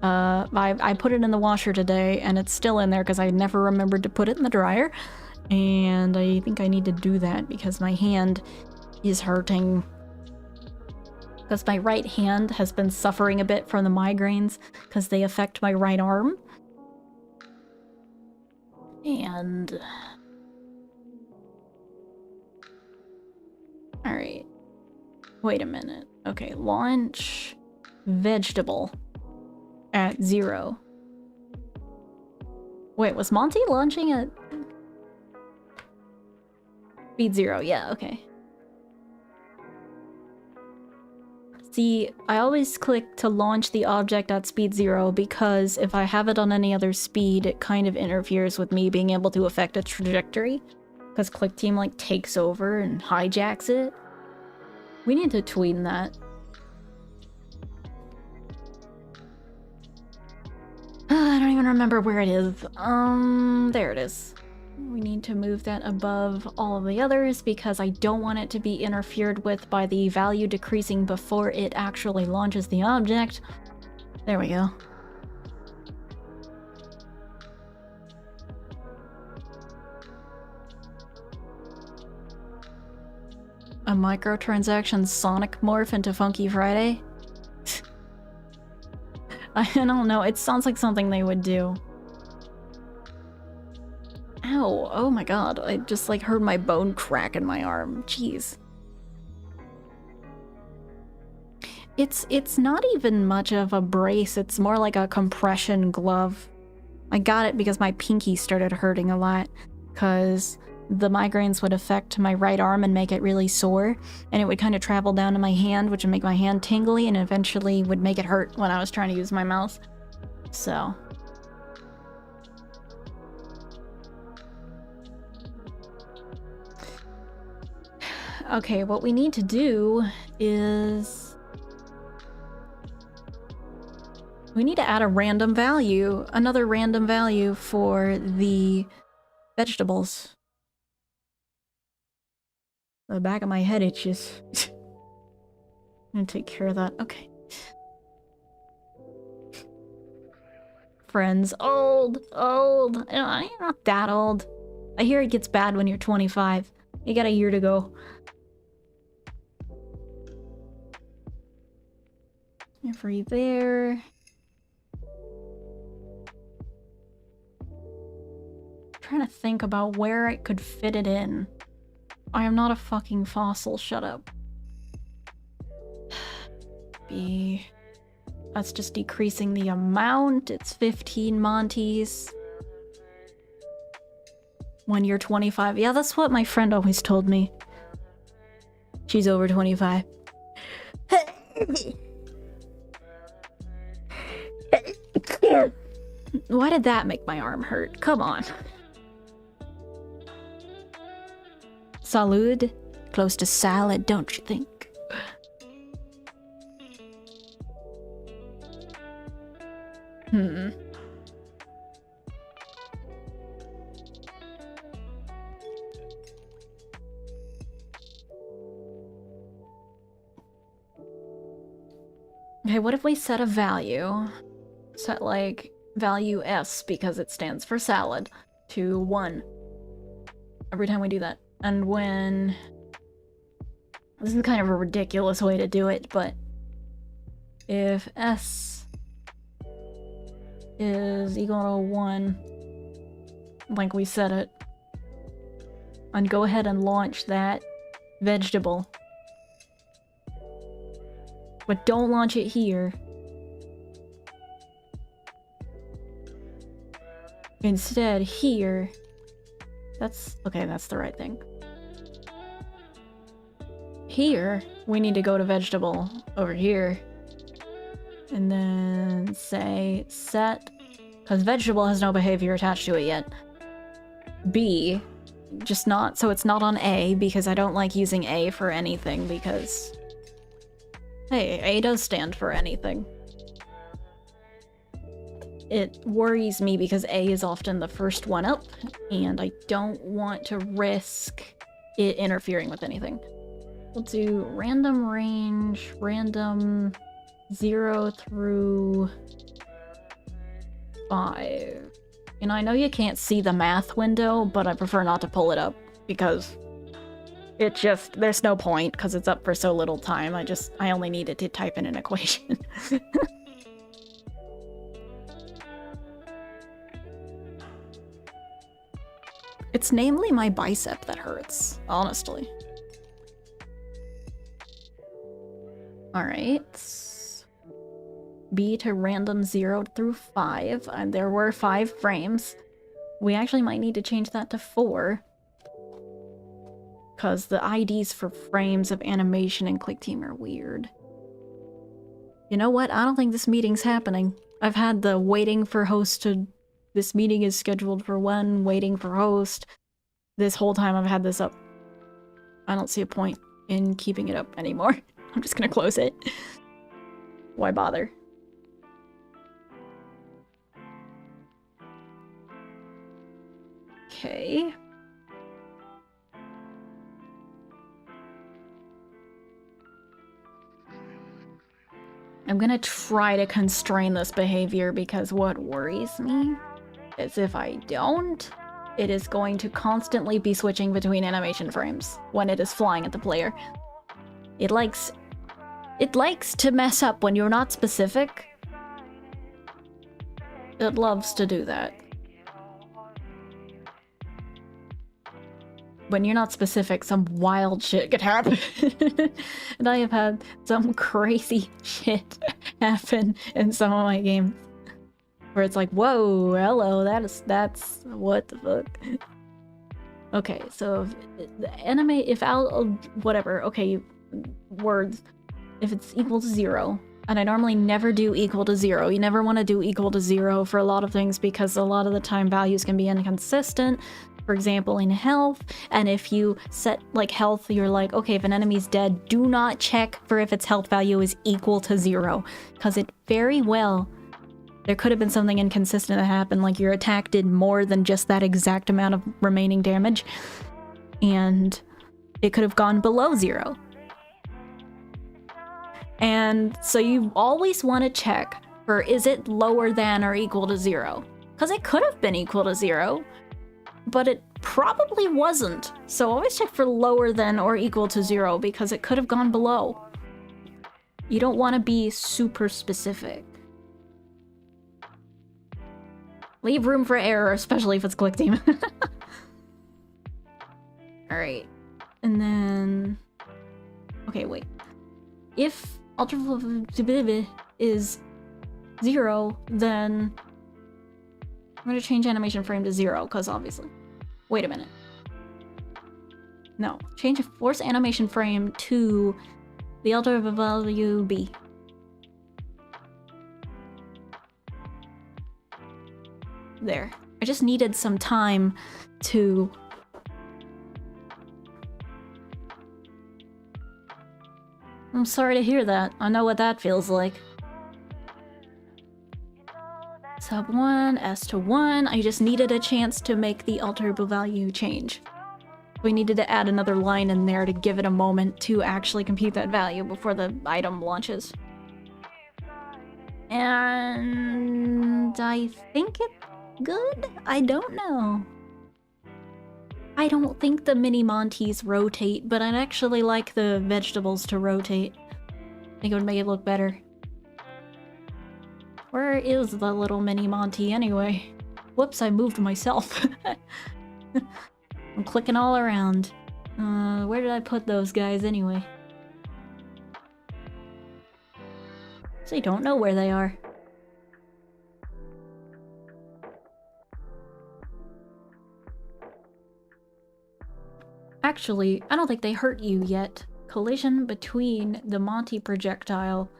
I put it in the washer today, and it's still in there because I never remembered to put it in the dryer. And I think I need to do that because my hand is hurting. Because my right hand has been suffering a bit from the migraines because they affect my right arm. And... alright. Wait a minute. Okay, launch vegetable at 0. Wait, was Monty launching at speed 0? Yeah, okay. See, I always click to launch the object at speed 0 because if I have it on any other speed, it kind of interferes with me being able to affect its trajectory. Because Click Team like takes over and hijacks it. We need to tweet that. I don't even remember where it is. There it is. We need to move that above all of the others because I don't want it to be interfered with by the value decreasing before it actually launches the object. There we go. A microtransaction Sonic morph into Funky Friday? I don't know, it sounds like something they would do. Ow, oh my god, I just like heard my bone crack in my arm. Jeez. It's not even much of a brace, it's more like a compression glove. I got it because my pinky started hurting a lot, because the migraines would affect my right arm and make it really sore, and it would kind of travel down to my hand, which would make my hand tingly, and eventually would make it hurt when I was trying to use my mouse. So... okay, what we need to do is... we need to add a random value, another random value for the vegetables. The back of my head itches. I'm gonna take care of that. Okay. Friends, old. You're not that old. I hear it gets bad when you're 25. You got a year to go. Free there. I'm trying to think about where I could fit it in. I am not a fucking fossil, shut up. That's just decreasing the amount. It's 15 Monties. When you're 25. Yeah, that's what my friend always told me. She's over 25. Why did that make my arm hurt? Come on. Salud? Close to salad, don't you think? Okay, what if we set a value? Set, like, value S, because it stands for salad, to 1. Every time we do that. And when... This is kind of a ridiculous way to do it, but... If S is equal to 1, like we set it, and go ahead and launch that vegetable. But don't launch it here. Instead, here. That's... okay, that's the right thing. Here, we need to go to vegetable over here. And then say set, because vegetable has no behavior attached to it yet. B, just not, so it's not on A, because I don't like using A for anything, because... Hey, A does stand for anything. It worries me because A is often the first one up, and I don't want to risk it interfering with anything. We'll do random range, random 0 through 5. And I know you can't see the math window, but I prefer not to pull it up because it just, there's no point because it's up for so little time. I only needed to type in an equation. It's namely my bicep that hurts, honestly. Alright. B to random 0 through 5. And there were 5 frames. We actually might need to change that to 4. Because the IDs for frames of animation in ClickTeam are weird. You know what? I don't think this meeting's happening. I've had the waiting for host to... This meeting is scheduled for 1, waiting for host. This whole time I've had this up. I don't see a point in keeping it up anymore. I'm just gonna close it. Why bother? Okay. I'm gonna try to constrain this behavior because what worries me is if I don't, it is going to constantly be switching between animation frames when it is flying at the player. It likes to mess up when you're not specific. It loves to do that. When you're not specific, some wild shit could happen. And I have had some crazy shit happen in some of my games. Where it's like, whoa, hello, that's, what the fuck? Okay, so if the animate, whatever, okay, words, if it's equal to 0, and I normally never do equal to 0. You never want to do equal to 0 for a lot of things because a lot of the time values can be inconsistent. For example, in health, and if you set like health, you're like, okay, if an enemy's dead, do not check for if its health value is equal to 0, because it very well, there could have been something inconsistent that happened, like your attack did more than just that exact amount of remaining damage, and it could have gone below 0. And so you always want to check for, is it lower than or equal to 0? Because it could have been equal to 0, but it probably wasn't. So always check for lower than or equal to 0 because it could have gone below. You don't want to be super specific. Leave room for error, especially if it's ClickTeam. Alright. And then... Okay, wait. If ultra is 0, then I'm going to change animation frame to 0, because obviously. Wait a minute. No. Change a force animation frame to the alter value B. There. I just needed some time to... I'm sorry to hear that. I know what that feels like. Sub 1, S to 1. I just needed a chance to make the alterable value change. We needed to add another line in there to give it a moment to actually compute that value before the item launches. And I think it's good? I don't know. I don't think the mini Monties rotate, but I'd actually like the vegetables to rotate. I think it would make it look better. Where is the little mini Monty anyway? Whoops, I moved myself. I'm clicking all around. Where did I put those guys anyway? So you don't know where they are. Actually, I don't think they hurt you yet. Collision between the Monty projectile.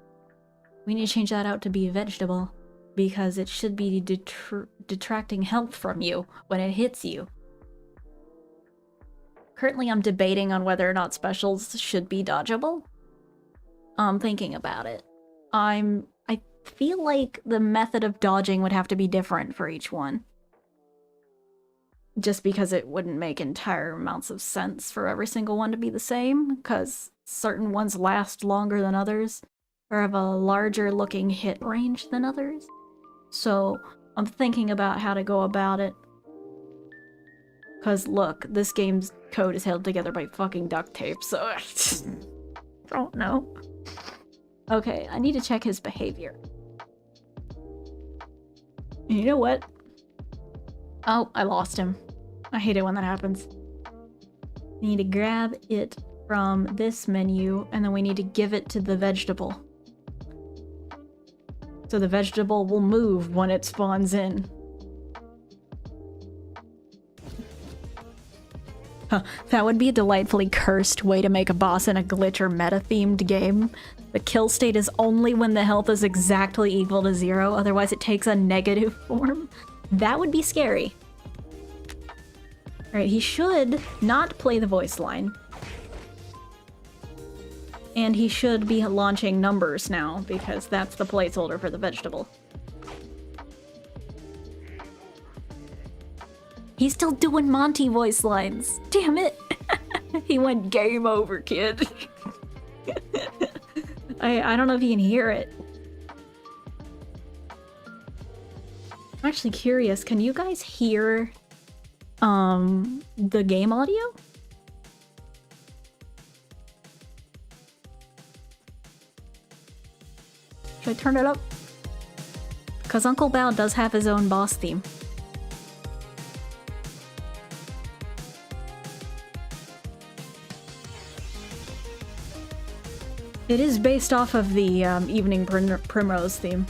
We need to change that out to be a vegetable, because it should be detracting health from you when it hits you. Currently, I'm debating on whether or not specials should be dodgeable. I'm thinking about it. I feel like the method of dodging would have to be different for each one. Just because it wouldn't make entire amounts of sense for every single one to be the same, because certain ones last longer than others, or have a larger looking hit range than others. So I'm thinking about how to go about it. Because look, this game's code is held together by fucking duct tape, so I don't know. Okay, I need to check his behavior. You know what? Oh, I lost him. I hate it when that happens. We need to grab it from this menu, and then we need to give it to the vegetable. So the vegetable will move when it spawns in. Huh, that would be a delightfully cursed way to make a boss in a glitch or meta-themed game. The kill state is only when the health is exactly equal to 0, otherwise it takes a negative form. That would be scary. Alright, he should not play the voice line. And he should be launching numbers now, because that's the placeholder for the vegetable. He's still doing Monty voice lines. Damn it! He went game over, kid. I don't know if you can hear it. I'm actually curious, can you guys hear the game audio? Should I turn it up? Because Uncle Bao does have his own boss theme. It is based off of the Evening Primrose theme.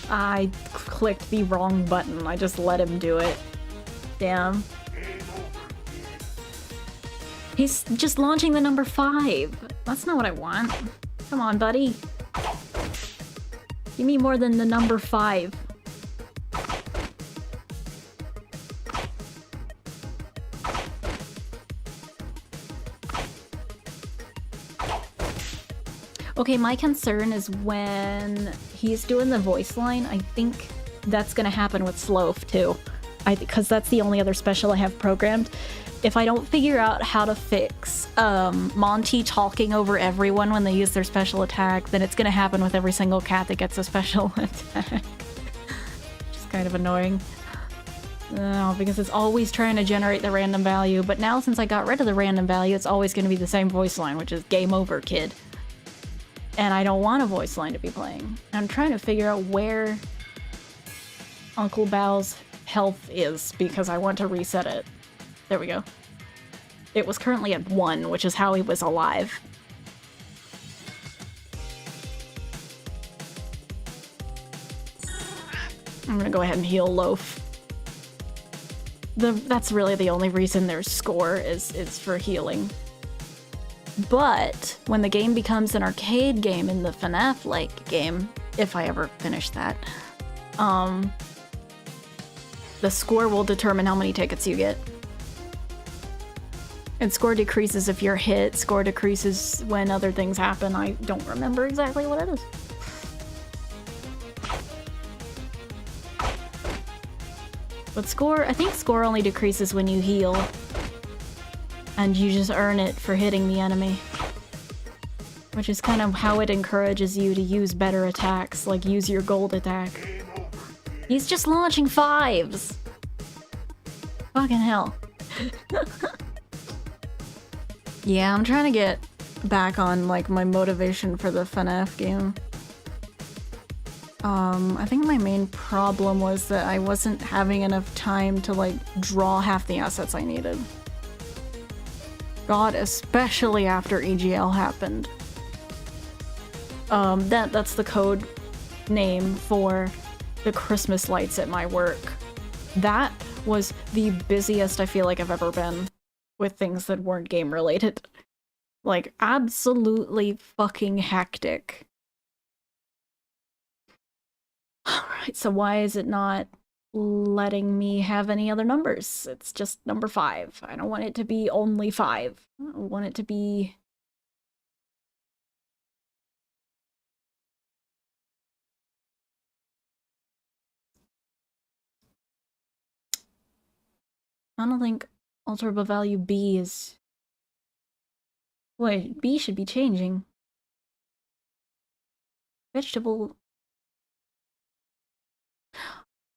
I clicked the wrong button. I just let him do it. Damn. He's just launching the number 5. That's not what I want. Come on, buddy. Give me more than the number 5. Okay, my concern is when he's doing the voice line, I think that's gonna happen with Loaf too. Because that's the only other special I have programmed. If I don't figure out how to fix Monty talking over everyone when they use their special attack, then it's gonna happen with every single cat that gets a special attack. Which is kind of annoying. Because it's always trying to generate the random value, but now since I got rid of the random value, it's always gonna be the same voice line, which is game over, kid. And I don't want a voice line to be playing. I'm trying to figure out where Uncle Bao's health is, because I want to reset it. There we go. It was currently at 1, which is how he was alive. I'm gonna go ahead and heal Loaf. That's really the only reason there's score is for healing. But when the game becomes an arcade game in the FNAF-like game, if I ever finish that, the score will determine how many tickets you get. And score decreases if you're hit, score decreases when other things happen. I don't remember exactly what it is. But score, I think score only decreases when you heal. And you just earn it for hitting the enemy. Which is kind of how it encourages you to use better attacks, like use your gold attack. He's just launching 5s! Fucking hell. Yeah, I'm trying to get back on, like, my motivation for the FNAF game. I think my main problem was that I wasn't having enough time to, like, draw half the assets I needed. God, especially after EGL happened. That's the code name for the Christmas lights at my work. That was the busiest I feel like I've ever been with things that weren't game related. Like, absolutely fucking hectic. Alright, so why is it not letting me have any other numbers? It's just number 5. I don't want it to be only 5. I want it to be... I don't think alterable value B is... Wait, B should be changing. Vegetable...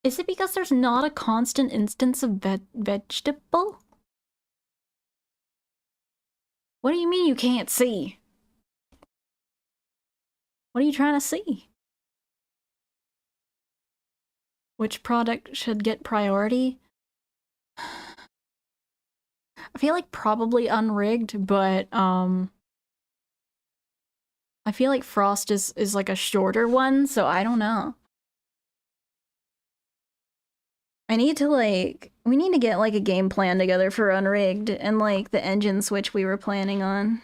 Is it because there's not a constant instance of vegetable? What do you mean you can't see? What are you trying to see? Which product should get priority? I feel like probably unrigged, but I feel like Frost is like a shorter one, so I don't know. I need to we need to get like a game plan together for unrigged and like the engine switch we were planning on.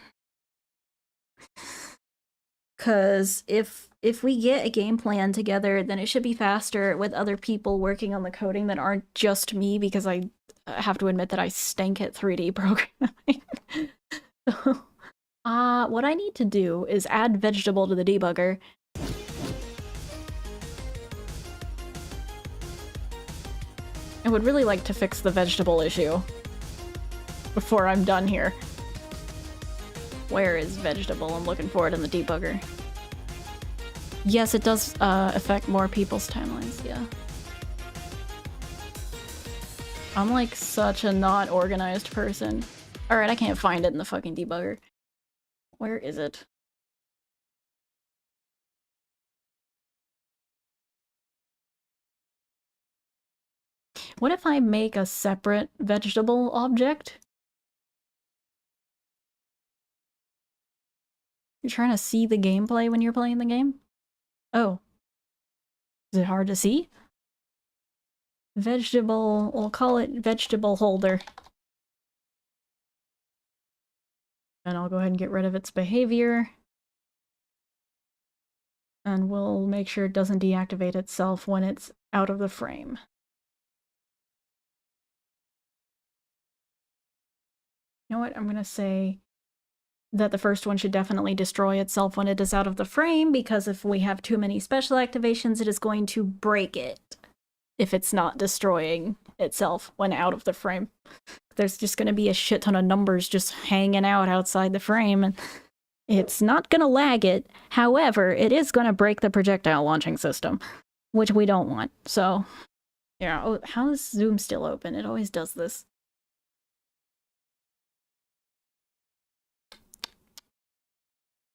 Cause if we get a game plan together, then it should be faster with other people working on the coding that aren't just me, because I have to admit that I stank at 3D programming. So, what I need to do is add vegetable to the debugger. I would really like to fix the vegetable issue before I'm done here. Where is vegetable? I'm looking for it in the debugger. Yes, it does affect more people's timelines, yeah. I'm like such a not organized person. Alright, I can't find it in the fucking debugger. Where is it? What if I make a separate vegetable object? You're trying to see the gameplay when you're playing the game? Oh. Is it hard to see? Vegetable, we'll call it vegetable holder. And I'll go ahead and get rid of its behavior. And we'll make sure it doesn't deactivate itself when it's out of the frame. You know what? I'm gonna say that the first one should definitely destroy itself when it is out of the frame, because if we have too many special activations, it is going to break it if it's not destroying itself when out of the frame. There's just going to be a shit ton of numbers just hanging out outside the frame, and it's not going to lag it. However, it is going to break the projectile launching system, which we don't want. So, yeah. Oh, how is Zoom still open? It always does this.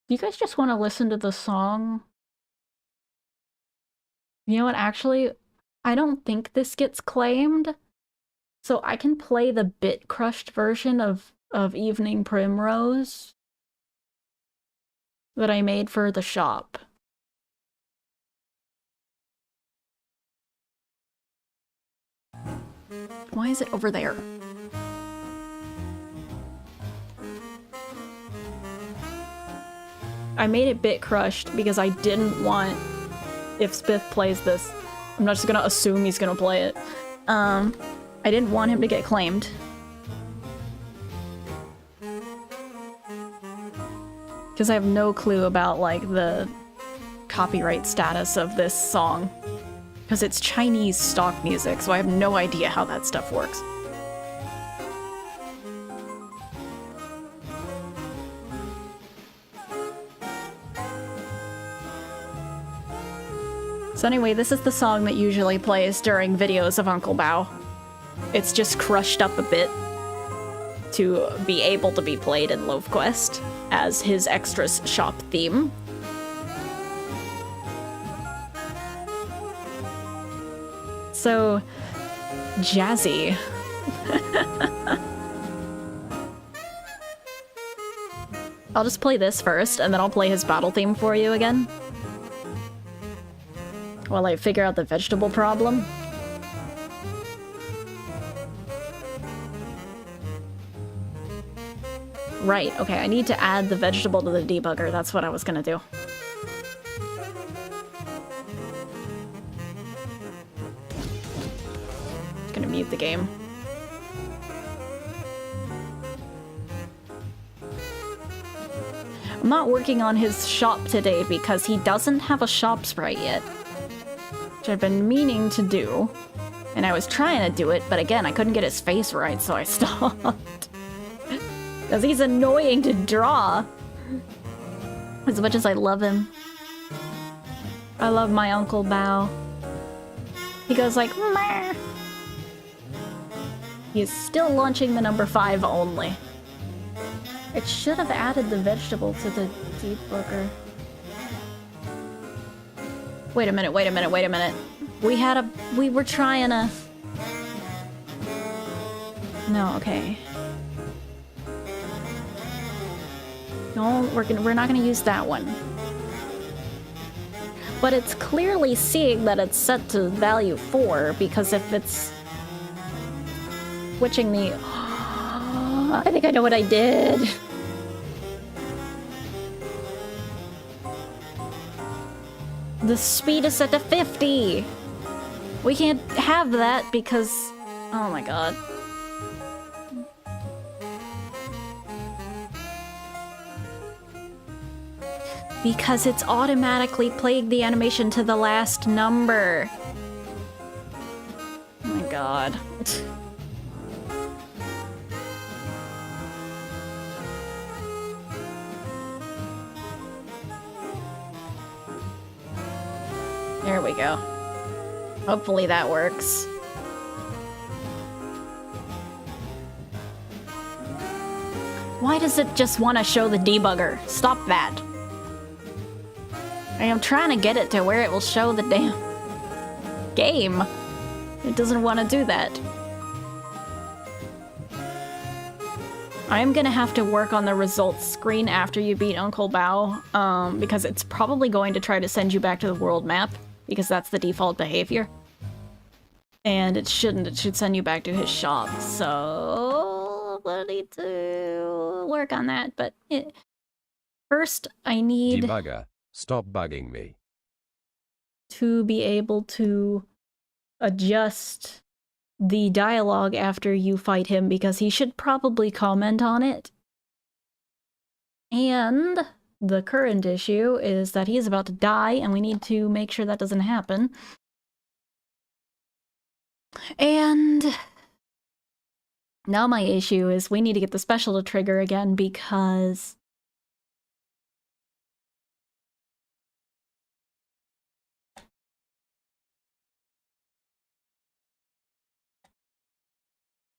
Do you guys just want to listen to the song? You know what, actually, I don't think this gets claimed, so I can play the bit crushed version of Evening Primrose that I made for the shop. Why is it over there? I made it bit crushed because I didn't want, if Spiff plays this, I'm not just gonna assume he's gonna play it. I didn't want him to get claimed. Because I have no clue about, like, the copyright status of this song. Because it's Chinese stock music, so I have no idea how that stuff works. So anyway, this is the song that usually plays during videos of Uncle Bao. It's just crushed up a bit to be able to be played in Loaf Quest as his extras shop theme. So jazzy. I'll just play this first, and then I'll play his battle theme for you again. While I figure out the vegetable problem. Right, okay, I need to add the vegetable to the debugger. That's what I was gonna do. Gonna mute the game. I'm not working on his shop today because he doesn't have a shop sprite yet. Which I've been meaning to do. And I was trying to do it, but again, I couldn't get his face right, so I stopped. Because he's annoying to draw. As much as I love him. I love my Uncle Bao. He goes like, meh. He's still launching the number 5 only. It should have added the vegetable to the debugger. Wait a minute, wait a minute, wait a minute. We were trying to... No, okay. No, we're not gonna use that one. But it's clearly seeing that it's set to value 4, because if it's switching the... I think I know what I did. The speed is set to 50. We can't have that because... Oh my god. Because it's automatically playing the animation to the last number. Oh my god. There we go. Hopefully that works. Why does it just want to show the debugger? Stop that. I am trying to get it to where it will show the damn game. It doesn't want to do that. I'm gonna have to work on the results screen after you beat Uncle Bao, because it's probably going to try to send you back to the world map, because that's the default behavior. And it shouldn't, it should send you back to his shop, so... I need to work on that, but... First, I need... Debugger, stop bugging me. To be able to adjust the dialogue after you fight him, because he should probably comment on it. And the current issue is that he is about to die, and we need to make sure that doesn't happen. And now my issue is we need to get the special to trigger again, because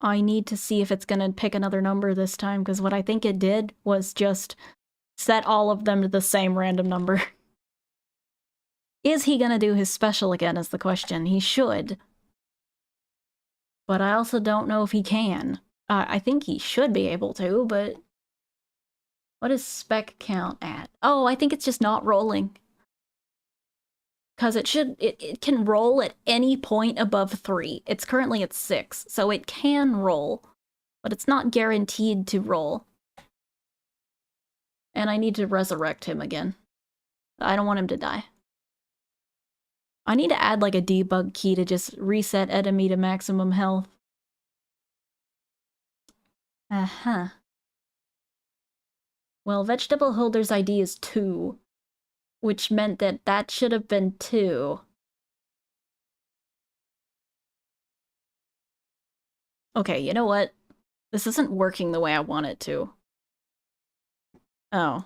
I need to see if it's gonna pick another number this time, because what I think it did was just set all of them to the same random number. Is he gonna do his special again is the question. He should. But I also don't know if he can. I think he should be able to, but... What is spec count at? Oh, I think it's just not rolling. Because it can roll at any point above 3. It's currently at 6, so it can roll, but it's not guaranteed to roll. And I need to resurrect him again. I don't want him to die. I need to add like a debug key to just reset enemy to maximum health. Uh-huh. Well, vegetable holder's ID is 2, which meant that that should have been 2. Okay, you know what? This isn't working the way I want it to. Oh.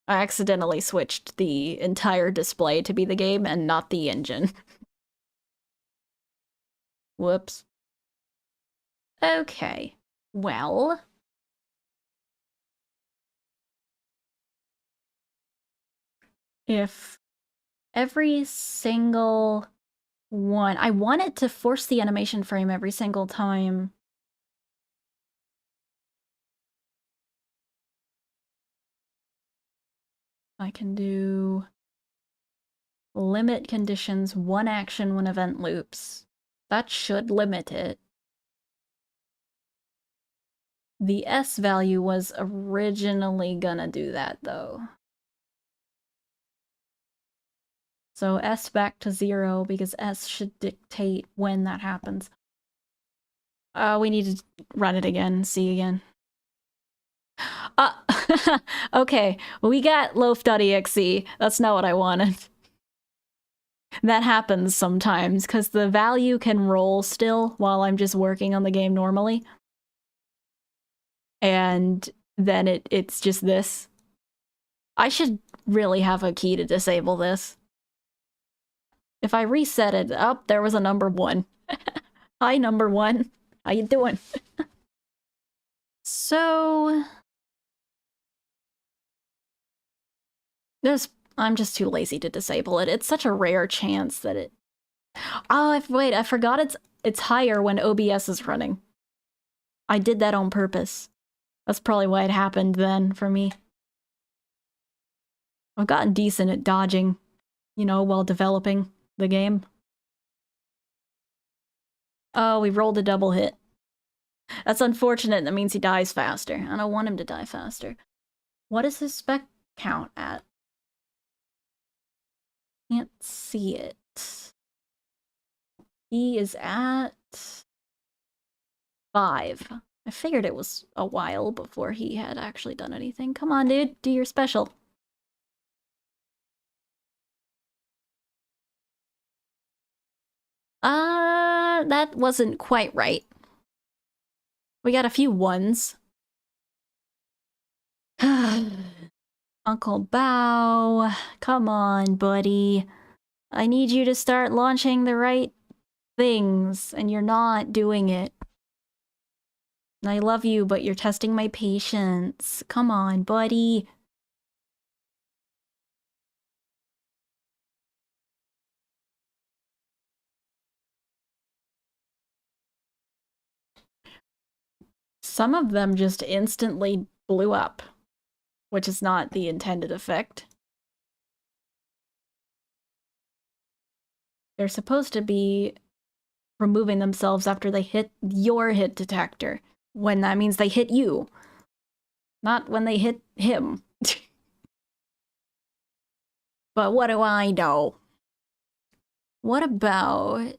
I accidentally switched the entire display to be the game and not the engine. Whoops. Okay. Well... if every single one... I want it to force the animation frame every single time. I can do limit conditions, 1 action when event loops. That should limit it. The S value was originally gonna do that, though. So S back to 0, because S should dictate when that happens. We need to run it again, see again. Okay, we got Loaf.exe. That's not what I wanted. That happens sometimes, because the value can roll still while I'm just working on the game normally. And then it's just this. I should really have a key to disable this. If I reset it, up, there was a number 1. Hi, number 1. How you doing? So... I'm just too lazy to disable it. It's such a rare chance that it... Oh, wait, I forgot it's higher when OBS is running. I did that on purpose. That's probably why it happened then for me. I've gotten decent at dodging, you know, while developing the game. Oh, we rolled a double hit. That's unfortunate. That means he dies faster. I don't want him to die faster. What is his spec count at? Can't see it. He is at 5. I figured it was a while before he had actually done anything. Come on, dude. Do your special. That wasn't quite right. We got a few 1s. Uncle Bow, come on, buddy. I need you to start launching the right things, and you're not doing it. I love you, but you're testing my patience. Come on, buddy. Some of them just instantly blew up, which is not the intended effect. They're supposed to be removing themselves after they hit your hit detector, when that means they hit you, not when they hit him. But what do I know? What about...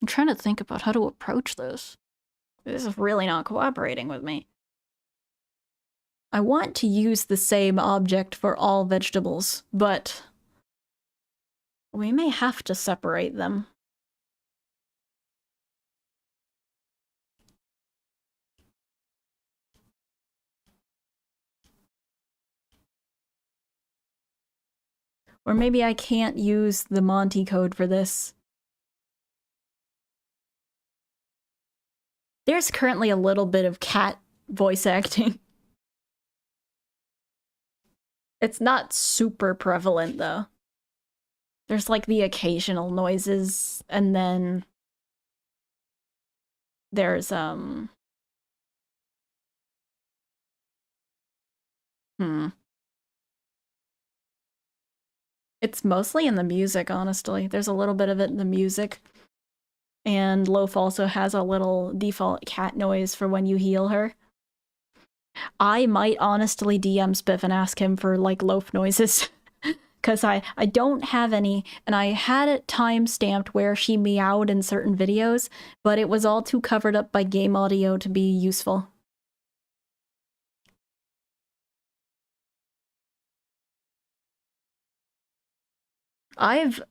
I'm trying to think about how to approach this. This is really not cooperating with me. I want to use the same object for all vegetables, but we may have to separate them. Or maybe I can't use the Monty code for this. There's currently a little bit of cat voice acting. It's not super prevalent, though. There's like the occasional noises, and then there's It's mostly in the music, honestly. There's a little bit of it in the music. And Loaf also has a little default cat noise for when you heal her. I might honestly DM Spiff and ask him for, like, Loaf noises. Because I don't have any, and I had it time-stamped where she meowed in certain videos, but it was all too covered up by game audio to be useful. I've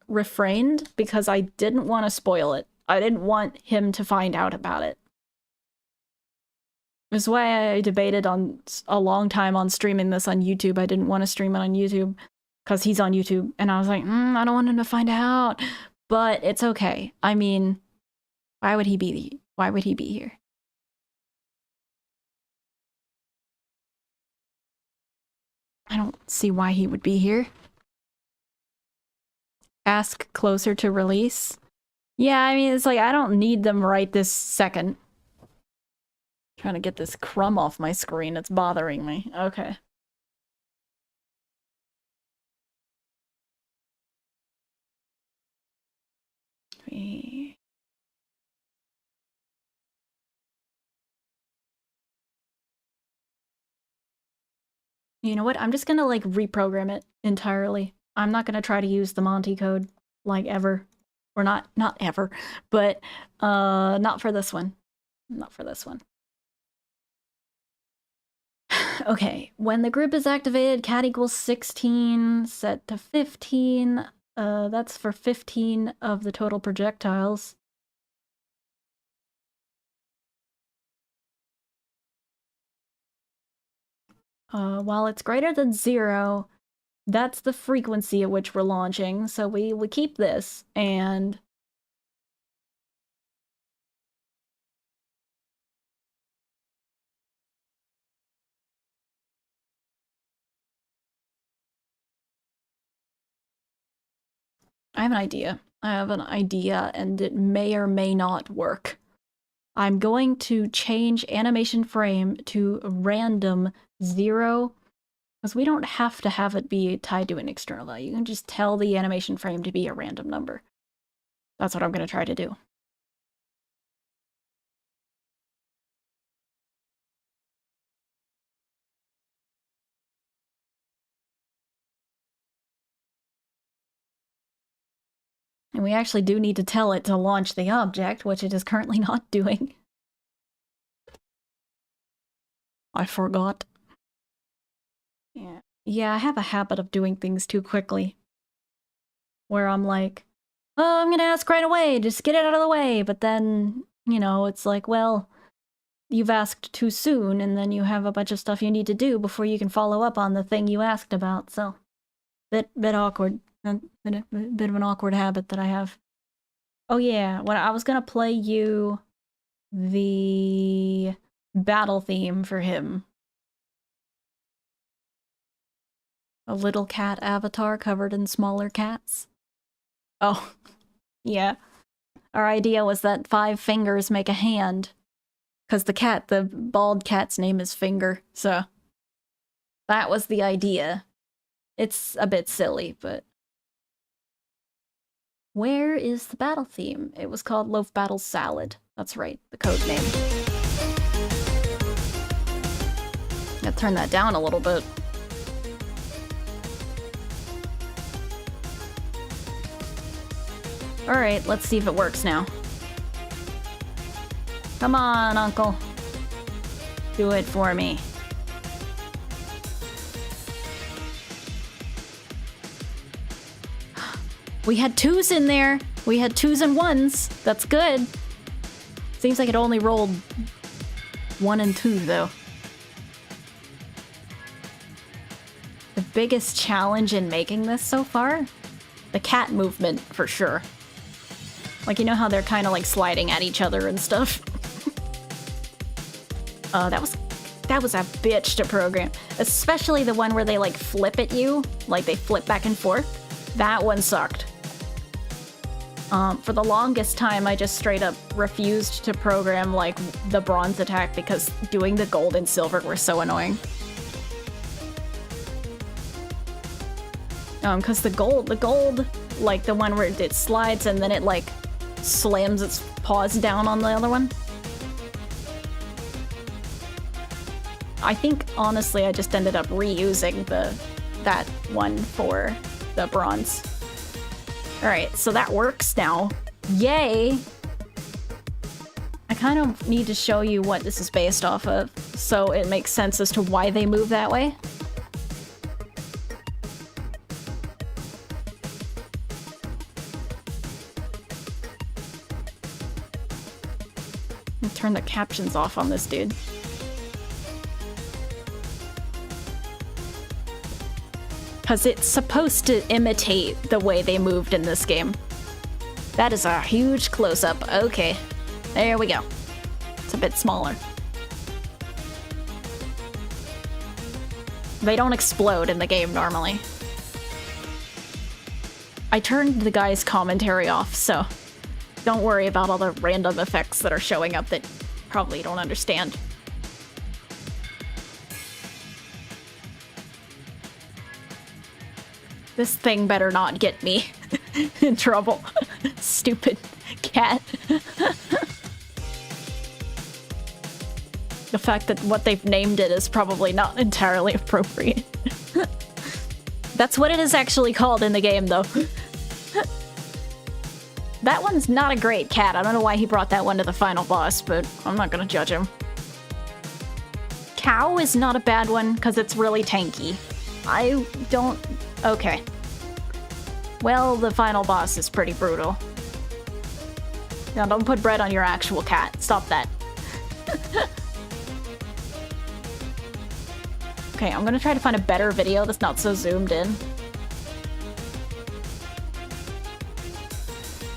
refrained because I didn't want to spoil it. I didn't want him to find out about it. This is why I debated on a long time on streaming this on YouTube. I didn't want to stream it on YouTube because he's on YouTube, and I was like, I don't want him to find out. But it's okay. I mean, why would he be here? I don't see why he would be here. Ask closer to release. Yeah, I mean, it's like, I don't need them right this second. Trying to get this crumb off my screen. It's bothering me. Okay. You know what? I'm just gonna, like, reprogram it entirely. I'm not gonna try to use the Monty code, like, ever. Or not ever, but, not for this one. Not for this one. Okay, when the group is activated, cat equals 16, set to 15. That's for 15 of the total projectiles. While it's greater than 0, that's the frequency at which we're launching, so we keep this, and... I have an idea. And it may or may not work. I'm going to change animation frame to random 0, because we don't have to have it be tied to an external value. You can just tell the animation frame to be a random number. That's what I'm going to try to do. And we actually do need to tell it to launch the object, which it is currently not doing. I forgot. Yeah, I have a habit of doing things too quickly. Where I'm like, oh, I'm gonna ask right away, just get it out of the way. But then, you know, it's like, well, you've asked too soon, and then you have a bunch of stuff you need to do before you can follow up on the thing you asked about, so... Bit awkward. Bit of an awkward habit that I have. Oh yeah, when I was gonna play you the battle theme for him. A little cat avatar covered in smaller cats. Oh, yeah. Our idea was that 5 fingers make a hand. Because the bald cat's name is Finger, so... That was the idea. It's a bit silly, but... Where is the battle theme? It was called Loaf Battle Salad. That's right, the code name. Gotta turn that down a little bit. Alright, let's see if it works now. Come on, Uncle. Do it for me. We had 2s in there. We had 2s and 1s. That's good. Seems like it only rolled 1 and 2, though. The biggest challenge in making this so far? The cat movement, for sure. Like, you know how they're kind of like sliding at each other and stuff? That was a bitch to program. Especially the one where they like flip at you. Like they flip back and forth. That one sucked. For the longest time, I just straight up refused to program like the bronze attack because doing the gold and silver were so annoying. Because the gold, like the one where it slides and then it like slams its paws down on the other one. I think honestly I just ended up reusing that one for the bronze. Alright, so that works now. Yay! I kind of need to show you what this is based off of, so it makes sense as to why they move that way. I'll turn the captions off on this dude. Because it's supposed to imitate the way they moved in this game. That is a huge close-up. Okay. There we go. It's a bit smaller. They don't explode in the game normally. I turned the guy's commentary off, so don't worry about all the random effects that are showing up that probably you don't understand. This thing better not get me in trouble. Stupid cat. The fact that what they've named it is probably not entirely appropriate. That's what it is actually called in the game, though. That one's not a great cat. I don't know why he brought that one to the final boss, but I'm not gonna judge him. Cow is not a bad one, because it's really tanky. I don't... Okay. Well, the final boss is pretty brutal. Now, don't put bread on your actual cat. Stop that. Okay, I'm gonna try to find a better video that's not so zoomed in.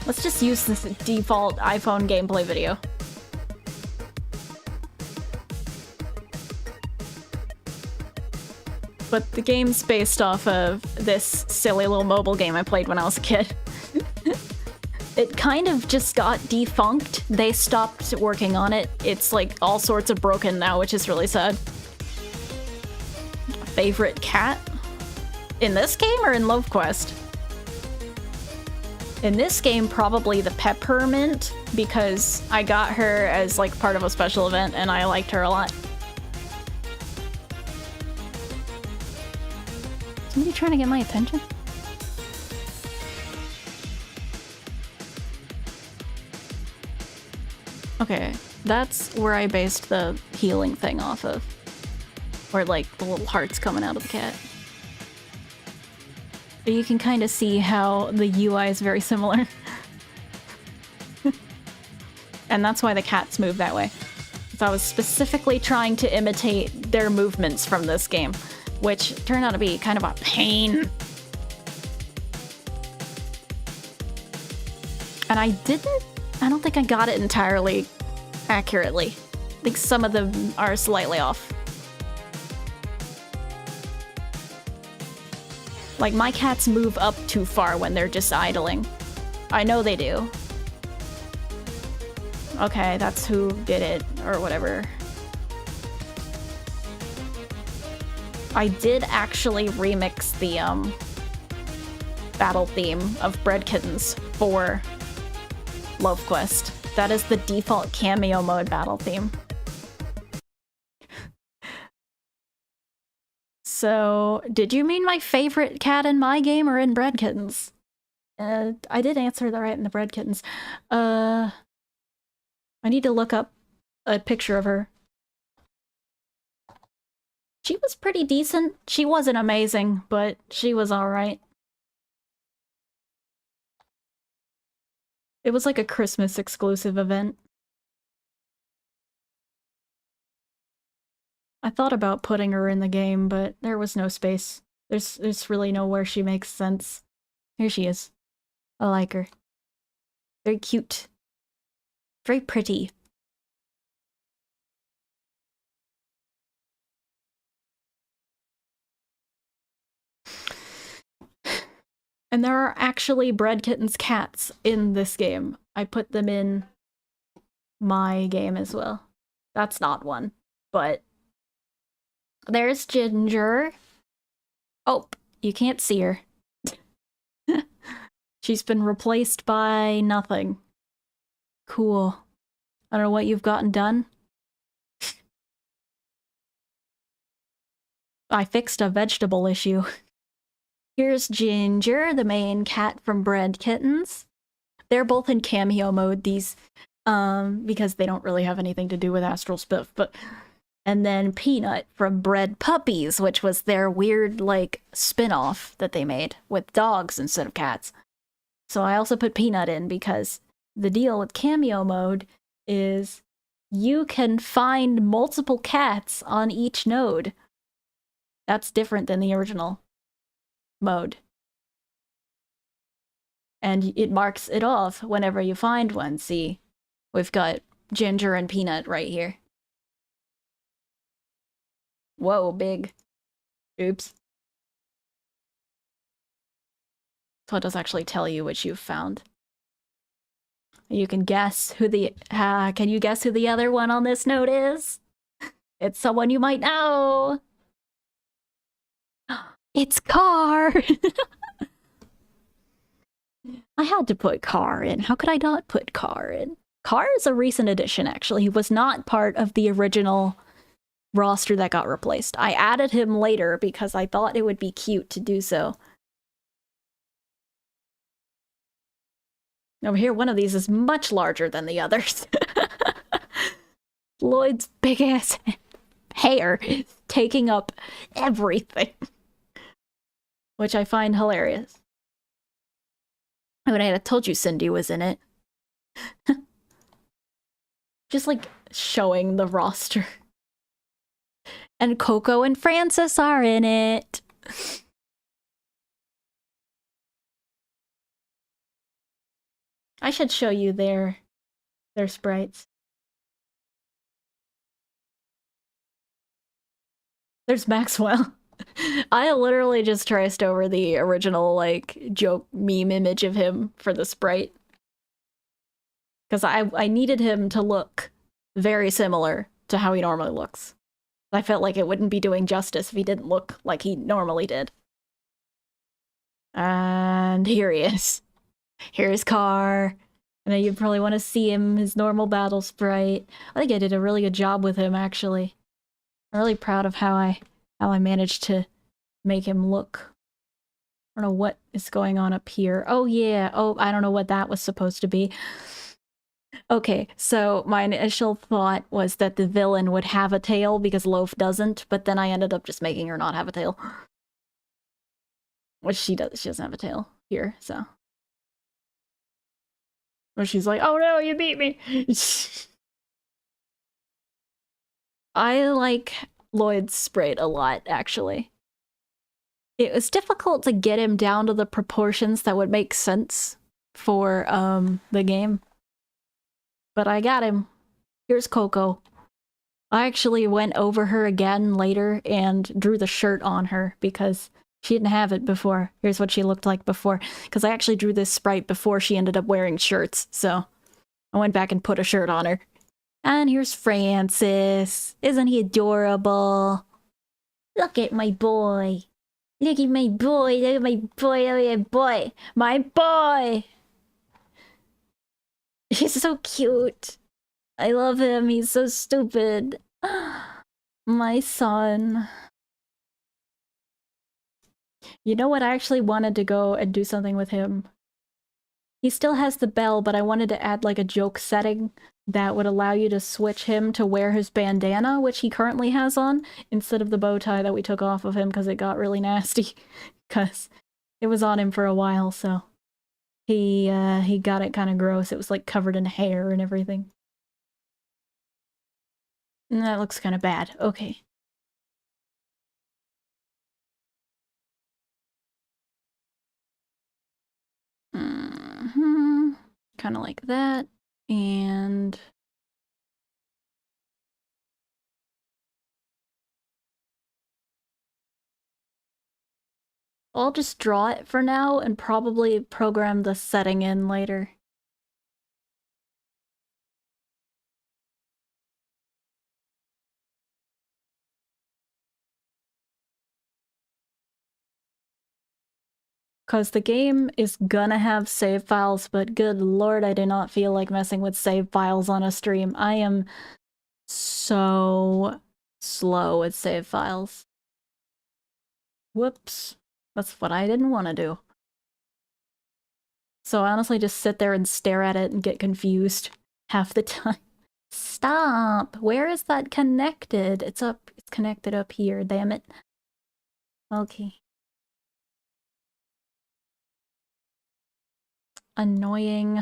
Let's just use this default iPhone gameplay video. But the game's based off of this silly little mobile game I played when I was a kid. It kind of just got defunct. They stopped working on it. It's like all sorts of broken now, which is really sad. Favorite cat? In this game or in Loaf Quest? In this game, probably the Peppermint, because I got her as like part of a special event and I liked her a lot. Somebody trying to get my attention? Okay, that's where I based the healing thing off of. Where like the little hearts coming out of the cat. But you can kind of see how the UI is very similar. And that's why the cats move that way. So I was specifically trying to imitate their movements from this game, which turned out to be kind of a pain. And I don't think I got it entirely accurately. I think some of them are slightly off. Like, my cats move up too far when they're just idling. I know they do. Okay, that's who did it, or whatever. I did actually remix the, battle theme of Bread Kittens for Loaf Quest. That is the default cameo mode battle theme. So, did you mean my favorite cat in my game or in Bread Kittens? I did answer that right in the Bread Kittens. I need to look up a picture of her. She was pretty decent. She wasn't amazing, but she was alright. It was like a Christmas exclusive event. I thought about putting her in the game, but there was no space. There's really nowhere she makes sense. Here she is. I like her. Very cute. Very pretty. And there are actually Bread Kittens cats in this game. I put them in my game as well. That's not one, but there's Ginger. Oh, you can't see her. She's been replaced by nothing. Cool. I don't know what you've gotten done. I fixed a vegetable issue. Here's Ginger, the main cat from Bread Kittens. They're both in cameo mode, these, because they don't really have anything to do with Astral Spiff, but... And then Peanut from Bread Puppies, which was their weird, like, spin-off that they made with dogs instead of cats. So I also put Peanut in because the deal with cameo mode is you can find multiple cats on each node. That's different than the original mode. And it marks it off whenever you find one. See, we've got Ginger and Peanut right here. Whoa, big. Oops. So it does actually tell you which you've found. You can guess who the... can you guess who the other one on this node is? It's someone you might know! It's Car! I had to put Car in. How could I not put Car in? Car is a recent addition, actually. He was not part of the original roster that got replaced. I added him later because I thought it would be cute to do so. Over here, one of these is much larger than the others. Lloyd's big ass hair is taking up everything. Which I find hilarious. I would have told you Cindy was in it. Just like showing the roster. And Coco and Francis are in it. I should show you their sprites. There's Maxwell. I literally just traced over the original, like, joke meme image of him for the sprite. Because I needed him to look very similar to how he normally looks. I felt like it wouldn't be doing justice if he didn't look like he normally did. And here he is. Here's Car. I know you probably want to see him, his normal battle sprite. I think I did a really good job with him, actually. I'm really proud of how I managed to make him look. I don't know what is going on up here. Oh yeah, oh, I don't know what that was supposed to be. Okay, so my initial thought was that the villain would have a tail because Loaf doesn't, but then I ended up just making her not have a tail. Which she does, she doesn't have a tail here, so. Where she's like, oh no, you beat me! I like Lloyd's sprite a lot, actually. It was difficult to get him down to the proportions that would make sense for the game. But I got him. Here's Coco. I actually went over her again later and drew the shirt on her because she didn't have it before. Here's what she looked like before. Because I actually drew this sprite before she ended up wearing shirts, so I went back and put a shirt on her. And here's Francis. Isn't he adorable? Look at my boy. Look at my boy. Look at my boy. Look at my boy. My boy! He's so cute. I love him. He's so stupid. My son. You know what? I actually wanted to go and do something with him. He still has the bell, but I wanted to add like a joke setting that would allow you to switch him to wear his bandana, which he currently has on, instead of the bow tie that we took off of him because it got really nasty. Because it was on him for a while, so he got it kind of gross. It was like covered in hair and everything. And that looks kind of bad. Okay. Kind of like that. And I'll just draw it for now and probably program the setting in later. Because the game is gonna have save files, but good lord, I do not feel like messing with save files on a stream. I am so slow at save files. Whoops. That's what I didn't want to do. So I honestly just sit there and stare at it and get confused half the time. Stop! Where is that connected? It's connected up here, damn it. Okay. Annoying.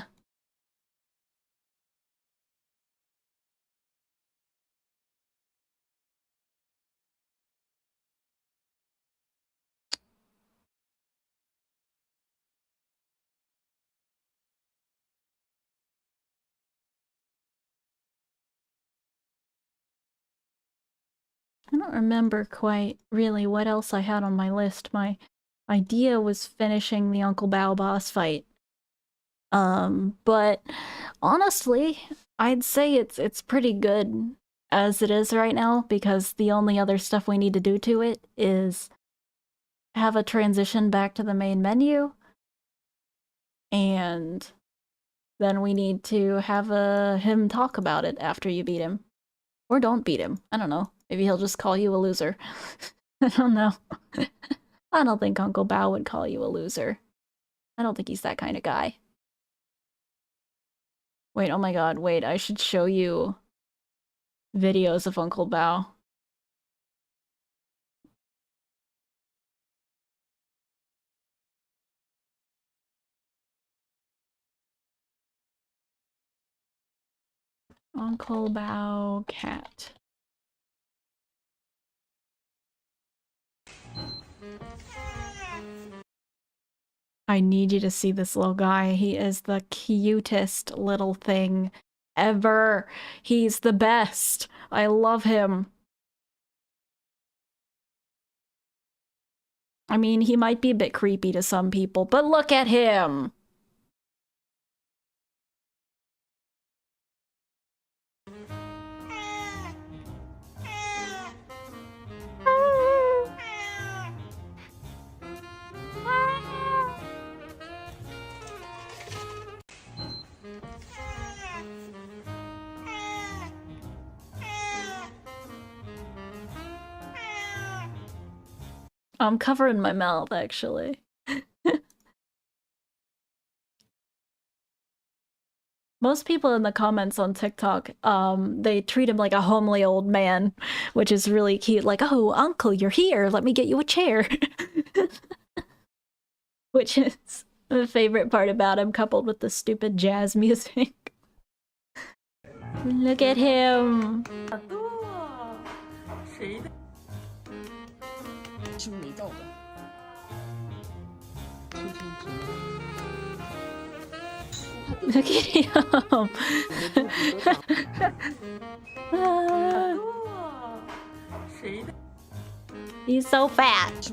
I don't remember quite really what else I had on my list. My idea was finishing the Uncle Bao boss fight. But honestly, I'd say it's pretty good as it is right now, because the only other stuff we need to do to it is have a transition back to the main menu, and then we need to have him talk about it after you beat him. Or don't beat him. I don't know. Maybe he'll just call you a loser. I don't know. I don't think Uncle Bao would call you a loser. I don't think he's that kind of guy. Wait, oh my god, wait, I should show you videos of Uncle Bao. Uncle Bao cat. I need you to see this little guy. He is the cutest little thing ever. He's the best. I love him. I mean, he might be a bit creepy to some people, but look at him! I'm covering my mouth, actually. Most people in the comments on TikTok, they treat him like a homely old man, which is really cute. Like, oh, uncle, you're here. Let me get you a chair. Which is the favorite part about him, coupled with the stupid jazz music. Look at him. Look at him. He's so fat.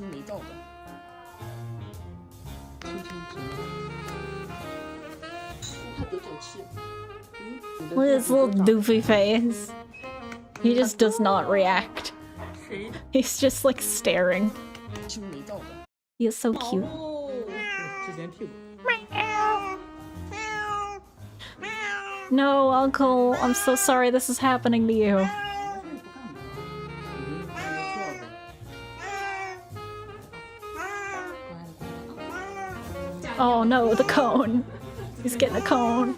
Look at his little doofy face. He just does not react. He's just like staring. He is so cute. No, Uncle, I'm so sorry this is happening to you. Oh no, the cone. He's getting a cone.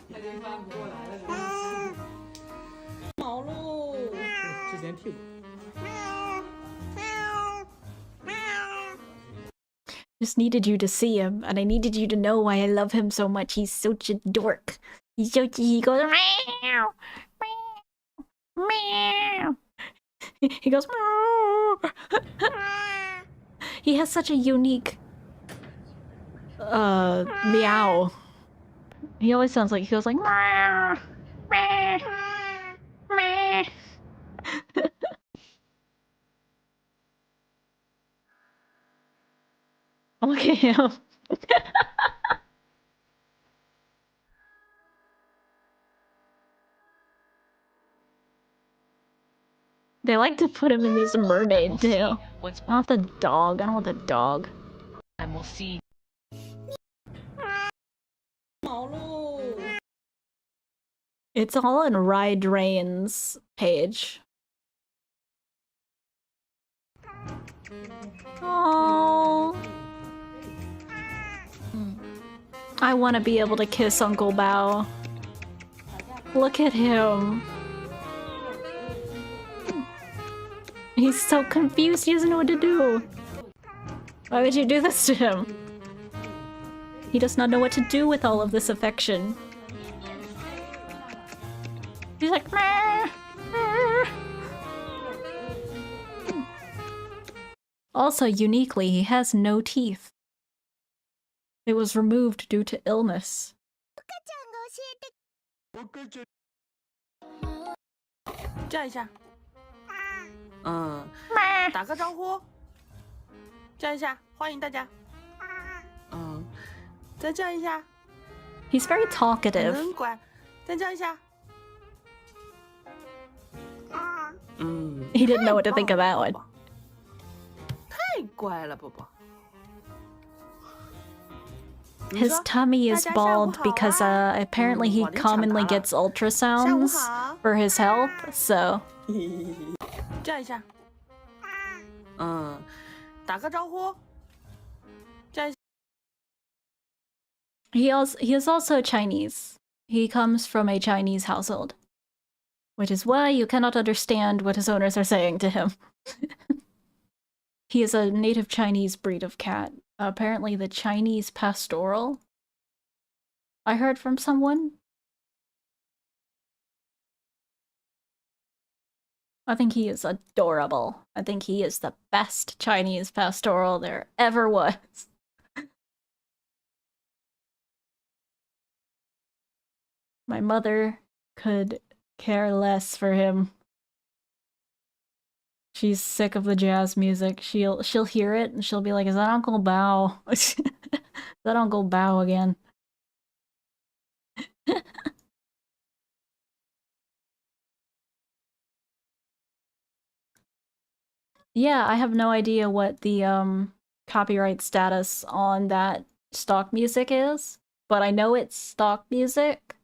Just needed you to see him, and I needed you to know why I love him so much. He's such a dork. He goes meow, meow, meow. He goes meow. He has such a unique meow. He always sounds like he goes like meow, meow, meow. Look at him. They like to put him in this mermaid tail. I want the dog. I don't want the dog. And we'll see. It's all on Ride Rain's page. Oh. I want to be able to kiss Uncle Bao. Look at him. He's so confused, he doesn't know what to do. Why would you do this to him? He does not know what to do with all of this affection. He's like, meh, meh. Also, uniquely, he has no teeth. It was removed due to illness. 叫一下，打个招呼，叫一下，欢迎大家，再叫一下， He's very talkative. 很乖，再叫一下，He didn't know what to think of that one. 太乖了，宝宝。 His tummy is bald because apparently he commonly gets ultrasounds for his health, so... 叫一下，打个招呼，叫一下。 He is also Chinese. He comes from a Chinese household, which is why you cannot understand what his owners are saying to him. He is a native Chinese breed of cat. Apparently the Chinese pastoral. I heard from someone. I think he is adorable. I think he is the best Chinese pastoral there ever was. My mother could care less for him. She's sick of the jazz music. She'll hear it and she'll be like, "Is that Uncle Bao? Is that Uncle Bao again?" Yeah, I have no idea what the copyright status on that stock music is, but I know it's stock music.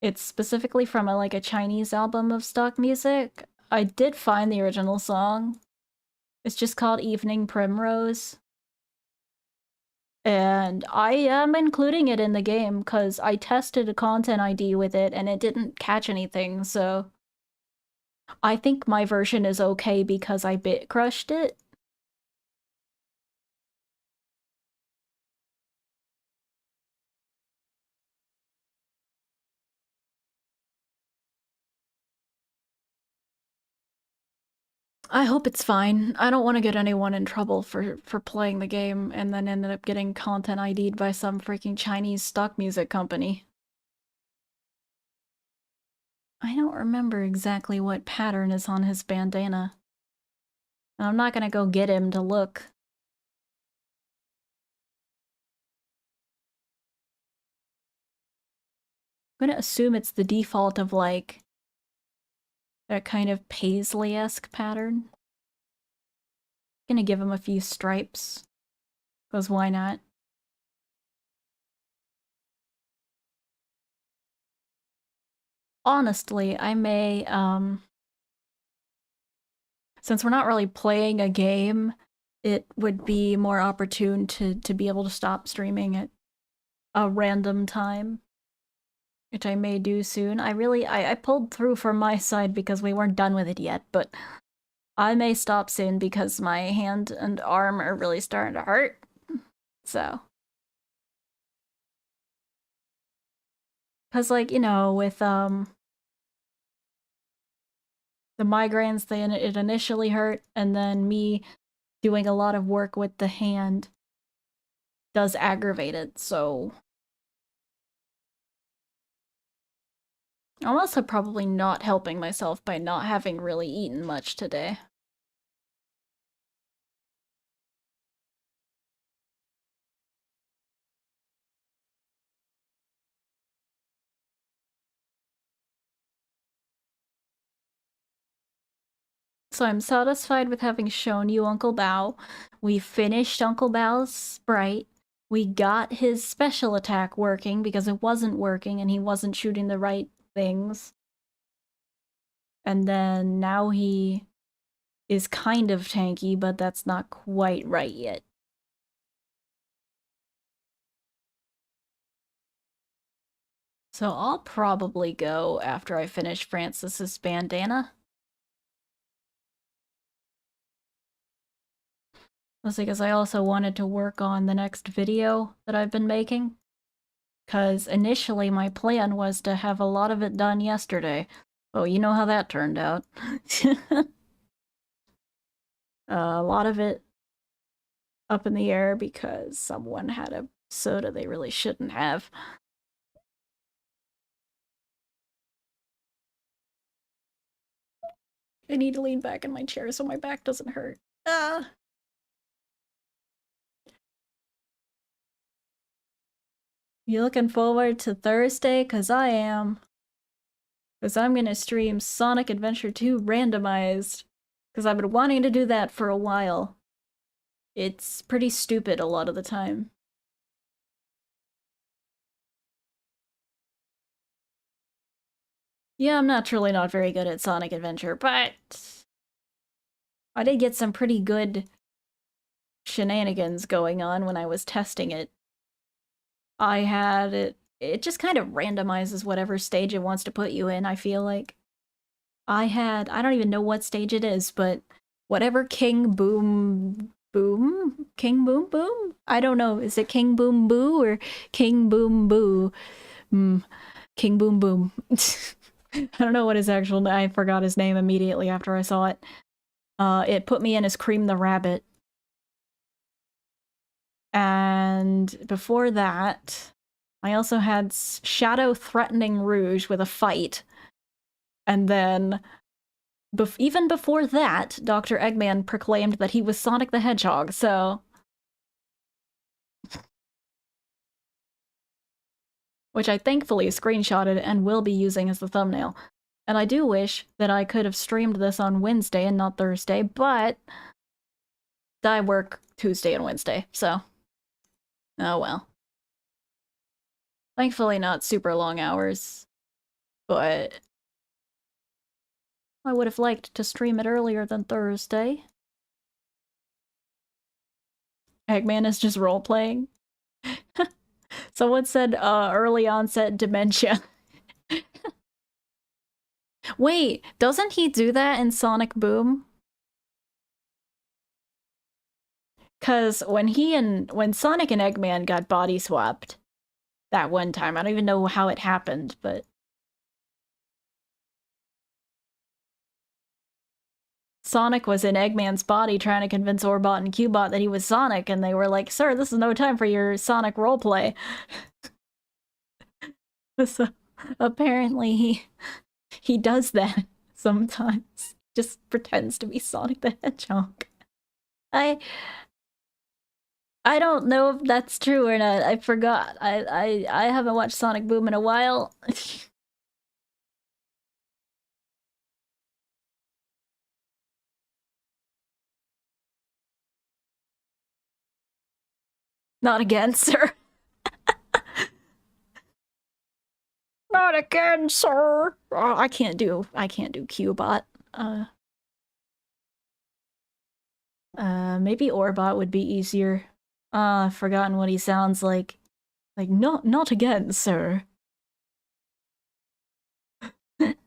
It's specifically from a Chinese album of stock music. I did find the original song. It's just called Evening Primrose. And I am including it in the game because I tested a content ID with it and it didn't catch anything, so... I think my version is okay because I bit crushed it. I hope it's fine. I don't want to get anyone in trouble for playing the game and then ended up getting content ID'd by some freaking Chinese stock music company. I don't remember exactly what pattern is on his bandana. And I'm not gonna go get him to look. I'm gonna assume it's the default of that kind of paisley-esque pattern. Gonna give him a few stripes. Because why not? Honestly, I may, since we're not really playing a game, it would be more opportune to be able to stop streaming at a random time. Which I may do soon. I pulled through from my side because we weren't done with it yet, but I may stop soon because my hand and arm are really starting to hurt. So. Because, with, the migraines, it initially hurt, and then me doing a lot of work with the hand does aggravate it, so... I'm also probably not helping myself by not having really eaten much today. So I'm satisfied with having shown you Uncle Bao. We finished Uncle Bao's sprite. we got his special attack working because it wasn't working and he wasn't shooting the right things. And then now he is kind of tanky, but that's not quite right yet. So I'll probably go after I finish Francis's bandana. Mostly because I also wanted to work on the next video that I've been making. Because initially my plan was to have a lot of it done yesterday. Well, you know how that turned out. A lot of it up in the air because someone had a soda they really shouldn't have. I need to lean back in my chair so my back doesn't hurt. Ah. You looking forward to Thursday? 'Cause I am. 'Cause I'm gonna stream Sonic Adventure 2 randomized. 'Cause I've been wanting to do that for a while. It's pretty stupid a lot of the time. Yeah, I'm naturally not very good at Sonic Adventure, but I did get some pretty good shenanigans going on when I was testing it. I had it just kind of randomizes whatever stage it wants to put you in, I feel like. I don't even know what stage it is, but whatever King Boom Boom? King Boom Boom? I don't know. Is it King Boom Boo or King Boom Boo? King Boom Boom. I don't know what his actual name. I forgot his name immediately after I saw it. It put me in as Cream the Rabbit. And before that, I also had Shadow Threatening Rouge with a fight. And then, even before that, Dr. Eggman proclaimed that he was Sonic the Hedgehog, so... Which I thankfully screenshotted and will be using as the thumbnail. And I do wish that I could have streamed this on Wednesday and not Thursday, but I work Tuesday and Wednesday, so... Oh well. Thankfully not super long hours, but... I would have liked to stream it earlier than Thursday. Eggman is just role-playing. Someone said early onset dementia. Wait, doesn't he do that in Sonic Boom? Cause when Sonic and Eggman got body swapped that one time, I don't even know how it happened, but Sonic was in Eggman's body trying to convince Orbot and Cubot that he was Sonic, and they were like, "Sir, this is no time for your Sonic roleplay." So apparently he does that sometimes. Just pretends to be Sonic the Hedgehog. I don't know if that's true or not. I forgot. I haven't watched Sonic Boom in a while. Not again, sir. Not again, sir. Oh, I can't do Cubot. Maybe Orbot would be easier. I've forgotten what he sounds like. Like, not again, sir. Thank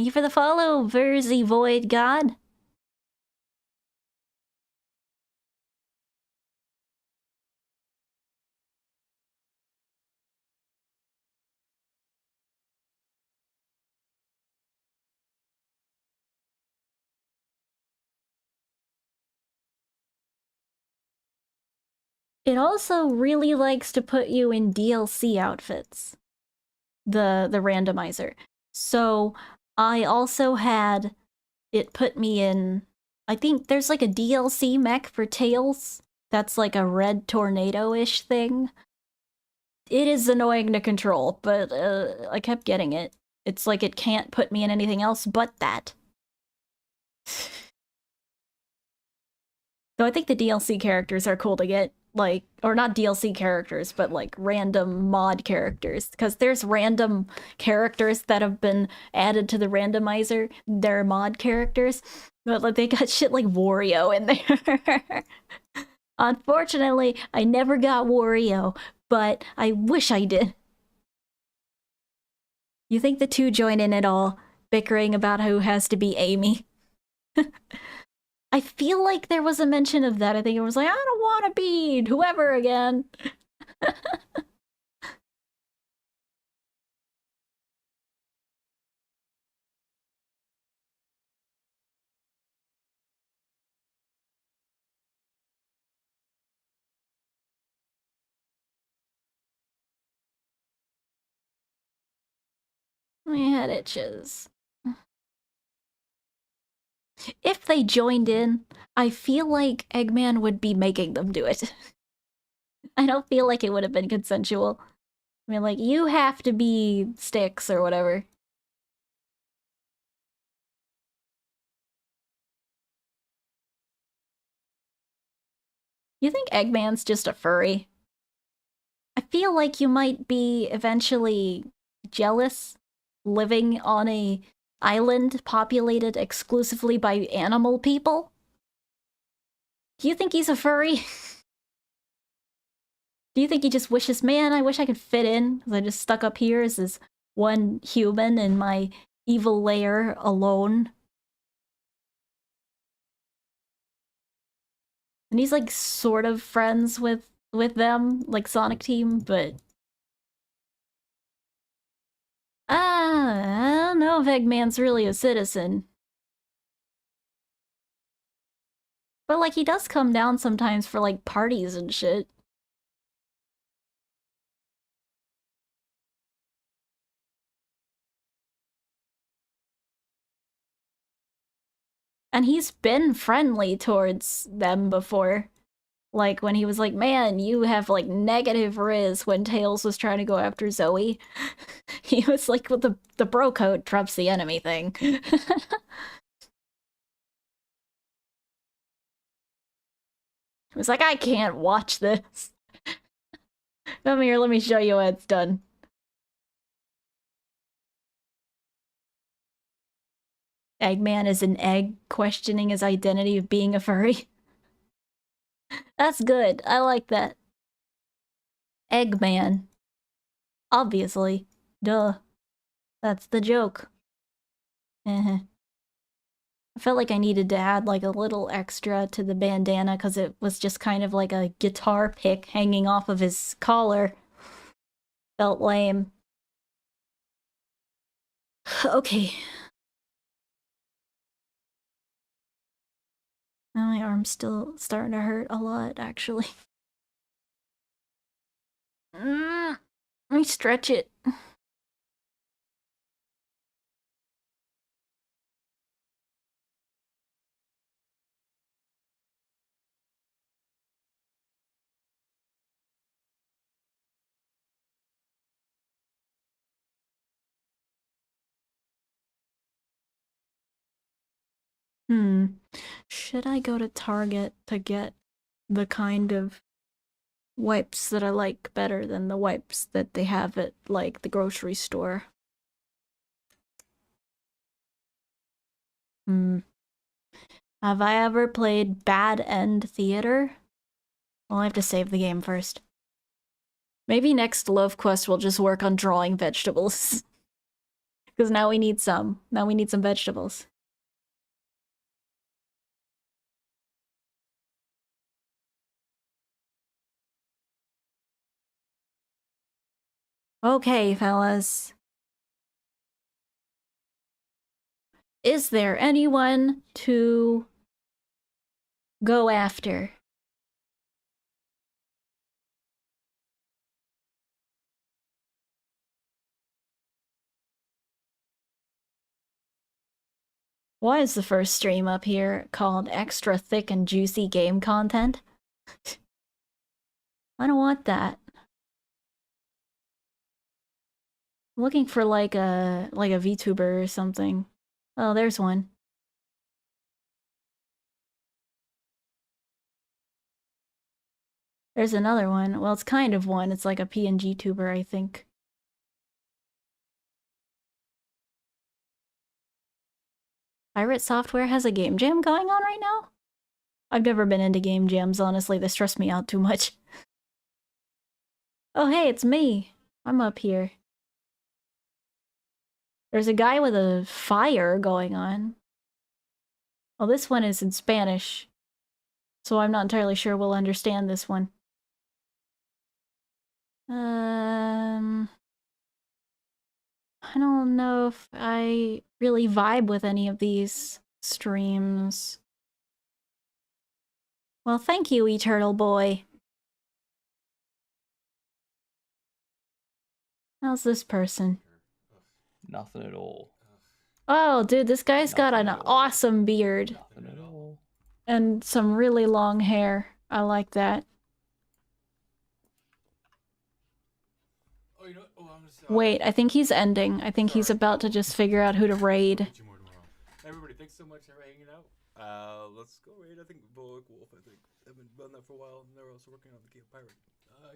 you for the follow, Verzi Void God. It also really likes to put you in DLC outfits. The randomizer. So I also had it put me in, I think there's like a DLC mech for Tails that's like a red tornado-ish thing. It is annoying to control, but I kept getting it. It's like it can't put me in anything else but that. No, I think the DLC characters are cool to get, like, or not DLC characters, but like random mod characters. Because there's random characters that have been added to the randomizer, they're mod characters. But like they got shit like Wario in there. Unfortunately, I never got Wario, but I wish I did. You think the two join in at all, bickering about who has to be Amy? I feel like there was a mention of that. I think it was like, I don't want to be whoever again. My head itches. If they joined in, I feel like Eggman would be making them do it. I don't feel like it would have been consensual. I mean, like, you have to be Sticks or whatever. You think Eggman's just a furry? I feel like you might be eventually jealous living on a island populated exclusively by animal people. Do you think he's a furry? Do you think he just wishes, man, I wish I could fit in, because I just stuck up here as this one human in my evil lair alone? And he's like sort of friends with them, like Sonic Team, but I don't know if Eggman's really a citizen. But like he does come down sometimes for like parties and shit. And he's been friendly towards them before. Like when he was like, man, you have like negative riz when Tails was trying to go after Zoe. He was like, with the bro code trumps the enemy thing. He was like, I can't watch this. Come here, let me show you how it's done. Eggman is an egg questioning his identity of being a furry. That's good. I like that. Eggman. Obviously. Duh. That's the joke. I felt like I needed to add like a little extra to the bandana because it was just kind of like a guitar pick hanging off of his collar. Felt lame. Okay. Now my arm's still starting to hurt a lot, actually. Let me stretch it. Should I go to Target to get the kind of wipes that I like better than the wipes that they have at, like, the grocery store? Have I ever played Bad End Theater? Well, I have to save the game first. Maybe next Loaf Quest we'll just work on drawing vegetables. Because now we need some. Now we need some vegetables. Okay, fellas. Is there anyone to go after? Why is the first stream up here called Extra Thick and Juicy Game Content? I don't want that. I'm looking for like a VTuber or something. Oh, there's one. There's another one. Well, it's kind of one. It's like a PNG tuber, I think. Pirate Software has a game jam going on right now? I've never been into game jams, honestly. They stress me out too much. Oh, hey, it's me. I'm up here. There's a guy with a fire going on. Well, this one is in Spanish, so I'm not entirely sure we'll understand this one. I don't know if I really vibe with any of these streams. Well, thank you, Eternal Boy. How's this person? Nothing at all. Oh, dude, this guy's got an Nothing at all. awesome beard. Nothing at all. And some really long hair. I like that. Oh, you know, oh, I'm just, Wait, I think he's ending. I think he's about to just figure out who to raid. meet you more tomorrow. Everybody, thanks so much for hanging out. Let's go raid. I think Bullock Wolf. I think I've been building that for a while, and they're also working on the Game Pirate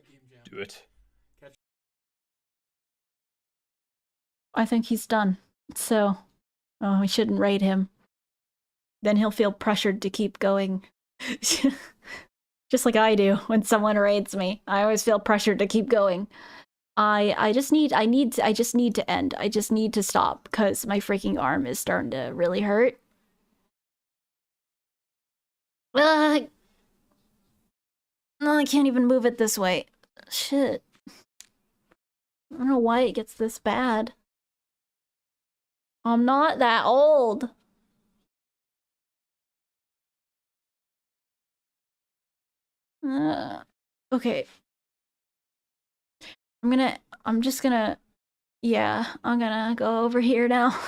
game jam. Do it. I think he's done. So, oh, we shouldn't raid him. Then he'll feel pressured to keep going. Just like I do when someone raids me. I always feel pressured to keep going. I just need to end. I just need to stop because my freaking arm is starting to really hurt. No, I can't even move it this way. Shit. I don't know why it gets this bad. I'm not that old. Okay. I'm just gonna, yeah, I'm gonna go over here now.